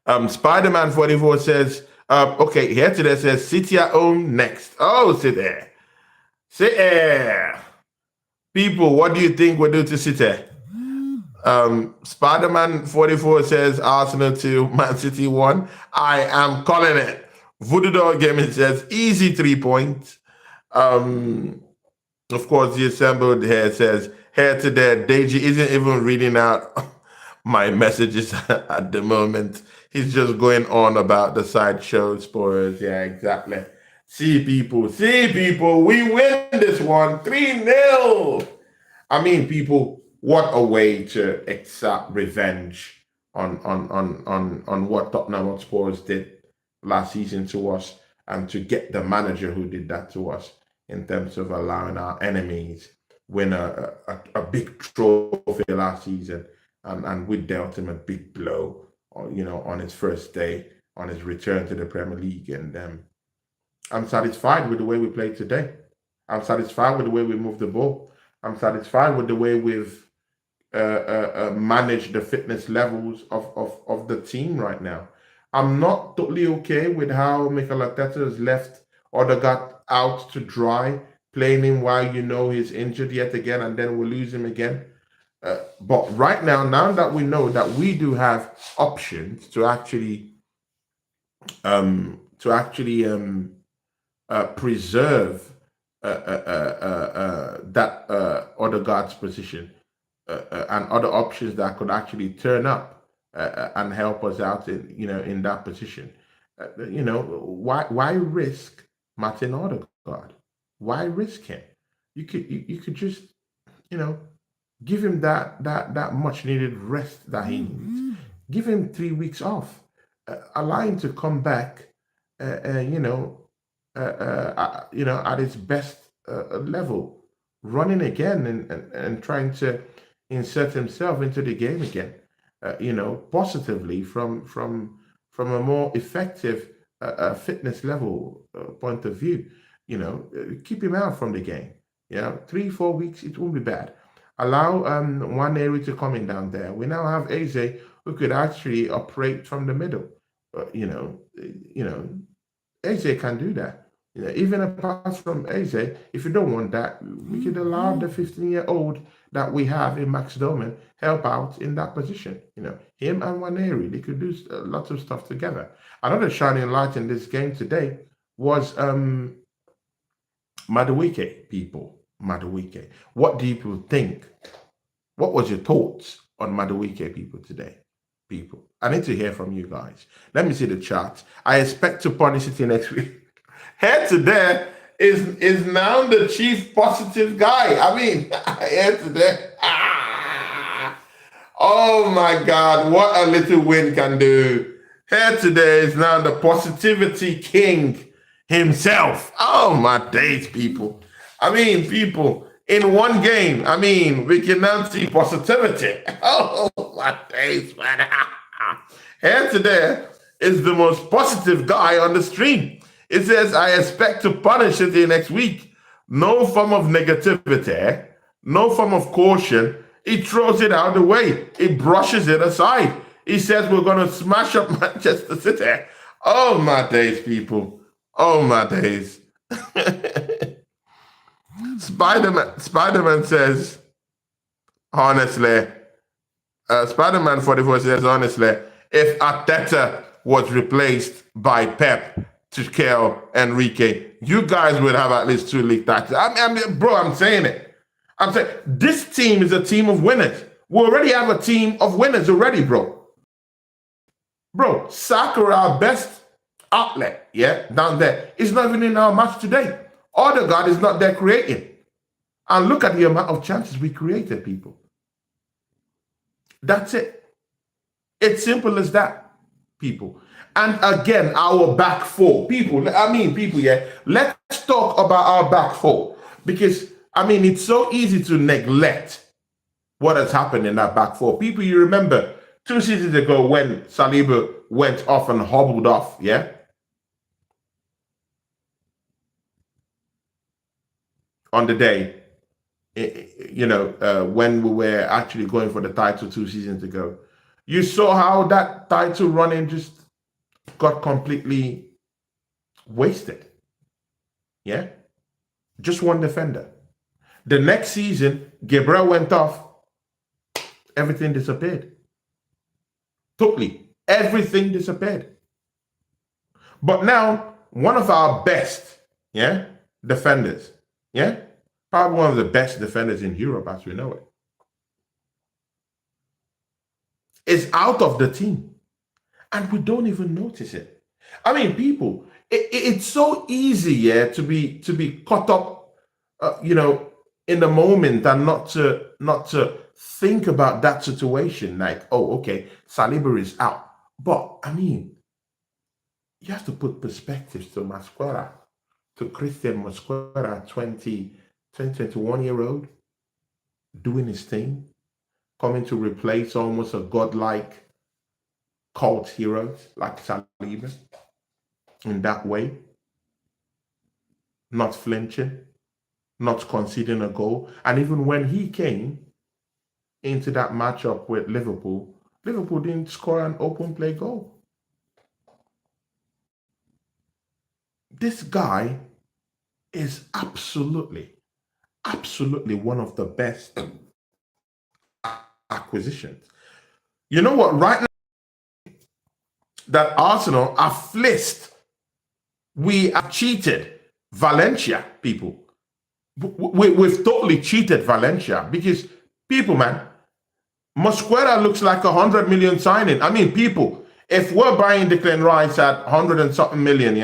Spider-Man 44 says, okay, here today says, City at home next. Oh, sit there. Sit there. People, what do you think we'll do to City? Spider-Man 44 says Arsenal 2, Man City 1. I am calling it. Voodoo Dog Gaming says easy 3 points. Of course, the assembled here says here today. Deji isn't even reading out my messages at the moment. He's just going on about the sideshow spoilers. Yeah, exactly. See people, we win this one 3-0. I mean, people, what a way to exact revenge on what Tottenham Hotspurs did last season to us, and to get the manager who did that to us in terms of allowing our enemies win a big trophy last season, and with the ultimate big blow, on his first day, on his return to the Premier League. And I'm satisfied with the way we played today. I'm satisfied with the way we moved the ball. I'm satisfied with the way we've managed the fitness levels of the team right now. I'm not totally okay with how Mikel Arteta has left Odegaard out to dry, playing him while he's injured yet again, and then we'll lose him again. But right now that we know that we do have options to actually preserve that Odegaard's position, and other options that could actually turn up and help us out in that position. Why risk Martin Odegaard? Why risk him? You could just give him that much needed rest that he needs. Give him 3 weeks off. Allow him to come back. At its best level, running again and trying to insert himself into the game again, positively from a more effective fitness level point of view. Keep him out from the game. 3-4 weeks, it won't be bad. Allow Nwaneri to come in down there. We now have Eze who could actually operate from the middle. Eze can do that. Even apart from Eze, if you don't want that, we could allow the 15-year-old that we have in Max Doman help out in that position. Him and Nwaneri, they could do lots of stuff together. Another shining light in this game today was Madueke, people. Madueke. What do people think? What was your thoughts on Madueke, people, today? People, I need to hear from you guys. Let me see the chart. I expect to punish it next week. Head to there is now the chief positive guy. I mean, head to there. Oh my God, what a little win can do. Here today is now the positivity king himself. Oh my days, people. I mean, people, in one game, I mean, we can now see positivity. Oh my days, man. Here today is the most positive guy on the stream. It says, I expect to punish it next week. No form of negativity, no form of caution. He throws it out of the way. He brushes it aside. He says, we're going to smash up Manchester City. Oh, my days, people. Oh, my days. Spider-Man says, honestly, Spider-Man 44 says, honestly, if Arteta was replaced by Pep, Tuchel, Enrique, you guys would have at least 2 league titles. I mean, bro, I'm saying it. I'm saying this team is a team of winners. We already have a team of winners already, bro. Bro, Saka, our best outlet, down there, is not even in our match today. Odegaard is not there creating. And look at the amount of chances we created, people. That's it. It's simple as that, people. And again, our back four. People, let's talk about our back four. Because, I mean, it's so easy to neglect what has happened in that back four. People, you remember 2 seasons ago when Saliba went off and hobbled off, on the day, when we were actually going for the title 2 seasons ago. You saw how that title running just got completely wasted. Just one defender. The next season, Gabriel went off. Everything disappeared. Totally. Everything disappeared. But now, one of our best, defenders, probably one of the best defenders in Europe as we know it, is out of the team. And we don't even notice it. I mean, people, it's so easy, to be caught up, in the moment and not to think about that situation. Like, oh, okay, Saliba is out. But I mean, you have to put perspectives to Mosquera, to Christian Mosquera, 21-year-old, doing his thing, coming to replace almost a godlike cult hero like Saliba in that way, not flinching, not conceding a goal. And even when he came into that matchup with Liverpool, Liverpool didn't score an open play goal. This guy is absolutely one of the best acquisitions. You know what? Right now, that Arsenal are fleeced. We have cheated Valencia, people. We've totally cheated Valencia because, people, man, Mosquera looks like 100 million signing. I mean, people, if we're buying Declan Rice at 100 and something million,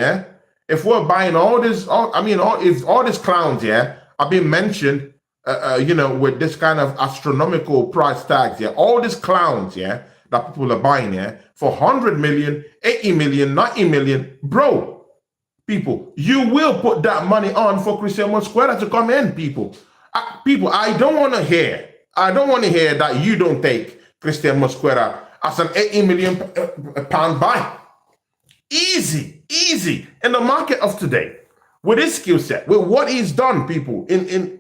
if we're buying all these clowns, are being mentioned, with this kind of astronomical price tags, all these clowns, that people are buying, for 100 million, 80 million, 90 million, bro. People, you will put that money on for Christian Mosquera to come in, people. I don't want to hear that you don't take Christian Mosquera as an 80 million pound buy. Easy in the market of today with his skill set, with what he's done, people.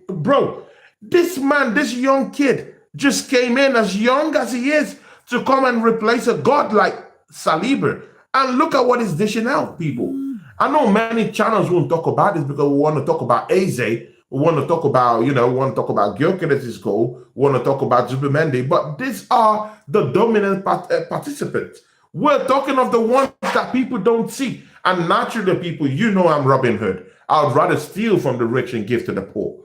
Bro, this man, this young kid just came in as young as he is to come and replace a god like Saliba. And look at what he's dishing out, people. I know many channels won't talk about this because we want to talk about Eze. We want to talk about, Gyökeres' goal. We want to talk about Zubimendi. But these are the dominant participants. We're talking of the ones that people don't see. And naturally, people, I'm Robin Hood. I would rather steal from the rich and give to the poor.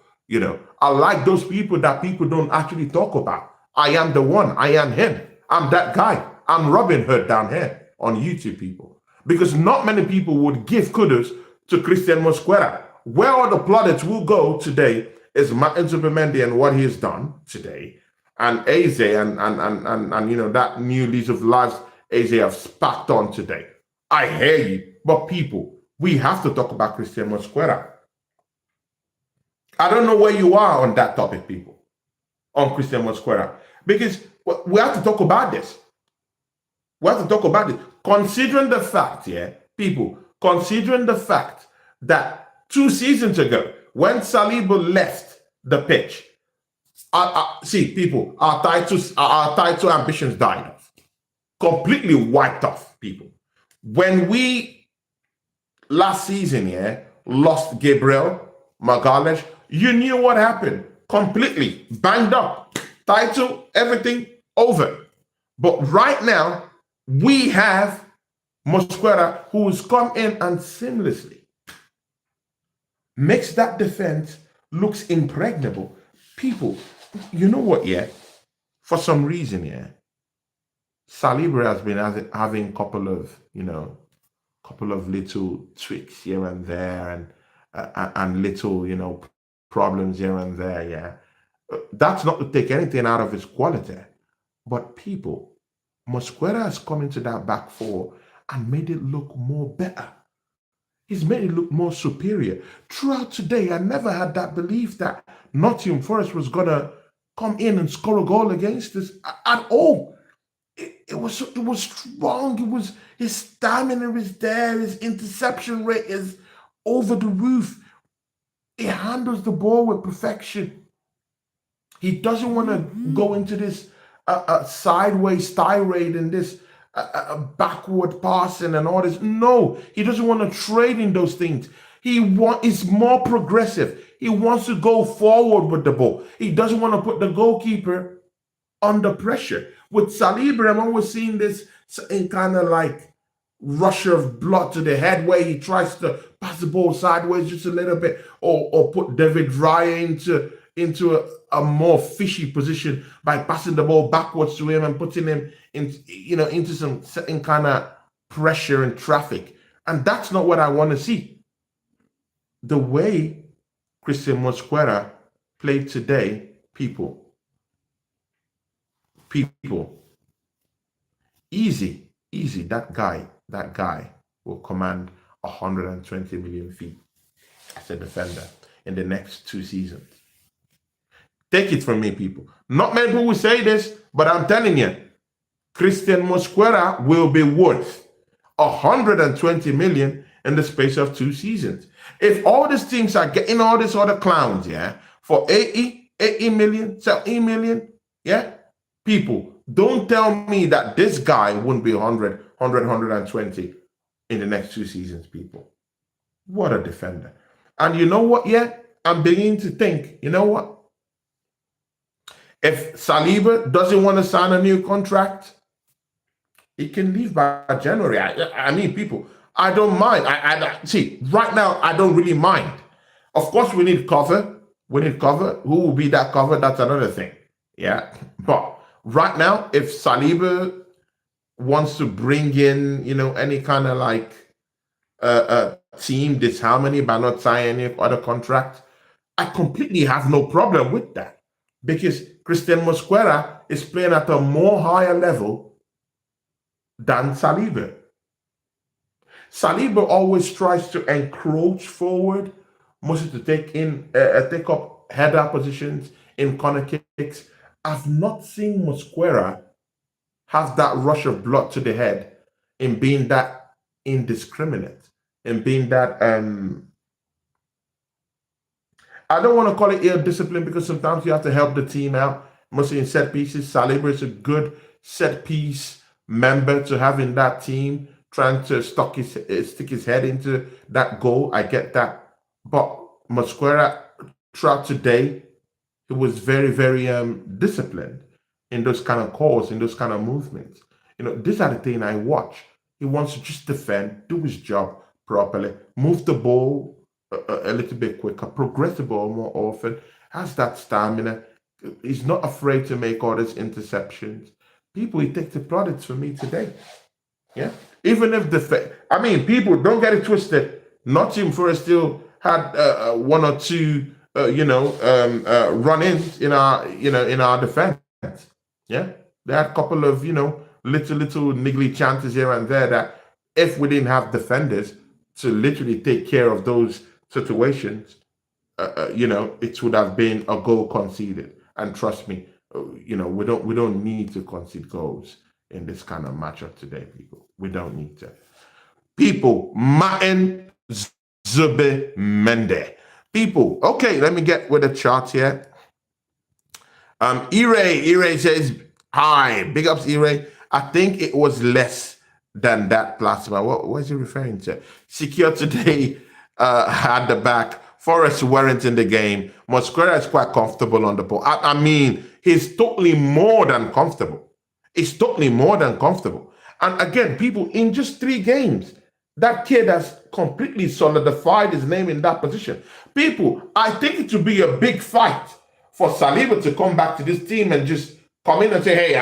I like those people that people don't actually talk about. I am the one. I am him. I'm that guy. I'm Robin Hood down here on YouTube, people. Because not many people would give kudos to Christian Mosquera. Where all the plaudits will go today is Martin Zubimendi and what he has done today. And Eze and that new lease of life Eze have sparked on today. I hear you, but people, we have to talk about Christian Mosquera. I don't know where you are on that topic, people, on Christian Mosquera, because we have to talk about this. We have to talk about it. Considering the fact, people, considering the fact that 2 seasons ago, when Saliba left the pitch, see, people, our title ambitions died off. Completely wiped off, people. When we, last season, lost Gabriel Magalhaes, you knew what happened. Completely banged up. Title, everything over. But right now, we have Mosquera, who's come in and seamlessly makes that defense looks impregnable. People, you know what, for some reason, Saliba has been having couple of little tweaks here and there and little, problems here and there, That's not to take anything out of his quality. But people, Mosquera has come into that back four and made it look more better. He's made it look more superior. Throughout today, I never had that belief that Nottingham Forest was going to come in and score a goal against us at all. It was strong. His stamina is there. His interception rate is over the roof. He handles the ball with perfection. He doesn't want to go into this sideways tirade and this backward passing and all this. No, he doesn't want to trade in those things. He's more progressive. He wants to go forward with the ball. He doesn't want to put the goalkeeper under pressure. With Saliba, I'm always seeing this in kind of like rush of blood to the head where he tries to pass the ball sideways just a little bit or put David Raya into a more fishy position by passing the ball backwards to him and putting him into some certain kind of pressure and traffic. And that's not what I want to see. The way Christian Mosquera played today, people, easy, that guy will command 120 million feet as a defender in the next 2 seasons. Take it from me, people. Not many people will say this, but I'm telling you, Christian Mosquera will be worth 120 million in the space of 2 seasons. If all these teams are getting all these other clowns, for 80 million, 70 million, people, don't tell me that this guy wouldn't be 120 in the next 2 seasons, people. What a defender. And you know what, I'm beginning to think, you know what? If Saliba doesn't want to sign a new contract, he can leave by January. I mean, people, I don't mind. I see, right now, I don't really mind. Of course, we need cover. Who will be that cover? That's another thing. But right now, if Saliba wants to bring in, any kind of like team disharmony by not signing any other contract, I completely have no problem with that. Because Christian Mosquera is playing at a more higher level than Saliba. Saliba always tries to encroach forward, mostly to take up header positions in corner kicks. I've not seen Mosquera have that rush of blood to the head in being that indiscriminate, in being that I don't want to call it ill-discipline because sometimes you have to help the team out, mostly in set pieces. Saliba is a good set piece member to have in that team, trying to stick his head into that goal. I get that. But Mosquera, throughout today, he was very, very disciplined in those kind of calls, in those kind of movements. These are the things I watch. He wants to just defend, do his job properly, move the ball a little bit quicker, progress the ball more often, has that stamina, He's not afraid to make all these interceptions. People, he takes the products for me today. Yeah. Even if people, don't get it twisted. Nottingham Forest still had one or two, run-ins in our defense. Yeah. They had a couple of, little niggly chances here and there that if we didn't have defenders to literally take care of those situations, it would have been a goal conceded. And trust me, we don't need to concede goals in this kind of matchup today, people. We don't need to. People, Martin Zubimendi. People, okay, let me get with the chart here. Ire says, hi, big ups, Ire. I think it was less than that plasma. What is he referring to? Secure today at the back. Forest weren't in the game. Mosquera is quite comfortable on the ball. I mean, he's totally more than comfortable. He's totally more than comfortable. And again, people, in just 3 games, that kid has completely solidified his name in that position. People, I think it would be a big fight for Saliba to come back to this team and just come in and say, hey,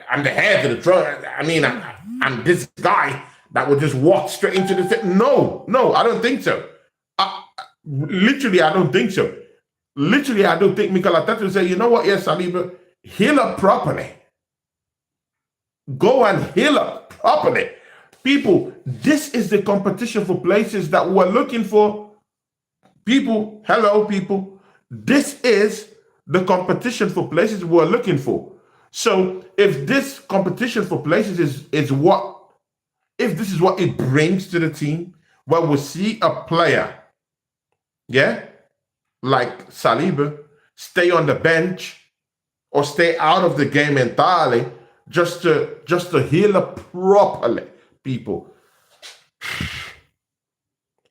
I'm the head of the throne. I mean, I'm this guy that would just walk straight into the thing. No, I don't think so. Literally, I don't think so. Literally, I don't think Mikel Arteta will say, you know what, yes, Saliba, heal up properly. Go and heal up properly. People, this is the competition for places that we're looking for. People, hello, people. This is the competition for places we're looking for. So if this competition for places if this is what it brings to the team, where we see a player, like Saliba, stay on the bench or stay out of the game entirely just to heal up properly, people.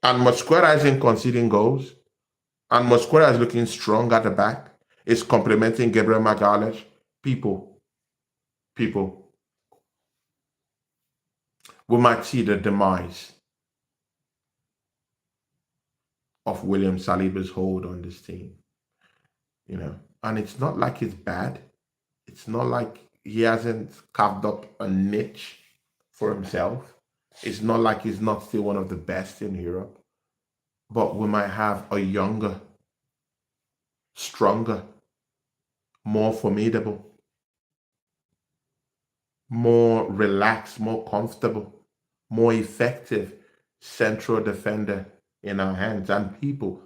And Mosquera isn't conceding goals. And Mosquera is looking strong at the back. It's complementing Gabriel Magalhaes. People, we might see the demise of William Saliba's hold on this team. And it's not like it's bad. It's not like he hasn't carved up a niche for himself. It's not like he's not still one of the best in Europe. But we might have a younger, stronger, more formidable, more relaxed, more comfortable, more effective central defender in our hands. And people,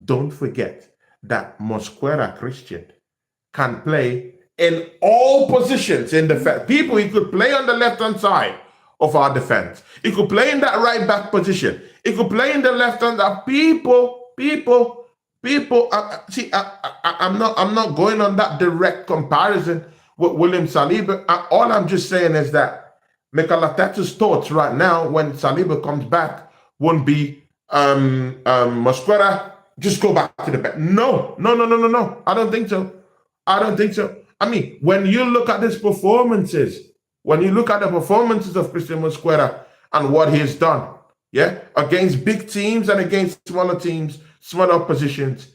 don't forget that Mosquera Christian can play in all positions in defense. People, he could play on the left-hand side of our defense. He could play in that right back position. He could play in the left-hand side. People. I'm not going on that direct comparison with William Saliba. All I'm just saying is that Mikel Arteta's thoughts right now, when Saliba comes back, won't be Mosquera, just go back to the back. No. I don't think so. I mean, when you look at his performances, when you look at the performances of Christian Mosquera and what he's done, against big teams and against smaller teams, smaller oppositions,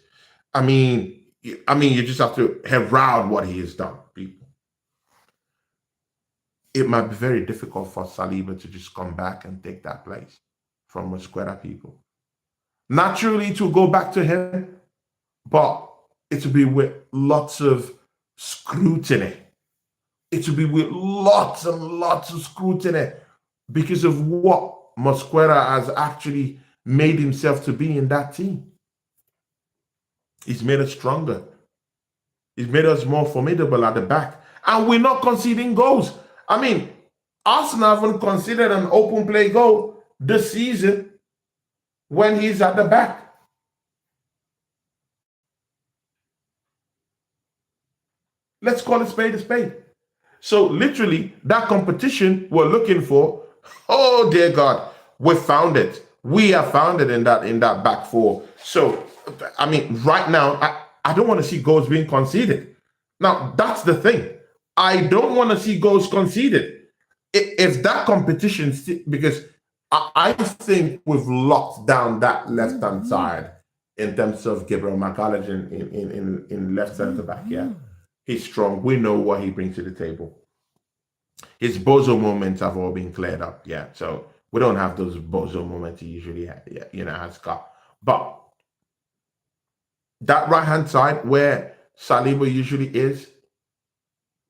I mean, you just have to herald what he has done, people. It might be very difficult for Saliba to just come back and take that place from Mosquera, people. Naturally, it will go back to him, but it will be with lots of scrutiny. It will be with lots and lots of scrutiny because of what Mosquera has actually made himself to be in that team. He's made us stronger. He's made us more formidable at the back. And we're not conceding goals. I mean, Arsenal haven't conceded an open play goal this season when he's at the back. Let's call a spade a spade. So literally, that competition we're looking for, oh dear God, we found it. We have found it in that back four. So, I mean, right now, I don't want to see goals being conceded. Now, that's the thing. I don't want to see goals conceded. If that competition, because I think we've locked down that left-hand side in terms of Gabriel Magalhaes in left centre back. Yeah, he's strong. We know what he brings to the table. His bozo moments have all been cleared up. Yeah, so we don't have those bozo moments he usually has got. But that right hand side where Saliba usually is,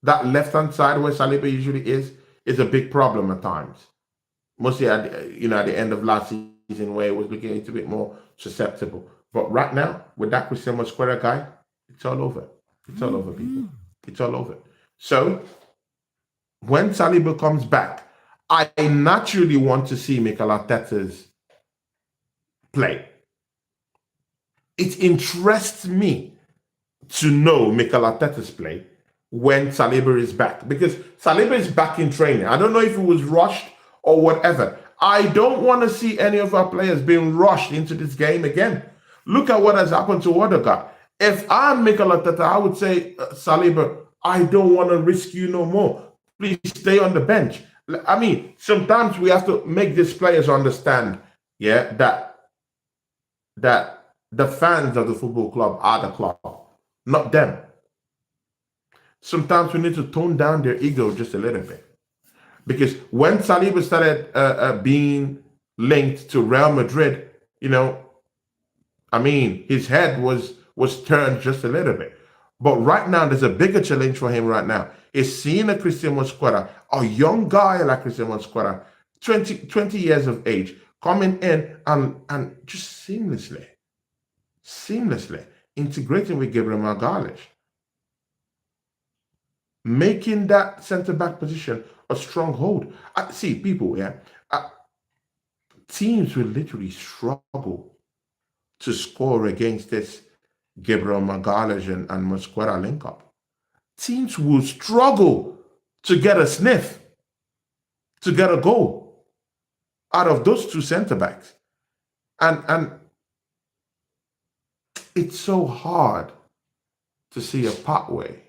that left hand side where Saliba usually is a big problem at times. Mostly at the end of last season where it was looking a little bit more susceptible. But right now, with that Christian Mosquera guy, it's all over. It's all over, people. It's all over. So when Saliba comes back, I naturally want to see Mikel Arteta's play. It interests me to know Mikel Arteta's play when Saliba is back, because Saliba is back in training. I don't know if it was rushed or whatever. I don't want to see any of our players being rushed into this game again. Look at what has happened to Odegaard. If I'm Mikel Arteta, I would say, Saliba, I don't want to risk you no more. Please stay on the bench. I mean, sometimes we have to make these players understand, that the fans of the football club are the club, not them. Sometimes we need to tone down their ego just a little bit. Because when Saliba started being linked to Real Madrid, his head was turned just a little bit. But right now, there's a bigger challenge for him right now. Is seeing a Christian Mosquera, a young guy like Christian Mosquera, 20 years of age, coming in and just seamlessly integrating with Gabriel Magalhaes, making that centre-back position a stronghold. See, people, teams will literally struggle to score against this Gabriel Magalhaes and Mosquera link-up. Teams will struggle to get a sniff, to get a goal out of those two centre-backs. And it's so hard to see a pathway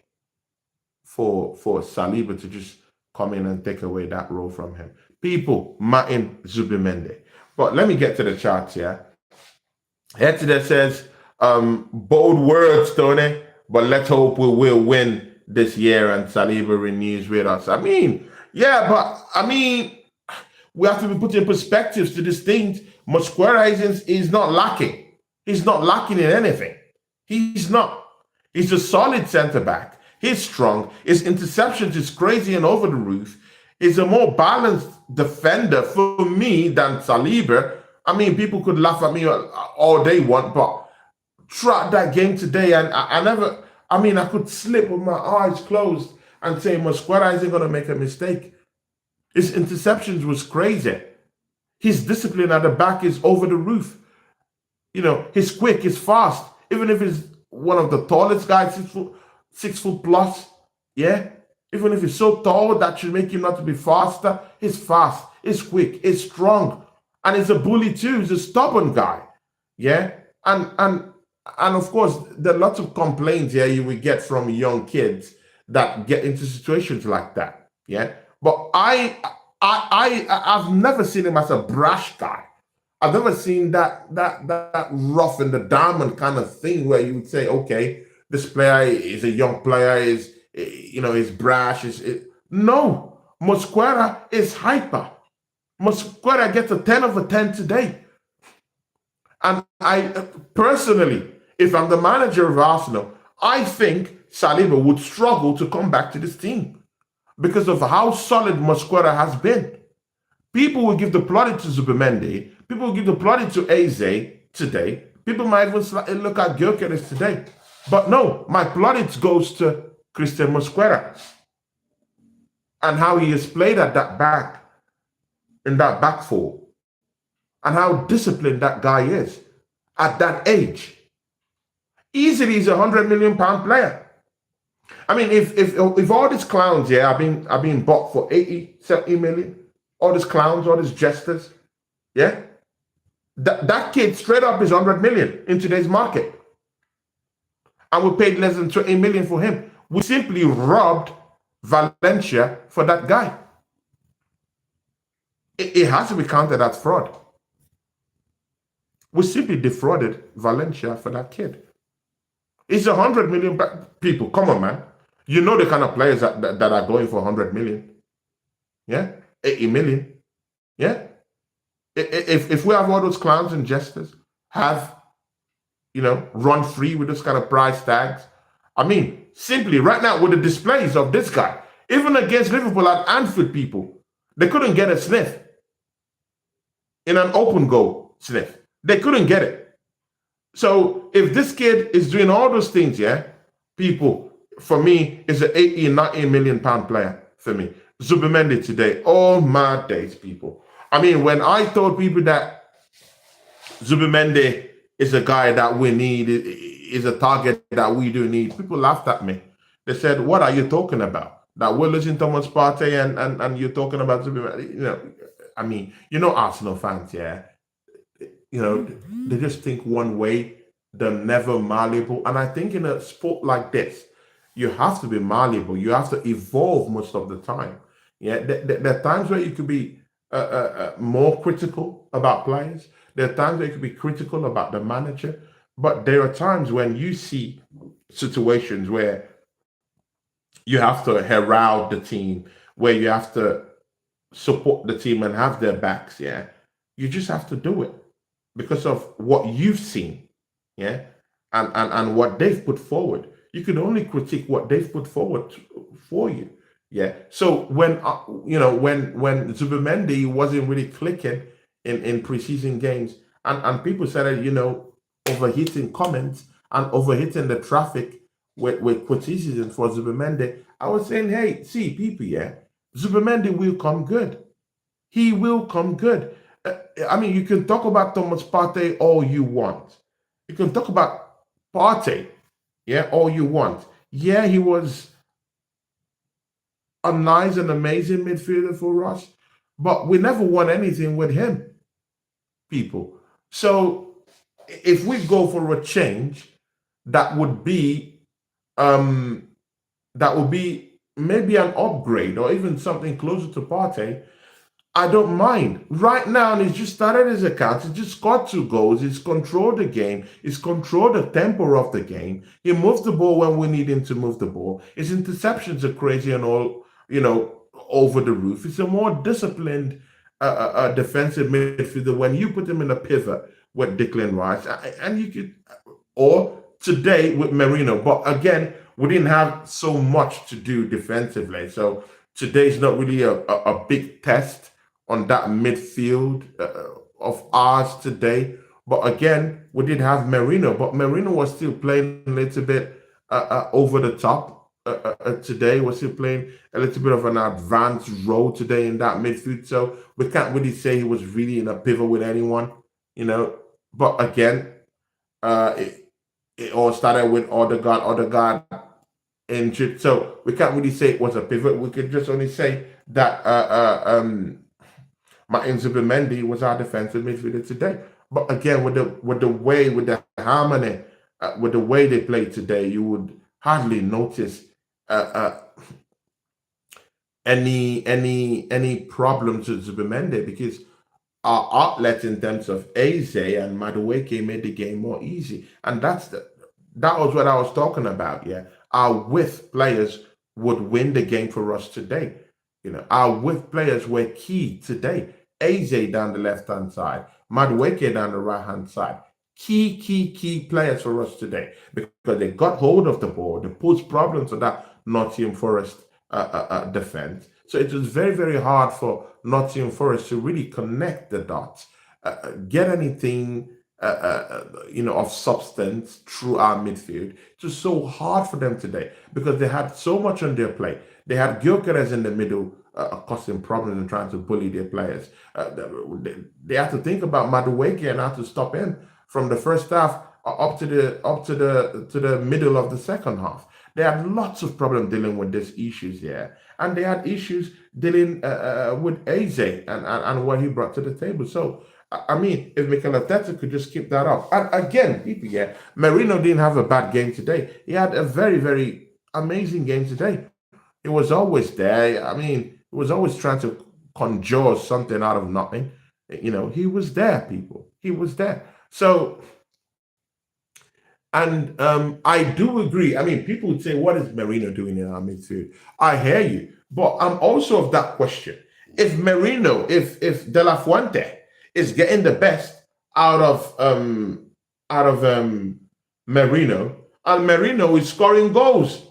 for Saliba to just come in and take away that role from him. People, Martin Zubimendi. But let me get to the charts here. Head to that says, bold words, Tony, but let's hope we will win this year and Saliba renews with us. We have to be putting perspectives to these things. Mosquera is not lacking. He's not lacking in anything. He's not. He's a solid centre-back. He's strong. His interceptions is crazy and over the roof. He's a more balanced defender for me than Saliba. People could laugh at me all they want, but throughout that game today, and I could slip with my eyes closed and say Mosquera isn't going to make a mistake. His interceptions was crazy. His discipline at the back is over the roof. He's quick, he's fast. Even if he's one of the tallest guys, 6 foot plus, even if he's so tall, that should make him not to be faster. He's fast, he's quick, he's strong, and he's a bully too. He's a stubborn guy, and of course there are lots of complaints here you will get from young kids that get into situations like that, But I've never seen him as a brash guy. I've never seen that rough in the diamond kind of thing where you would say, okay, this player is a young player, is brash. No, Mosquera is hyper. Mosquera gets a 10 over 10 today. And I personally, if I'm the manager of Arsenal, I think Saliba would struggle to come back to this team because of how solid Mosquera has been. People will give the plaudit to Zubimendi. People will give the plaudit to Eze today. People might even look at Gyökeres today. But no, my plaudit goes to Christian Mosquera and how he has played at that back, in that back four, and how disciplined that guy is at that age. Easily he's £100 million player. If all these clowns here are being bought for 80, 70 million, all these clowns, all these jesters, that kid straight up is 100 million in today's market. And we paid less than 20 million for him. We simply robbed Valencia for that guy. It has to be counted as fraud. We simply defrauded Valencia for that kid. It's 100 million people. Come on, man. You know the kind of players that are going for 100 million. Yeah? 80 million. Yeah? If we have all those clowns and jesters have, run free with this kind of price tags, I mean, simply right now with the displays of this guy, even against Liverpool at Anfield, people, they couldn't get a sniff in an open goal sniff. They couldn't get it. So if this kid is doing all those things, yeah, people, for me, is an 80, 90 million pound player for me. Zubimendi today, all my days, people. I mean, when I told people that Zubimendi is a guy that we need, is a target that we do need, people laughed at me. They said, what are you talking about? That we're losing Thomas Partey and you're talking about Zubimendi? I mean, Arsenal fans, yeah. They just think one way, they're never malleable. And I think in a sport like this, you have to be malleable. You have to evolve most of the time. Yeah, there are times where you could be more critical about players. There are times where you could be critical about the manager. But there are times when you see situations where you have to herald the team, where you have to support the team and have their backs. Yeah, you just have to do it because of what you've seen. Yeah, and what they've put forward. You can only critique what they've put forward for you. Yeah. So when when Zubimendi wasn't really clicking in preseason games, and people started overheating comments and overheating the traffic with criticism for Zubimendi, I was saying, hey, see, people, yeah, Zubimendi will come good. He will come good. I mean, you can talk about Thomas Partey all you want. You can talk about Partey, yeah, all you want. Yeah, he was a nice and amazing midfielder for us, but we never won anything with him, people. So if we go for a change, that would be maybe an upgrade or even something closer to Partey. I don't mind. Right now, he's just started his account. He's just got 2 goals. He's controlled the game. He's controlled the tempo of the game. He moves the ball when we need him to move the ball. His interceptions are crazy and all, over the roof. He's a more disciplined defensive midfielder when you put him in a pivot with Declan Rice. And you could, or today with Merino. But again, we didn't have so much to do defensively. So today's not really a big test on that midfield of ours today. But again, we did have Merino, but Merino was still playing a little bit over the top today. Was still playing a little bit of an advanced role today in that midfield. So we can't really say he was really in a pivot with anyone, But again, it all started with Odegaard injured. So we can't really say it was a pivot. We could just only say that Martin Zubimendi was our defensive midfielder today. But again, with the harmony, with the way they played today, you would hardly notice any problems with Zubimendi because our outlets in terms of Eze and Madueke made the game more easy. And that was what I was talking about. Yeah, our width players would win the game for us today. Our width players were key today. Eze down the left-hand side, Madueke down the right-hand side. Key players for us today because they got hold of the ball. They posed problems for that Nottingham Forest defense. So it was very, very hard for Nottingham Forest to really connect the dots, get anything of substance through our midfield. It was so hard for them today because they had so much on their plate. They had Gyökeres in the middle causing problems and trying to bully their players. They had to think about Madueke and how to stop him from the first half up to the middle of the second half. They had lots of problems dealing with these issues here, and they had issues dealing with Eze and what he brought to the table. So I mean, if Mikel Arteta could just keep that up. And again, people, yeah, Merino didn't have a bad game today. He had a very, very amazing game today. He was always there. I mean, he was always trying to conjure something out of nothing. He was there, people. He was there. So, and I do agree. I mean, people would say, what is Merino doing in our midfield? I hear you. But I'm also of that question. If Merino, if De La Fuente is getting the best out of Merino, and Merino is scoring goals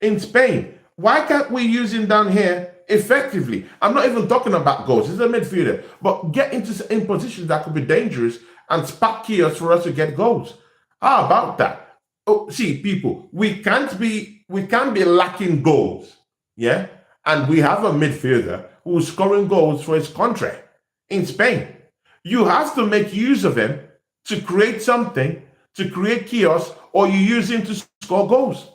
in Spain, why can't we use him down here effectively? I'm not even talking about goals. He's a midfielder, but get in positions that could be dangerous and spark chaos for us to get goals. How about that? Oh, see, people, we can't be lacking goals, yeah. And we have a midfielder who's scoring goals for his country in Spain. You have to make use of him to create something, to create chaos, or you use him to score goals.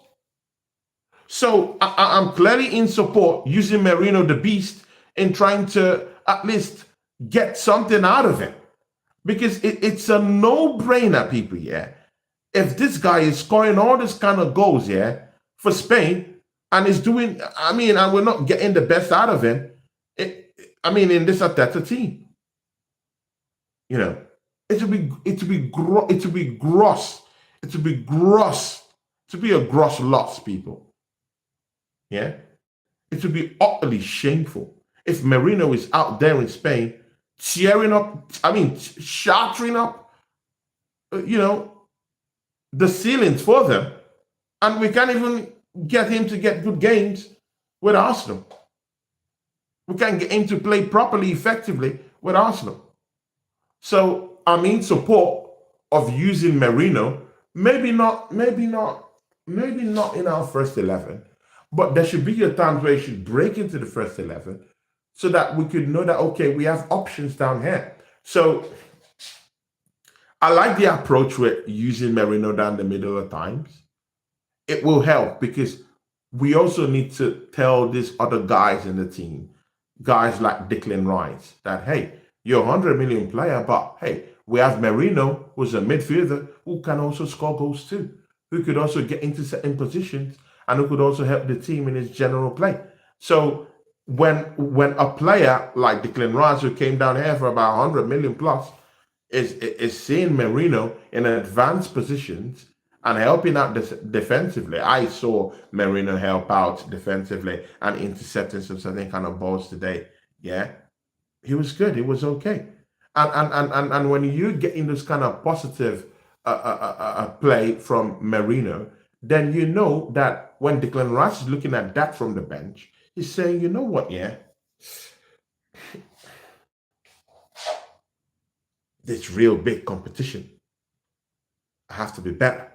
So I'm clearly in support using Merino the Beast in trying to at least get something out of him. Because it's a no-brainer, people, yeah. If this guy is scoring all this kind of goals, yeah, for Spain, and is doing, I mean, and we're not getting the best out of him, in this Ateta team, you know, it would be a gross loss, people. Yeah, it would be utterly shameful if Merino is out there in Spain shattering up, the ceilings for them, and we can't even get him to get good games with Arsenal. We can't get him to play properly, effectively with Arsenal. So I'm in support of using Merino. Maybe not in our first 11, but there should be a time where he should break into the first 11 so that we could know that, okay, we have options down here. So I like the approach with using Merino down the middle at times. It will help because we also need to tell these other guys in the team, guys like Declan Rice, that, hey, you're a 100 million player, but hey, we have Merino, who's a midfielder, who can also score goals too, who could also get into certain positions and who could also help the team in its general play. So when a player like Declan Rice, who came down here for about 100 million plus, is seeing Merino in advanced positions and helping out defensively. I saw Merino help out defensively and intercepting some certain kind of balls today. Yeah, he was good. He was okay. And when you get in this kind of positive play from Merino, then you know that when Declan Rice is looking at that from the bench, he's saying, you know what, yeah, this real big competition, I have to be better.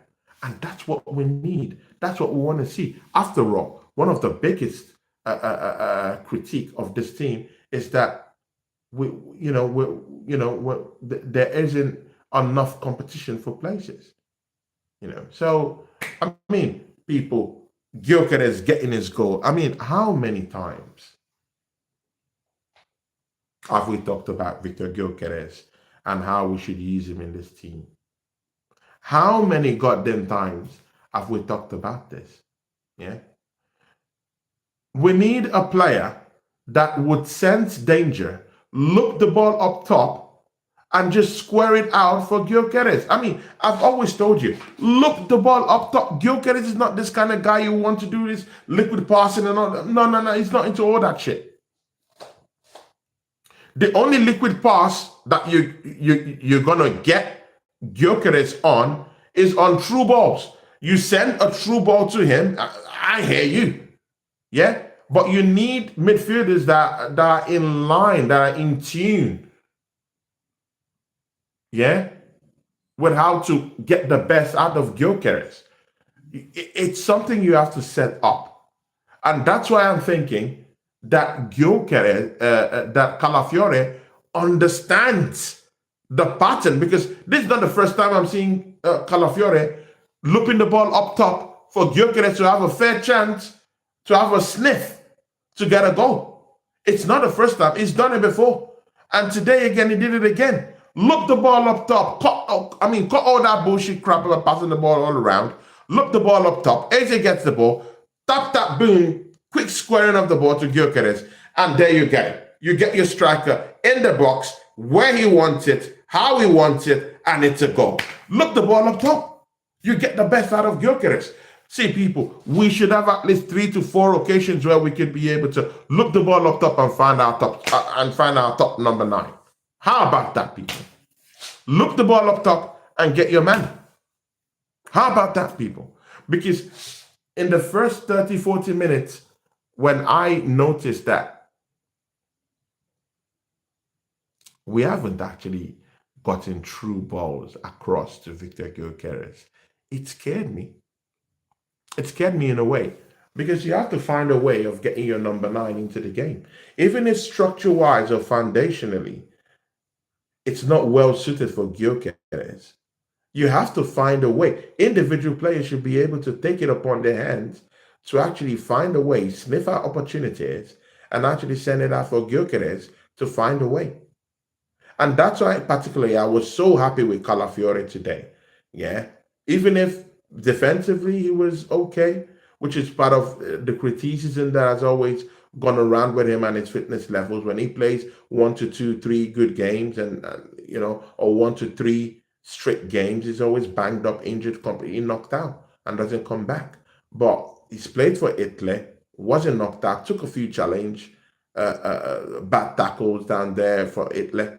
And that's what we need. That's what we want to see. After all, one of the biggest critique of this team is that there isn't enough competition for places. So I mean, people, Gyökeres getting his goal. I mean, how many times have we talked about Victor Gyökeres and how we should use him in this team? How many goddamn times have we talked about this? Yeah. We need a player that would sense danger, look the ball up top, and just square it out for Gyökeres. I mean, I've always told you, look the ball up top. Gyökeres is not this kind of guy you want to do this liquid passing and all that. No. He's not into all that shit. The only liquid pass that you're gonna get Gyökeres on is on true balls. You send a true ball to him, I hear you, yeah? But you need midfielders that are in line, that are in tune, yeah? With how to get the best out of Gyökeres. It's something you have to set up. And that's why I'm thinking that Gyökeres, that Calafiore understands the pattern, because this is not the first time I'm seeing Calafiore looping the ball up top for Gyökeres to have a fair chance, to have a sniff, to get a goal. It's not the first time. He's done it before. And today again, he did it again. Look the ball up top. Cut all that bullshit crap about passing the ball all around. Look the ball up top. AJ gets the ball. Tap, boom. Quick squaring of the ball to Gyökeres. And there you get it. You get your striker in the box where he wants it, how he wants it, and it's a goal. Look the ball up top. You get the best out of Gyökeres. See, people, we should have at least 3 to 4 occasions where we could be able to look the ball up top and find our top number 9. How about that, people? Look the ball up top and get your man. How about that, people? Because in the first 30, 40 minutes, when I noticed that we haven't actually gotten true balls across to Victor Gyökeres, it scared me. It scared me in a way, because you have to find a way of getting your number 9 into the game. Even if structure-wise or foundationally, it's not well suited for Gyökeres, you have to find a way. Individual players should be able to take it upon their hands to actually find a way, sniff out opportunities, and actually send it out for Gyökeres to find a way. And that's why, particularly, I was so happy with Calafiore today. Yeah, even if defensively he was okay, which is part of the criticism that has always gone around with him and his fitness levels. When he plays 1 to 2, 3 good games, and or 1 to 3 straight games, he's always banged up, injured, completely knocked out, and doesn't come back. But he's played for Italy, wasn't knocked out, took a few bad tackles down there for Italy.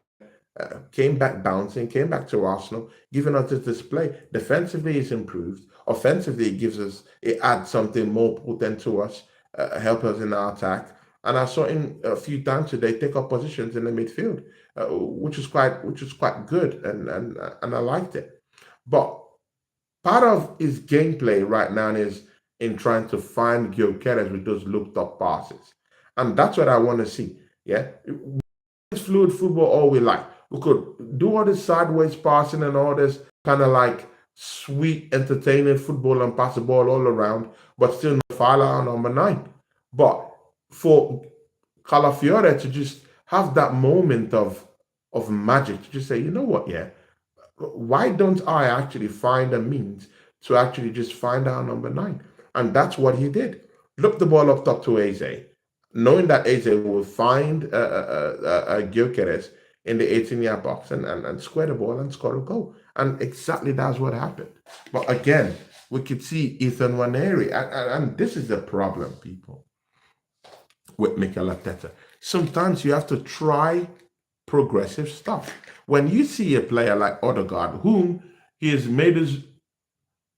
Came back bouncing, came back to Arsenal, giving us this display. Defensively, he's improved. Offensively, it adds something more potent to us, help us in our attack. And I saw him a few times today take up positions in the midfield, which is quite good, and I liked it. But part of his gameplay right now is in trying to find Gyökeres with those looked up passes, and that's what I want to see. Yeah, it's fluid football all we like. We could do all this sideways passing and all this kind of like sweet, entertaining football and pass the ball all around, but still not foul out number 9. But for Calafiore to just have that moment of magic, to just say, you know what, yeah, why don't I actually find a means to actually just find our number 9? And that's what he did. Look the ball up top to Eze, knowing that Eze will find Gyökeres in the 18-yard box and square the ball and score a goal. And exactly that's what happened. But again, we could see Ethan Nwaneri, and this is the problem, people, with Mikel Arteta. Sometimes you have to try progressive stuff. When you see a player like Odegaard, whom he has made us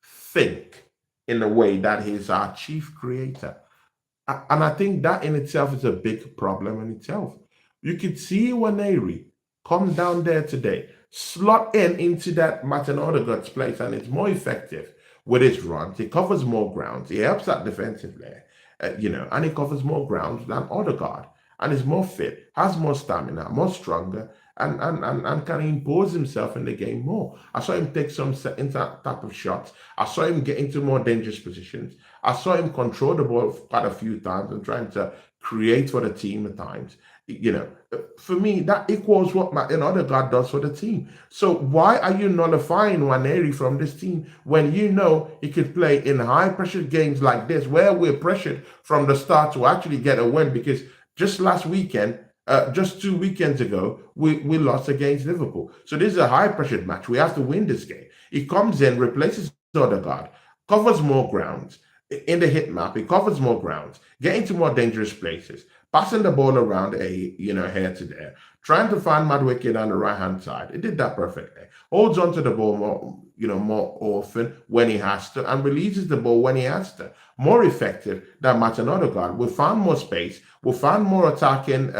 think in a way that he's our chief creator, and I think that in itself is a big problem in itself. You could see Nwaneri come down there today, slot into that Martin Odegaard's place, and it's more effective with his runs. He covers more grounds. He helps that defensively, and he covers more grounds than Odegaard, and is more fit, has more stamina, more stronger, and can impose himself in the game more. I saw him take some type of shots. I saw him get into more dangerous positions. I saw him control the ball quite a few times and trying to create for the team at times. For me, that equals what Martin Odegaard does for the team. So why are you nullifying Nwaneri from this team when you know he could play in high-pressure games like this, where we're pressured from the start to actually get a win? Because just last weekend, just 2 weekends ago, we lost against Liverpool. So this is a high-pressure match. We have to win this game. He comes in, replaces Odegaard, covers more grounds in the hit map. He covers more grounds, get into more dangerous places, passing the ball around here to there, trying to find Madueke on the right-hand side. He did that perfectly. Holds onto the ball more often when he has to, and releases the ball when he has to. More effective than Martin Odegaard. We found more space. We found more attacking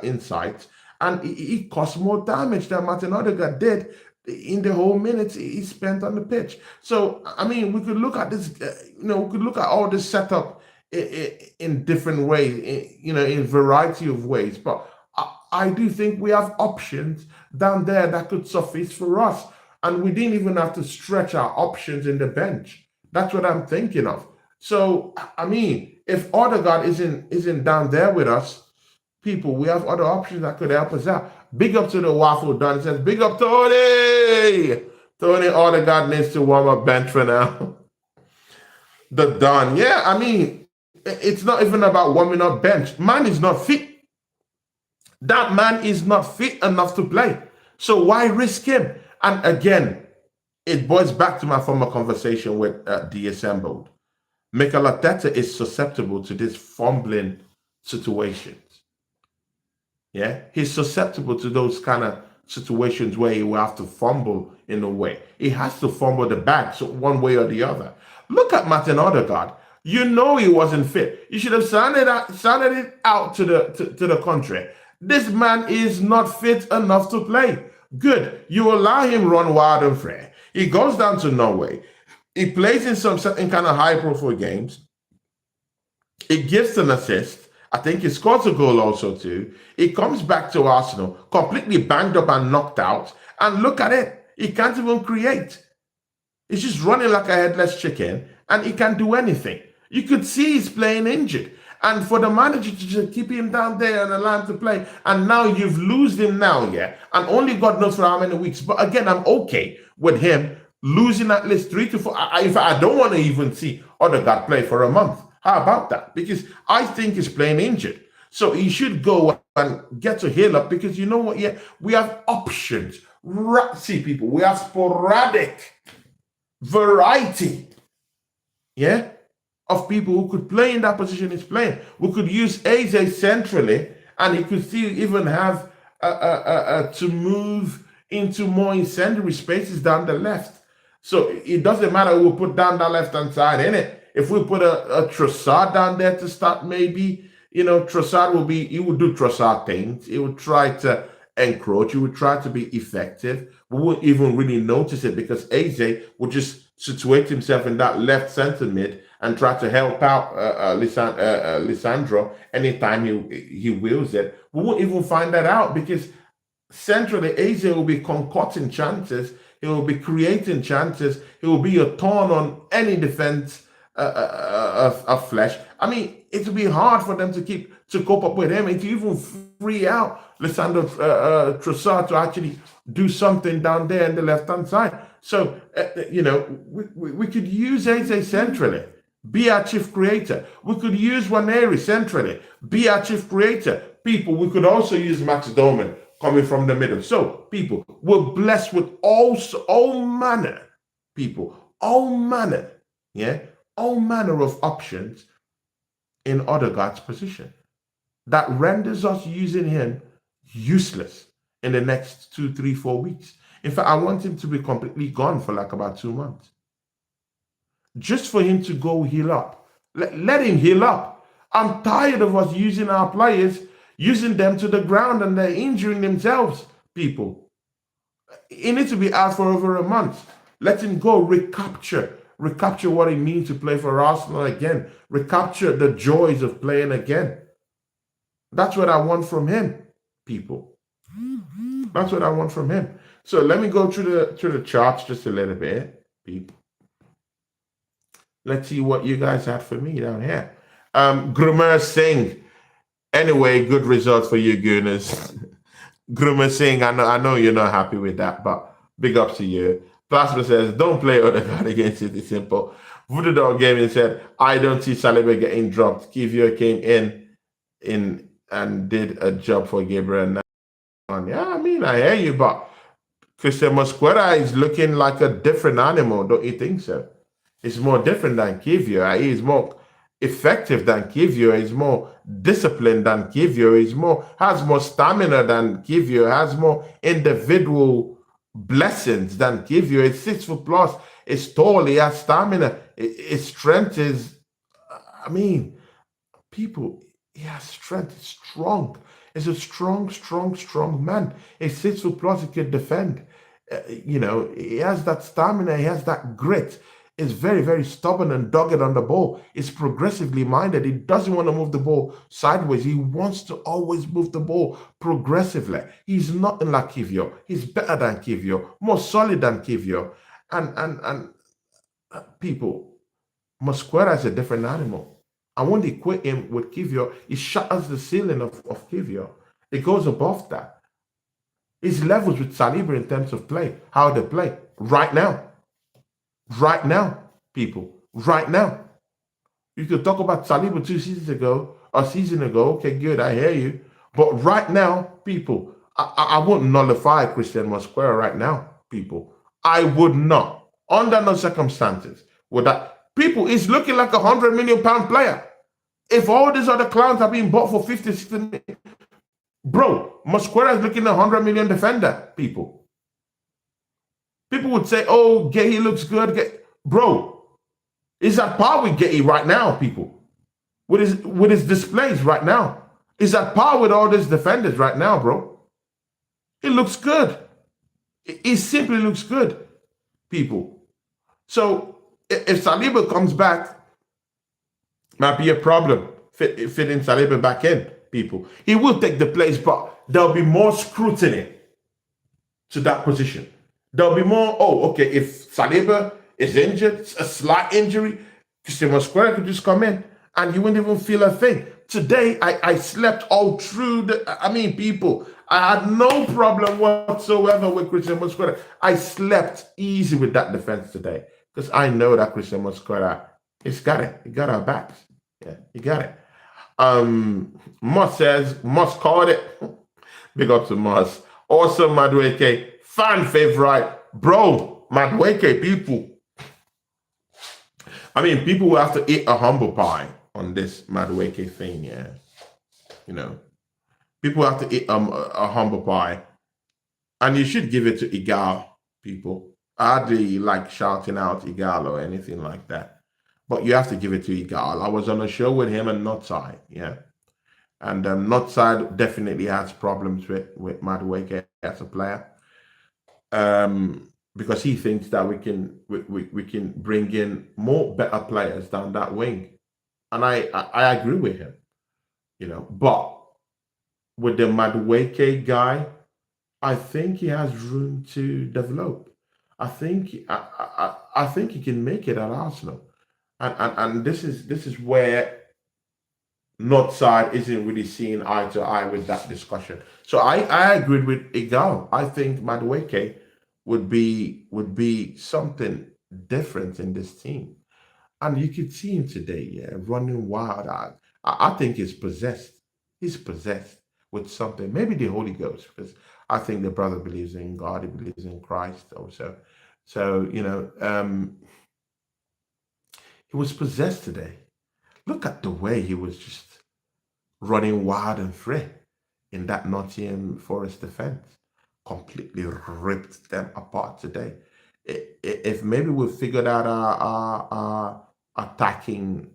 insights, and he caused more damage than Martin Odegaard did in the whole minutes he spent on the pitch. So, I mean, we could look at this, we could look at all this setup in different ways, in a variety of ways. But I do think we have options down there that could suffice for us. And we didn't even have to stretch our options in the bench. That's what I'm thinking of. So, I mean, if Odegaard isn't down there with us, people, we have other options that could help us out. Big up to the Waffle Don. It says, big up Tony. Tony Odegaard needs to warm up bench for now. The Don. Yeah, I mean, it's not even about warming up bench. Man is not fit. That man is not fit enough to play. So why risk him? And again, it boils back to my former conversation with the assembled. Mikel Arteta is susceptible to these fumbling situations. Yeah, he's susceptible to those kind of situations where he will have to fumble in a way. He has to fumble the bag, so one way or the other. Look at Martin Odegaard. You know he wasn't fit. You should have sounded it out to the country. This man is not fit enough to play. Good. You allow him run wild and free. He goes down to Norway. He plays in some certain kind of high-profile games. He gives an assist. I think he scores a goal also too. He comes back to Arsenal, completely banged up and knocked out. And look at it. He can't even create. He's just running like a headless chicken, and he can't do anything. You could see he's playing injured. And for the manager to just keep him down there and allow him to play, and now you've lost him now, yeah? And only God knows for how many weeks. But again, I'm okay with him losing at least 3 to 4. In fact, I don't want to even see Odegaard play for a month. How about that? Because I think he's playing injured. So he should go and get to heal up, because you know what? Yeah, we have options. See, people, we have sporadic variety, yeah, of people who could play in that position he's playing. We could use Eze centrally, and he could still even have to move into more incendiary spaces down the left. So it doesn't matter who we put down the left-hand side, innit? If we put a Trossard down there to start, maybe, Trossard he would do Trossard things. He would try to encroach. He would try to be effective. We wouldn't even really notice it, because Eze would just situate himself in that left center mid and try to help out Lisandro anytime he wills it. We won't even find that out, because centrally Eze will be concocting chances. He will be creating chances. He will be a thorn on any defense of flesh. I mean, it will be hard for them to cope up with him, and to even free out Lisandro Trossard to actually do something down there in the left-hand side. So, we could use Eze centrally, be our chief creator. We could use Waneri centrally, be our chief creator. People, we could also use Max Doman coming from the middle. So, people, we're blessed with all manner, people, all manner of options in Odegaard's position. That renders us using him useless in the next 2, 3, 4 weeks. In fact, I want him to be completely gone for like about 2 months. Just for him to go heal up. Let him heal up. I'm tired of us using our players, using them to the ground, and they're injuring themselves, people. He needs to be out for over a month. Let him go, recapture what it means to play for Arsenal again. Recapture the joys of playing again. That's what I want from him, people. That's what I want from him. So let me go through the charts just a little bit, people. Let's see what you guys had for me down here. Grumer Singh. Anyway, good results for you, Gooners. Grumer Singh, I know you're not happy with that, but big ups to you. Plasma says, don't play Odegaard against it. It's simple. Voodoo Dog Gaming said, I don't see Saliba getting dropped. Kivio came in and did a job for Gabriel. Yeah, I mean, I hear you, but Christian Mosquera is looking like a different animal, don't you think so? It's more different than Kivio. He's more effective than Kivio. He's more disciplined than Kivio. Has more stamina than Kivio. Has more individual blessings than Kivio. It's 6 foot plus. It's tall. He has stamina. His strength is, people, he has strength. He's strong. He's a strong man. He's 6 foot plus. He can defend. He has that stamina. He has that grit. He's very, very stubborn and dogged on the ball. He's progressively minded. He doesn't want to move the ball sideways. He wants to always move the ball progressively. He's nothing like Kivio. He's better than Kivio, more solid than Kivio. And people, Mosquera is a different animal. I won't equate him with Kivio. He shatters the ceiling of Kivio. It goes above that. He's levels with Saliba in terms of play, how they play right now. Right now, people. Right now. You could talk about Saliba 2 seasons ago, a season ago. Okay, good. I hear you. But right now, people, I wouldn't nullify Christian Mosquera right now, people. I would not. Under no circumstances would that. People, he's looking like £100 million player. If all these other clowns are being bought for 50, 60 million, bro, Mosquera is looking at $100 million defender, people. People would say, oh, Gay looks good. Bro, he's at par with Gay right now, people. With his displays right now. He's at par with all these defenders right now, bro. He looks good. He simply looks good, people. So if Saliba comes back, might be a problem fitting Saliba back in, people. He will take the place, but there'll be more scrutiny to that position. There'll be more, oh, okay, if Saliba is injured, a slight injury, Christian Mosquera could just come in and you wouldn't even feel a thing. Today, I slept all through people, I had no problem whatsoever with Christian Mosquera. I slept easy with that defense today because I know that Christian Mosquera, he's got it. He got our backs. Yeah, he got it. Moss says, Moss called it. Big up to Moss. Awesome, Madueke. Fan favorite. Bro, Madueke, people. People will have to eat a humble pie on this Madueke thing, yeah. People have to eat a humble pie. And you should give it to Igal, people. I hardly like shouting out Igal or anything like that. But you have to give it to Igal. I was on a show with him and Notside, yeah. And Notside definitely has problems with Madueke as a player. Because he thinks that we can bring in more better players down that wing. And I agree with him, But with the Madueke guy, I think he has room to develop. I think he can make it at Arsenal. And this is where Northside isn't really seeing eye to eye with that discussion. So I agreed with Igal. I think Madueke would be something different in this team. And you could see him today, yeah, running wild. I think he's possessed. He's possessed with something. Maybe the Holy Ghost, because I think the brother believes in God. He believes in Christ also. So, he was possessed today. Look at the way he was just running wild and free in that Nottingham Forest defense. Completely ripped them apart today. If maybe we figured out our attacking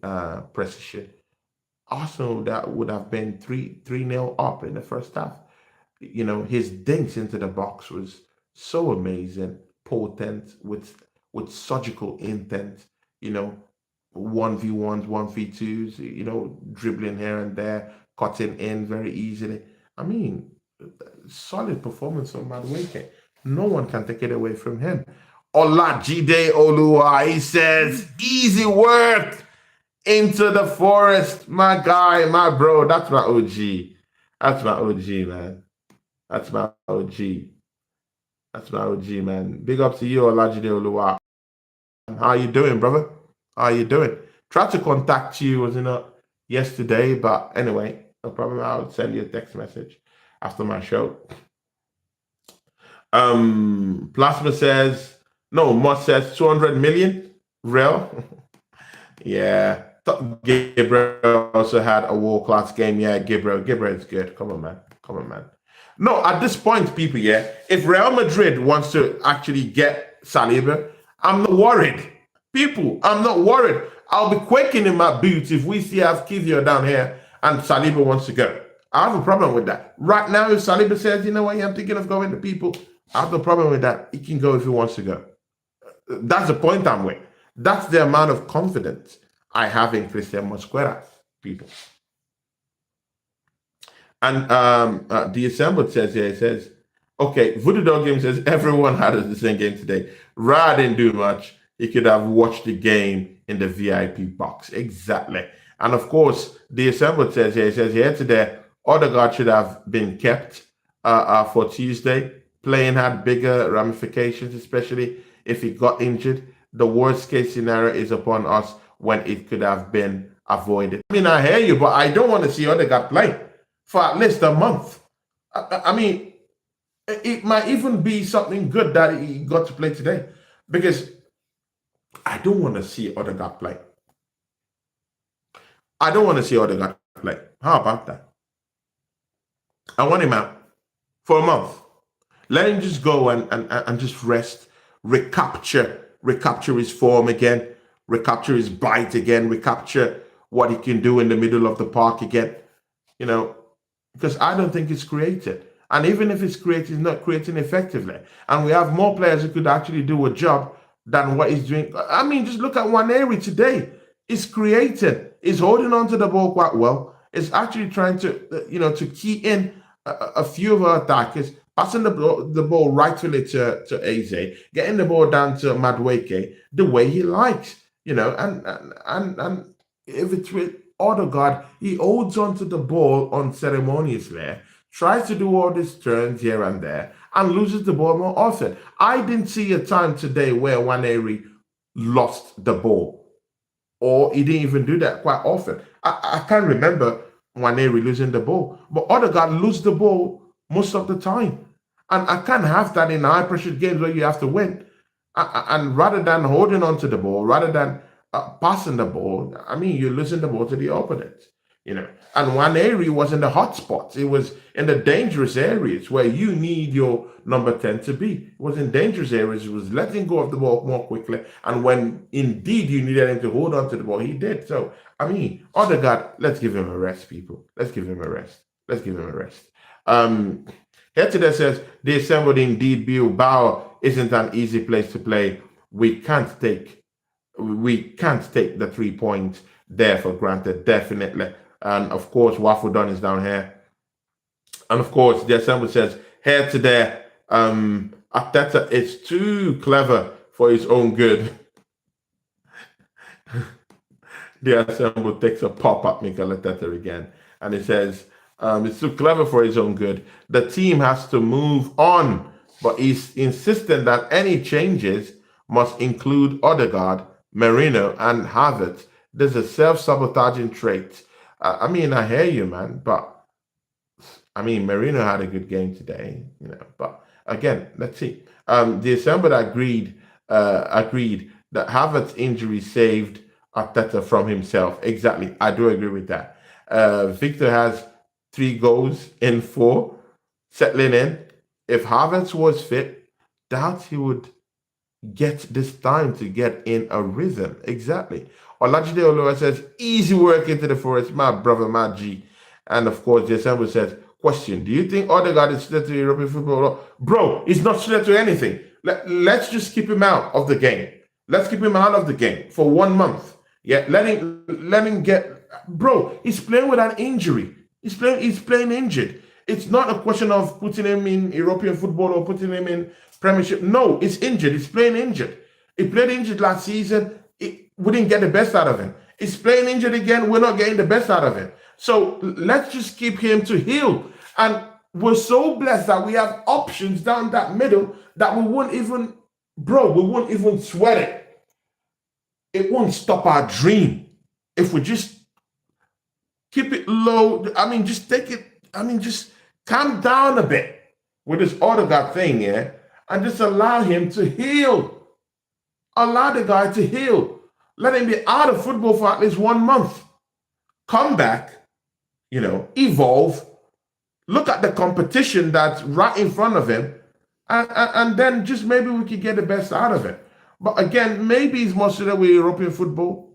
precision, Arsenal that would have been 3-0 up in the first half. His dinks into the box was so amazing, potent, with surgical intent. 1v1s, 1v2s. Dribbling here and there, cutting in very easily. Solid performance from Madueke. No one can take it away from him. Olajide Oluwa, he says, easy work into the forest. My guy, my bro, that's my OG. That's my OG, man. That's my OG. That's my OG, man. Big up to you, Olajide Oluwa. How you doing, brother? How you doing? Tried to contact you, wasn't it, yesterday, but anyway, no problem. I'll send you a text message after my show. Plasma says, no, Moss says 200 million real. Yeah. Gabriel also had a world-class game. Yeah, Gabriel is good. Come on, man. No, at this point, people, yeah, if Real Madrid wants to actually get Saliba, I'm not worried. People, I'm not worried. I'll be quaking in my boots if we see have Kivio down here and Saliba wants to go. I have a problem with that. Right now, if Saliba says, you know what, I'm thinking of going to people, I have no problem with that. He can go if he wants to go. That's the point I'm with. That's the amount of confidence I have in Christian Mosquera, people. And the assembled says here, it says, okay, Voodoo Dog Game says, everyone had the same game today. Ra didn't do much. He could have watched the game in the VIP box. Exactly. And of course, the assembled says here, it says here today, Odegaard should have been kept for Tuesday. Playing had bigger ramifications, especially if he got injured. The worst case scenario is upon us when it could have been avoided. I hear you, but I don't want to see Odegaard play for at least a month. It might even be something good that he got to play today, because I don't want to see Odegaard play. I don't want to see Odegaard play. How about that? I want him out for a month. Let him just go and just rest, recapture his form again, recapture his bite again, recapture what he can do in the middle of the park again. You know, because I don't think it's created. And even if it's created, it's not creating effectively. And we have more players who could actually do a job than what he's doing. I mean, just look at Waneri today. He's created. He's holding on to the ball quite well. He's actually trying to, to key in a few of our attackers, passing the ball rightfully to Eze, getting the ball down to Madueke the way he likes, and if it's with Odegaard, he holds onto the ball unceremoniously, tries to do all these turns here and there, and loses the ball more often. I didn't see a time today where Waneri lost the ball, or he didn't even do that quite often. I can't remember Waneri losing the ball, but Odegaard loses the ball most of the time. And I can't have that in high-pressure games where you have to win. And rather than holding on to the ball, rather than passing the ball, I mean, you're losing the ball to the opponent, And Waneri was in the hot spots. It was in the dangerous areas where you need your number 10 to be. It was in dangerous areas. It was letting go of the ball more quickly. And when indeed you needed him to hold on to the ball, he did. So, I mean, Odegaard, let's give him a rest, people. Let's give him a rest. Let's give him a rest. Here says, they assembled indeed. Bilbao isn't an easy place to play. We can't take the 3 points there for granted, definitely. And of course, Waffledon is down here. And of course, the assembly says, here to there, Arteta is too clever for his own good. The assembly takes a pop at Mikel Arteta again. And it says, it's too clever for his own good. The team has to move on, but he's insistent that any changes must include Odegaard, Merino, and Havertz. There's a self-sabotaging trait. I mean, I hear you, man, but I mean, Merino had a good game today, But again, let's see. The assembly agreed that Havertz's injury saved Arteta from himself. Exactly, I do agree with that. Victor has 3 goals in 4, settling in. If Havertz was fit, doubt he would get this time to get in a rhythm. Exactly. Olajide Olowa says, easy work into the Forest, my brother, my G. And of course, the assembly says, question, do you think Odegaard is suited to European football? Bro, he's not suited to anything. Let's just keep him out of the game. Let's keep him out of the game for 1 month. Yeah, let him get, bro, he's playing with an injury. He's playing injured. It's not a question of putting him in European football or putting him in Premiership. No, it's injured. He's playing injured. He played injured last season. We didn't get the best out of him. He's playing injured again. We're not getting the best out of him. So let's just keep him to heal. And we're so blessed that we have options down that middle that we won't even sweat it. It won't stop our dream if we just keep it low. I mean, just take it. I mean, just calm down a bit with this Odegaard thing, yeah, and just allow him to heal. Allow the guy to heal. Let him be out of football for at least 1 month. Come back, evolve. Look at the competition that's right in front of him, and then just maybe we could get the best out of it. But again, maybe he's more suited with European football,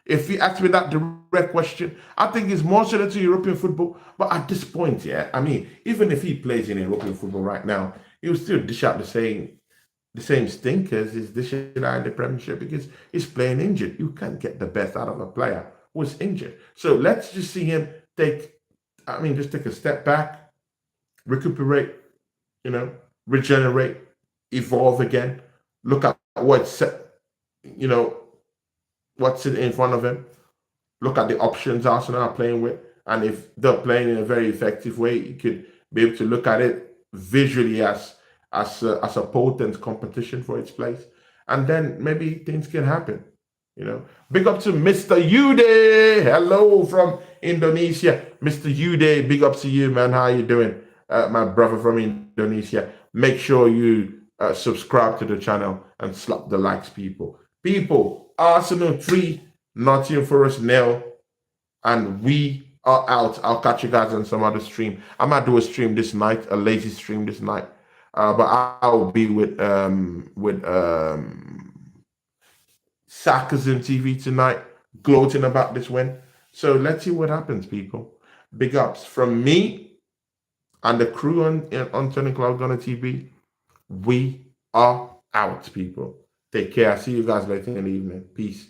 If you ask me that direct question, I think he's more suited to European football. But at this point, yeah, I mean, even if he plays in European football right now, he'll still dish out the same stinkers he's dishing out in the Premiership because he's playing injured. You can't get the best out of a player who's injured. So let's just see him take a step back, recuperate, regenerate, evolve again, look at what's in front of him. Look at the options Arsenal are playing with. And if they're playing in a very effective way, you could be able to look at it visually as a potent competition for its place. And then maybe things can happen. Big up to Mr. Yude. Hello from Indonesia. Mr. Yude, big up to you, man. How you doing? my brother from Indonesia. Make sure you subscribe to the channel and slap the likes, people. People, Arsenal 3, Nottingham Forest 0, and we are out. I'll catch you guys on some other stream. I might do a stream this night, a lazy stream this night. But I'll be with Sarkazin TV tonight, gloating about this win. So let's see what happens, people. Big ups from me and the crew on Turning Cloud Gunner TV. We are out, people. Take care. I'll see you guys later in the evening. Peace.